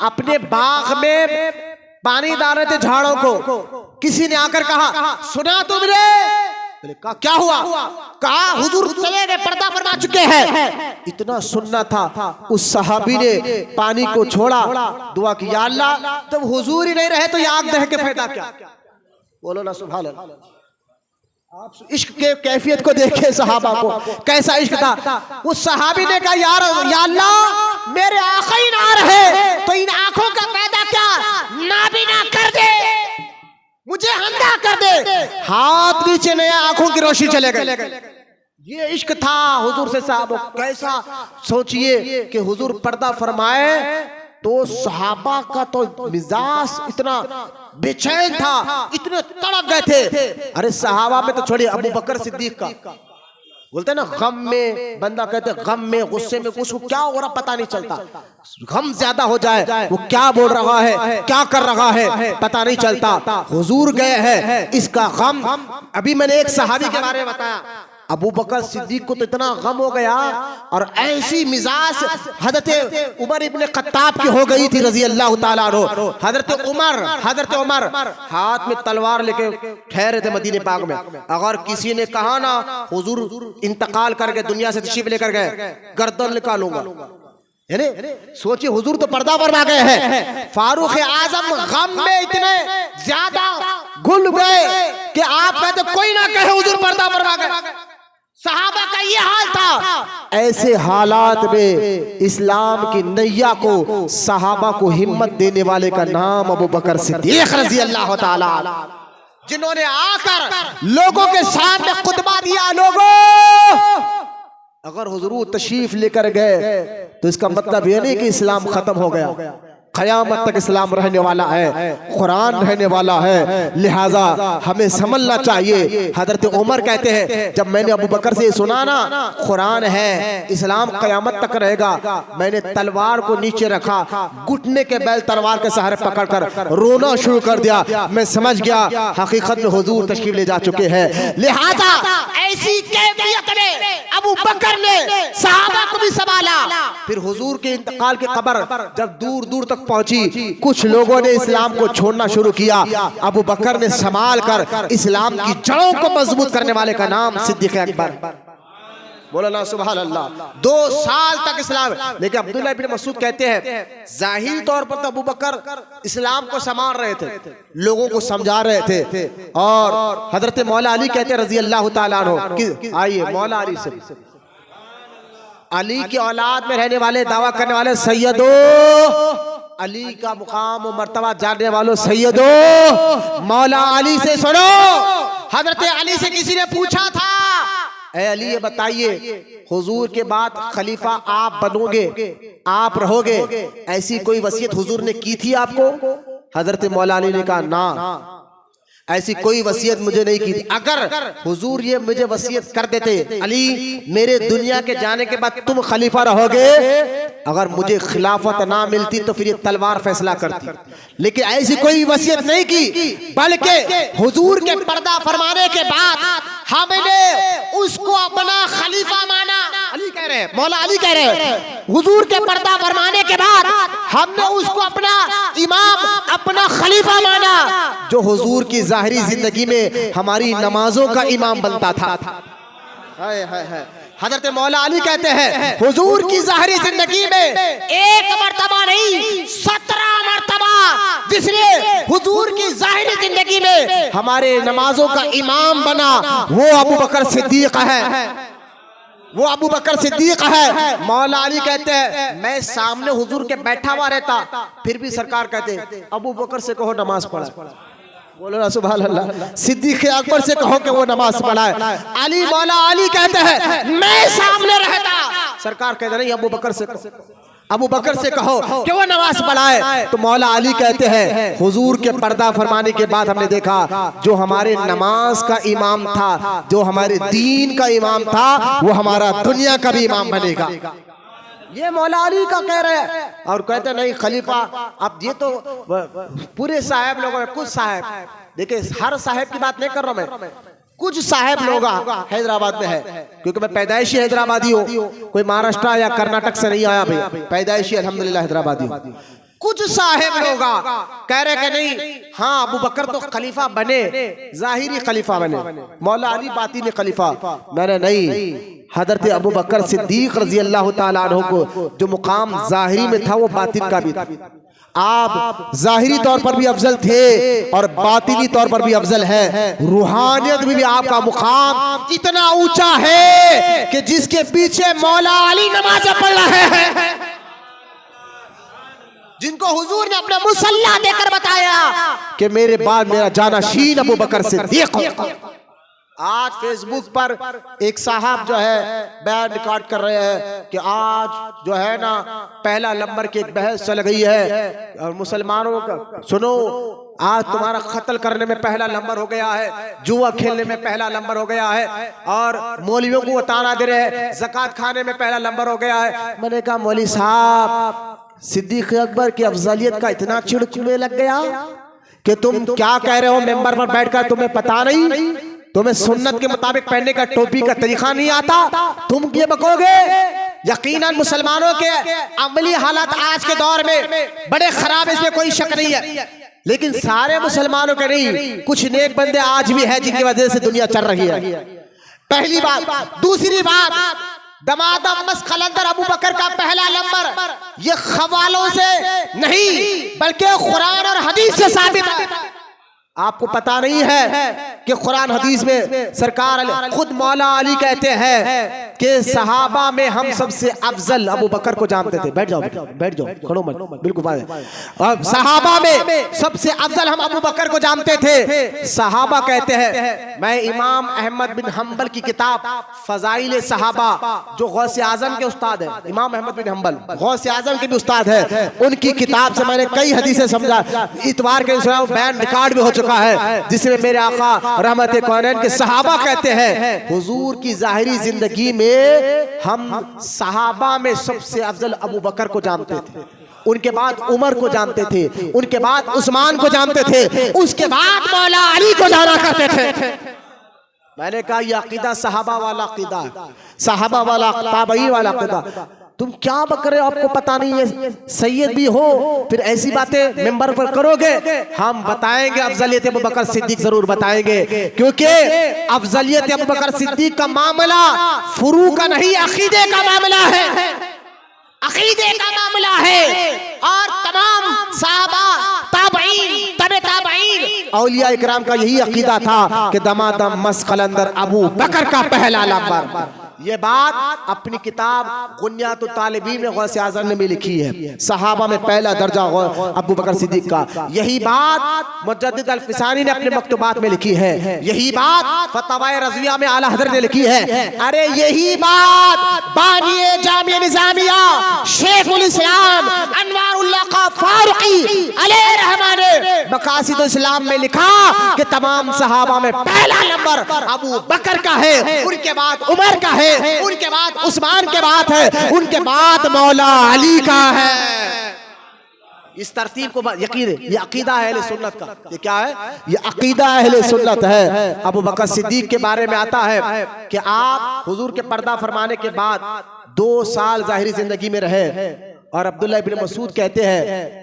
अपने बाग में पानी डाल रहे थे झाड़ों को, किसी ने आकर कहा सुना तुमने? कहा क्या हुआ? कहा हुजूर चले गए, पर्दा फरमा चुके हैं। इतना सुनना था, उस सहाबी ने पानी को छोड़ा, दुआ की या अल्लाह जब हुजूर ही नहीं रहे तो ये आग दह के फायदा क्या? बोलो ना सुभान अल्लाह। आप इश्क के कैफियत को देखे सहाबा को, कैसा इश्क था। उस सहाबी ने कहा या अल्लाह मेरे आँखें ही ना रहे तो इन आंखों का फायदा क्या? नाबीना कर दे, मुझे अंधा कर दे। हाथ नीचे नया, आंखों की रोशनी चले गए। ये इश्क था हुजूर से साहबा। कैसा सोचिए कि हुजूर पर्दा फरमाए तो सहाबा का तो मिजाज इतना बेचैन था, इतने तड़प गए थे। अरे सहाबा में तो छोड़िए, अबू बकर सिद्दीक का बोलते हैं ना, गम में बंदा कहते हैं गम में, गुस्से में उसको क्या हो रहा पता नहीं चलता। गम ज्यादा हो जाए वो क्या बोल रहा है, क्या कर रहा है पता नहीं चलता। हुजूर गए हैं, इसका गम। अभी मैंने एक सहाबी के बारे में बताया, अबू बकर सिद्दीक को तो इतना गम हो गया, और ऐसी मिजाज हजरत उमर इब्ने खत्ताब की हो गई थी रजी अल्लाह ताला अन्हु। हजरत उमर हाथ में तलवार लेके ठहरे थे मदीने पाक में। अगर किसी ने कहा ना हुजूर इंतकाल करके दुनिया से तशरीफ लेकर गए, गर्दन निकालूंगा। यानी सोचिए हुजूर तो पर्दा फरमा गए हैं। फारूक आजम गम में इतने ज्यादा घुल गए कि आप कहते कोई ना कहे हुजूर पर्दा फरमा गए। सहाबा का ये हाल था। ऐसे हालात में इस्लाम की नैया को, सहाबा को हिम्मत देने वाले का नाम अबू बकर सिद्दीक रज़ी अल्लाह ताला, जिन्होंने आकर लोगों के सामने खुतबा दिया। लोगों, अगर हुजूर तशरीफ लेकर गए तो इसका मतलब यह नहीं कि इस्लाम खत्म हो गया। क़यामत तक इस्लाम रहने वाला है, कुरान रहने वाला है। लिहाजा हमें समझना चाहिए। हजरत उमर कहते हैं जब मैंने अबू बकर से सुना ना कुरान है, इस्लाम क़यामत तक रहेगा, मैंने तलवार को नीचे रखा, घुटने के बैल तलवार के सहारे पकड़कर रोना शुरू कर दिया। मैं समझ गया हकीकत में हुजूर तशरीफ ले जा चुके हैं। लिहाजा ऐसी कैफियत में अबू बकर ने सहाबा को भी संभाला। फिर हुजूर के इंतकाल की खबर जब दूर दूर तक तक पहुंची। कुछ लोगों ने इस्लाम को छोड़ना शुरू किया। अबू बकर ने संभाल कर इस्लाम की जड़ों को मजबूत करने वाले का नाम सिद्दीक़ अकबर। बोलो ना सुभान अल्लाह। 2 साल तक इस्लाम। लेकिन अब्दुल्लाह इब्न मसूद कहते हैं जाहिर तौर पर तो अबू बकर इस्लाम को संभाल रहे थे, लोगों को समझा रहे थे। और हजरत मौला अली कहते हैं रजी अल्लाह ताला अन्हु कि आइए मौला अली से, अली की औलाद में रहने वाले, दावा करने वाले सैयदो, अली का मुकाम और मर्तबा जानने वालों सैयदो, मौला अली से सुनो। हजरत अली से किसी ने पूछा था, ऐ अली ये बताइए हुजूर के बाद खलीफा आप बनोगे, आप रहोगे, ऐसी कोई वसीयत हुजूर ने की थी आपको? हजरत मौला अली ने कहा ना, ऐसी कोई वसीयत मुझे नहीं की थी। अगर हुजूर ये मुझे वसीयत कर देते, अली मेरे दुनिया के जाने के बाद तुम खलीफा रहोगे, अगर मुझे खिलाफत ना मिलती तो फिर ये तलवार फैसला करती। लेकिन ऐसी कोई वसीयत नहीं की, बल्कि हुजूर के पर्दा फरमाने के बाद हमने उसको अपना खलीफा माना। अली कह रहे हैं, मौला अली कह रहे हैं, हुजूर के पर्दा फरमाने के बाद हमने उसको अपना इमाम, अपना खलीफा माना, जो हुजूर की जाहिरी जिंदगी में हमारी नमाजों का इमाम बनता था। हजरत मौला अली कहते हैं हुजूर की जाहिरी जिंदगी में 1 मर्तबा नहीं 17 मर्तबा जिसने हुजूर की जाहिरी जिंदगी में हमारे नमाजों का इमाम बना, वो अबू बकर सिद्दीक है, वो अबू बकर सिद्दीक है। मौला अली कहते हैं मैं सामने हुजूर के बैठा हुआ रहता, फिर भी सरकार कहते अबू बकर से कहो नमाज पढ़ा। बोलो ना सुभान अल्लाह। सिद्दीक़ अकबर से कहो कि वो नमाज पढ़ाए। अली, मौला अली कहते हैं मैं सामने रहता, सरकार कहते नहीं अबू बकर से कहो, अबू बकर से कहो कि वो नमाज पढ़ाए। तो मौला अली कहते हैं हुजूर के पर्दा फरमाने के बाद हमने देखा जो हमारे नमाज का इमाम था, जो हमारे दीन का इमाम था, वो हमारा दुनिया का भी इमाम बनेगा। ये मौला अली का कह रहे हैं। और कहते नहीं खलीफा, अब ये तो पूरे साहब लोगों में कुछ साहब, देखिए हर साहब की बात नहीं कर रहा मैं, कुछ साहब लोग हैदराबाद में है, क्योंकि मैं पैदाइशी हैदराबादी हूँ, कोई महाराष्ट्र या कर्नाटक से नहीं आया भाई, पैदाइशी अल्हम्दुलिल्लाह हैदराबादी हूँ। कुछ साहब लोग कह रहे कि नहीं हाँ अबू बकर तो खलीफा बने, जाहिरी खलीफा बने, मौला अली बातिनी खलीफा। मैंने नहीं, हजरत अबू बकर सिद्दीक रजी अल्लाह ताला अन्हु को जो मुकाम जाहिरी में था वो बातिन का भी था। आप जाहिरी तौर पर भी अफजल थे और बातिनी तौर पर भी अफजल है। रूहानियत में भी आपका मुकाम इतना ऊंचा है कि जिसके पीछे मौला अली नमाज पढ़ रहे हैं, जिनको हुजूर ने अपना मुसल्ला देकर बताया कि मेरे बाद मेरा जानाशीन अबू बकर सिद्दीक। आज फेसबुक पर एक साहब जो है बयान रिकॉर्ड कर रहे हैं कि आज जो है ना पहला नंबर की एक बहस चल गई है और मुसलमानों का सुनो, आज तुम्हारा कत्ल करने में पहला नंबर हो गया है, जुआ खेलने में पहला नंबर हो गया है, और मौलवियों को ताना दे रहे हैं ज़कात खाने में पहला नंबर हो गया है। मैंने कहा मौलवी साहब सिद्दीक़ अकबर की अफजलियत का इतना चिड़चिड़े लग गया कि तुम क्या कह रहे हो मेंबर पर बैठकर, तुम्हें पता नहीं, तुम्हें सुन्नत के मुताबिक पहनने का टोपी का तरीका नहीं आता, तुम ये बकोगे। यकीनन मुसलमानों के अमली हालात आज के दौर में बड़े खराब, इसमें कोई शक नहीं है, लेकिन सारे मुसलमानों के नहीं, कुछ नेक बंदे आज भी है जिनकी वजह से दुनिया चल रही है। पहली बात। दूसरी बात, दमाद अब्बास कलंदर अबू बकर का पहला नंबर ये खवालों से नहीं बल्कि कुरान और हदीस से साबित है। आपको पता नहीं है कि कुरान हदीस में सरकार खुद मौला अली कहते हैं कि सहाबा में हम सबसे अफजल अबू बकर को जानते थे। बैठ जाओ बैठ जाओ, खड़ो मत, बिल्कुल अब सहाबा में सबसे अफजल हम अबू बकर को जानते थे। सहाबा कहते हैं, मैं इमाम अहमद बिन हम्बल की किताब फजाइल सहाबा, जो गौसे आजम के उस्ताद है, इमाम अहमद बिन हम्बल गौसे आजम के भी उस्ताद है, उनकी किताब से मैंने कई हदीसें समझा, इतवार के बयान रिकॉर्ड भी हो चुका है, जिसमें मेरे आका रहमत कौनैन के सहाबा कहते हैं हुजूर की जाहिरी जिंदगी में हम सहाबा में सबसे अफजल अबू बकर को जानते थे, उनके बाद उमर को जानते थे, उनके बाद उस्मान को जानते थे, उसके बाद मौला अली को जाना करते थे। मैंने कहा यह अकीदा सहाबा वाला अकीदा, सहाबा वाला ताबई वाला अकीदा। तुम क्या बक रहे हो, आपको पता नहीं है सैयद भी हो, फिर ऐसी बातें मेंबर पर करोगे। हम बताएंगे अफजलियत अबू बकर सिद्दीक जरूर बताएंगे, क्योंकि अफजलियत अबू बकर सिद्दीक का मामला फुरू का नहीं, अकीदे का मामला है, अकीदे का मामला है। और तमाम सहाबा, ताबईन, तबे ताबईन, औलिया इकराम का यही अकीदा था कि दमादम मस कलंदर अबू बकर का पहला नंबर। ये बात अपनी किताब गुनियातुत तालिबीन में गौसे आज़म ने भी लिखी है। सहाबा में पहला दर्जा अबू बकर सिद्दीक का। यही बात मुजद्दिद अल-फिसानी ने अपने मकतूबात में लिखी है। यही बात फतवाए रज़विया में आला हज़रत ने लिखी है। अरे यही बात बानिए जामिया निज़ामिया शेखुल इस्लाम अनवारुल्लाह का फारूकी अलैहि रहमान ने मकासिदुल इस्लाम में लिखा कि तमाम सहाबा में पहला नंबर अबू बकर का है, उनके बाद उमर का है, उनके बाद उस्मान के बाद है, उनके बाद मौला अली का है। इस तरतीब को यकीन है, ये अकीदा है अहले सुन्नत का। ये क्या है? ये अकीदा अहले सुन्नत है। अबू बकर सिद्दीक के बारे में आता है कि आप हुजूर के पर्दा फरमाने के बाद 2 साल जाहिरी जिंदगी में रहे, और अब्दुल्लाह इब्न मसूद कहते हैं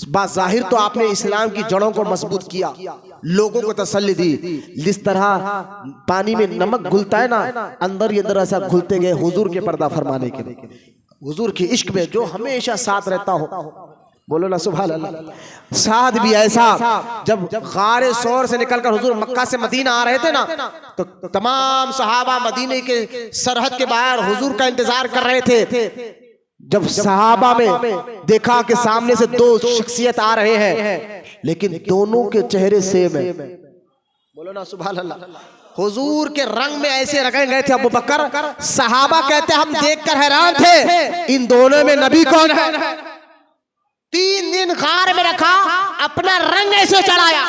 बाज़ाहिर तो आपने इस्लाम की जड़ों को मजबूत किया, लोगों को तसल्ली दी, जिस तरह पानी में नमक घुलता है ना, अंदर ही अंदर ऐसा घुलते गए हुजूर के पर्दा फरमाने के लिए, हुजूर के इश्क में जो हमेशा साथ रहता हो। बोलो ना सुभान अल्लाह। साथ भी ऐसा, जब गारे सौर से निकलकर हुजूर मक्का से मदीना आ रहे थे ना, तो तमाम सहाबा मदीने के सरहद के बाहर हुजूर का इंतजार कर रहे थे। जब सहाबा में देखा कि सामने से 2 शख्सियत आ रहे हैं, लेकिन दोनों के चेहरे सेम है। बोलो ना सुभान अल्लाह। हुजूर के रंग में ऐसे रंगे गए थे अबू बकर, सहाबा कहते हम देखकर हैरान थे, इन दोनों में नबी कौन है। 3 दिन गार में रखा, अपना रंग ऐसे चढ़ाया,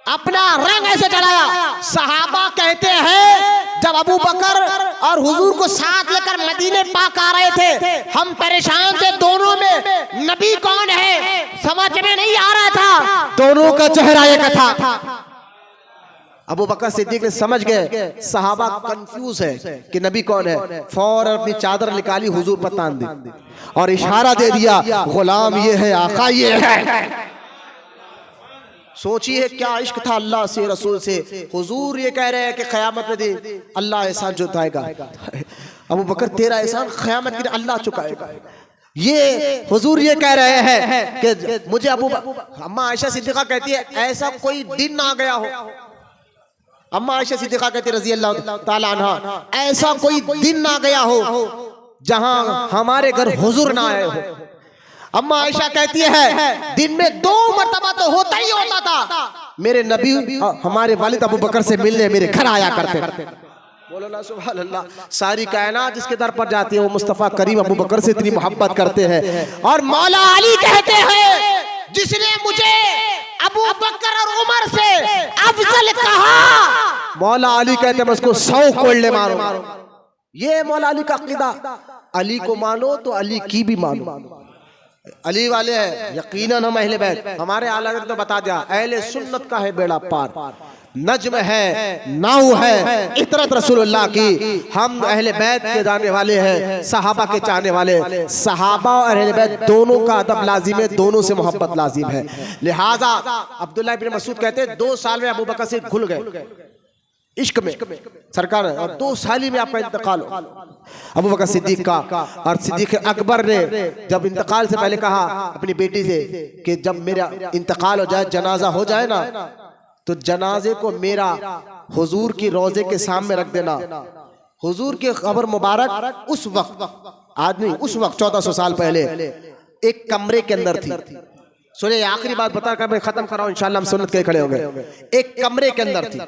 अपना रंग ऐसे चढ़ाया। सहाबा कहते हैं जब अबू बकर और हुजूर को साथ लेकर मदीने पाक आ रहे थे, हम परेशान थे, दोनों में नबी कौन है समझ में नहीं आ रहा था, दोनों का चेहरा एक था। अबू बकर सिद्दीक ने समझ गए सहाबा कंफ्यूज है कि नबी कौन है, फौरन अपनी चादर निकाली, हुजूर पर तान दी और इशारा दे दिया, गुलाम ये है, आका ये है। सोचिए क्या इश्क था अल्लाह से, रसूल से। हुजूर ये कह रहे हैं कि क़यामत में दे अल्लाह एहसान चुकाएगा। अबू बकर तेरा एहसान क़यामत के दिन अल्लाह चुकाएगा। ये हुजूर ये कह रहे हैं कि मुझे अम्मा आयशा सिद्दीक़ा कहती है ऐसा कोई दिन ना गया हो, अम्मा आयशा सिद्दीक़ा कहती रज़ी अल्लाह ताला अन्हा, ऐसा कोई दिन ना गया हो जहां हमारे घर हुजूर ना आए हो। अम्मा आयशा कहती है दिन में 2 मरतबा तो होता ही होता था, मेरे नबी हमारे वालिद अबू बकर से मिलने मेरे घर आया करते। बोलो ना सुभान अल्लाह। सारी कायनात जिसके दर पर जाती है वो मुस्तफा करीम अबू बकर से इतनी मोहब्बत करते हैं। और मौला अली कहते हैं जिसने मुझे अबू बकर और उमर से अफजल कहा, मौला अली कहते हैं मैं उसको 100 कोड़ले मारो। ये मौला अली का अकीदा, अली को मानो तो अली की भी मानो। अली वाले हैं यकीनन हम अहले बैत, हमारे आला हज़रत ने बता दिया अहले सुन्नत का है बेड़ा पार, नज्म है, नाउ है, इतरत रसूलुल्लाह की। हम अहले बैत के जाने वाले हैं, सहाबा के चाहने वाले। सहाबा और अहले बैत दोनों का अदब लाजिम है, दोनों से मोहब्बत लाजिम है। लिहाजा अब्दुल्लाह इब्न मसूद कहते हैं 2 साल में अबू बकर से घुल गए इश्क में सरकार, और 2 साल में आपका इंतकाल हो अबू बकर सिद्दीक का। और सिद्दीक अकबर ने जब इंतकाल से पहले कहा अपनी बेटी से कि जब मेरा इंतकाल हो जाए, जनाजा हो जाए ना, तो जनाजे को मेरा हुजूर की रोजे के सामने रख देना। हुजूर की कब्र मुबारक उस वक्त, आज नहीं, उस वक्त 1400 साल पहले एक कमरे के अंदर थी। सुनिए आखिरी बात बताकर मैं खत्म कर रहा हूं, इंशाल्लाह हम सुन्नत के खड़े होंगे। एक कमरे के अंदर थी,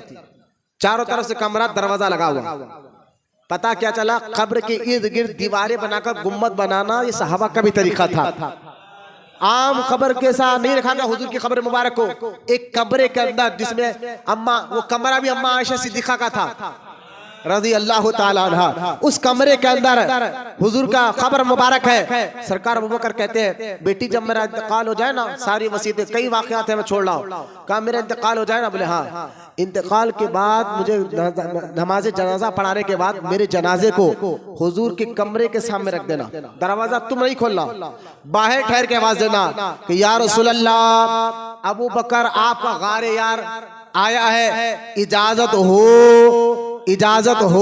चारों तरफ से कमरा, दरवाजा लगा हुआ। पता क्या चला, कब्र के इर्द गिर्द दीवारें बनाकर गुम्बद बनाना ये सहाबा का भी तरीका था। आम कब्र के साथ नहीं रखा गया हुजूर की कब्र मुबारक को। एक कमरे के अंदर जिसमें अम्मा, वो कमरा भी अम्मा आयशा सिद्दीक़ा का था, रज़ी अल्लाह ताला अन्हा, उस कमरे के अंदर हुजूर का खबर मुबारक है। सरकार अबू बकर कहते हैं बेटी जब मेरा इंतकाल हो जाए ना, सारी वसीयतें कई वाक़यात हैं मैं छोड़ रहा हूँ, कहा मेरा इंतकाल हो जाए ना, बोले हाँ, इंतकाल के बाद मुझे नमाज जनाजा पढ़ाने के बाद मेरे जनाजे को हुजूर के कमरे के सामने रख देना, दरवाजा तुम नहीं खोलना, बाहर ठहर के आवाज देना कि या रसूल अल्लाह अबू बकर आपका गारे यार आया है, इजाजत हो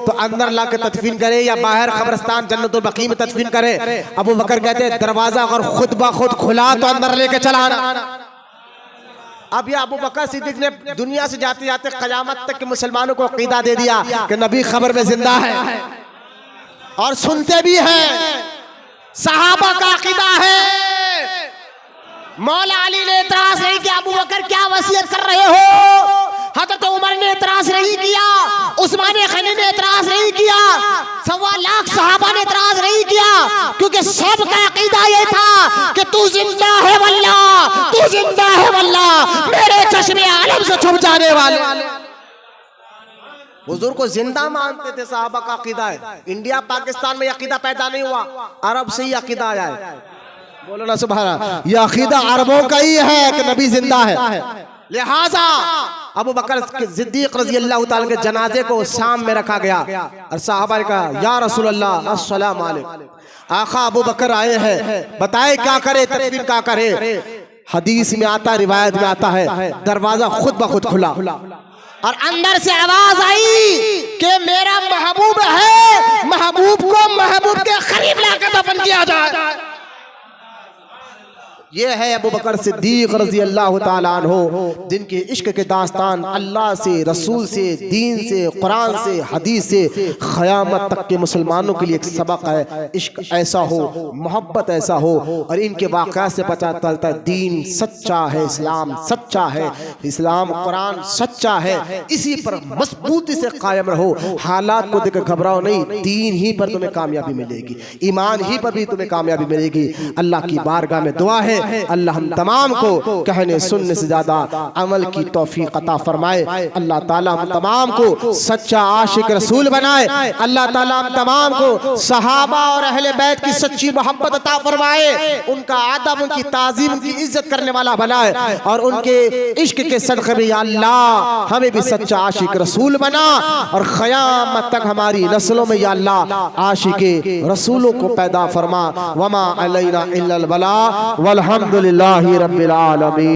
तो अंदर ला के तदफीन करे या बाहर कब्रिस्तान जन्नतुल बकी में तदफीन करे। अबू बकर कहते हैं दरवाजा अगर खुद ब खुद खुला तो अंदर लेके चला आना। अब ये अबू बकर सिद्दीक ने दुनिया से जाते जाते क़यामत तक के मुसलमानों को अकीदा दे दिया कि नबी खबर में जिंदा है और सुनते भी हैं, सहाबा का अकीदा है। मौला अली ने एतराज नहीं किया, अबू बकर क्या वसीयत कर रहे हो? हज़रत उमर ने एतराज नहीं किया, उस्मान गनी ने एतराज नहीं किया, 1.25 लाख सहाबा ने एतराज नहीं किया, क्योंकि सबका अकीदा ये था कि तू जिंदा है वल्लाह, तू जिंदा है वल्लाह, मेरे चश्मे आलम से छुप जाने वाले। हुजूर को जिंदा मानते थे, सहाबा का अकीदा है। इंडिया पाकिस्तान में अकीदा पैदा नहीं हुआ, अरब से ही अकीदा आया है। बोलो ना सुभान अल्लाह, ये अकीदा अरबों का ही है कि नबी जिंदा है। लिहाजा अबू बकर सिद्दीक रज़ी अल्लाह ताला के जनाजे को शाम में रखा गया और साहबा ने कहा या रसूल अल्लाह अस्सलाम अलैकुम, आका अबू बकर आए हैं, बताए क्या करे, तकबीर क्या करे। हदीस में आता, रिवायत में आता है दरवाजा खुद ब खुद खुला और अंदर से आवाज आई कि मेरा महबूब है, महबूब को महबूब के करीब लाकर दफन किया जाए। ये है अबू बकर सिद्दीक रज़ी अल्लाह ताला अन्हु, जिनके इश्क के दास्तान अल्लाह से, रसूल से, दीन से, कुरान से, हदीस से क़यामत तक के मुसलमानों के लिए एक सबक है। इश्क ऐसा हो, मोहब्बत ऐसा हो और इनके वाक़यात से पता चलता है दीन सच्चा है, इस्लाम सच्चा है, इस्लाम कुरान सच्चा है। इसी पर मजबूती से कायम रहो, हालात को देखकर घबराओ नहीं, दीन ही पर तुम्हें कामयाबी मिलेगी, ईमान ही पर भी तुम्हें कामयाबी मिलेगी। अल्लाह की बारगाह में दुआ है अल्लाह हम तमाम को कहने सुनने से ज्यादा अमल की तौफीक अता फरमाए। अल्लाह ताला हम तमाम को सच्चा आशिक रसूल बनाए। अल्लाह ताला हम तमाम को सहाबा और अहले बैत की सच्ची मोहब्बत अता फरमाए, उनका अदब, उनकी ताज़ीम, उनकी इज्जत करने वाला बनाए और उनके इश्क के सदक़े में या अल्लाह हमें भी सच्चा आशिक रसूल बना और क़यामत तक हमारी नस्लों में या अल्लाह आशिक रसूलों को पैदा फरमा। वमा अलैना इल्लल बलाग वल्हम्दुलिल्लाहि रब्बिल आलमीन।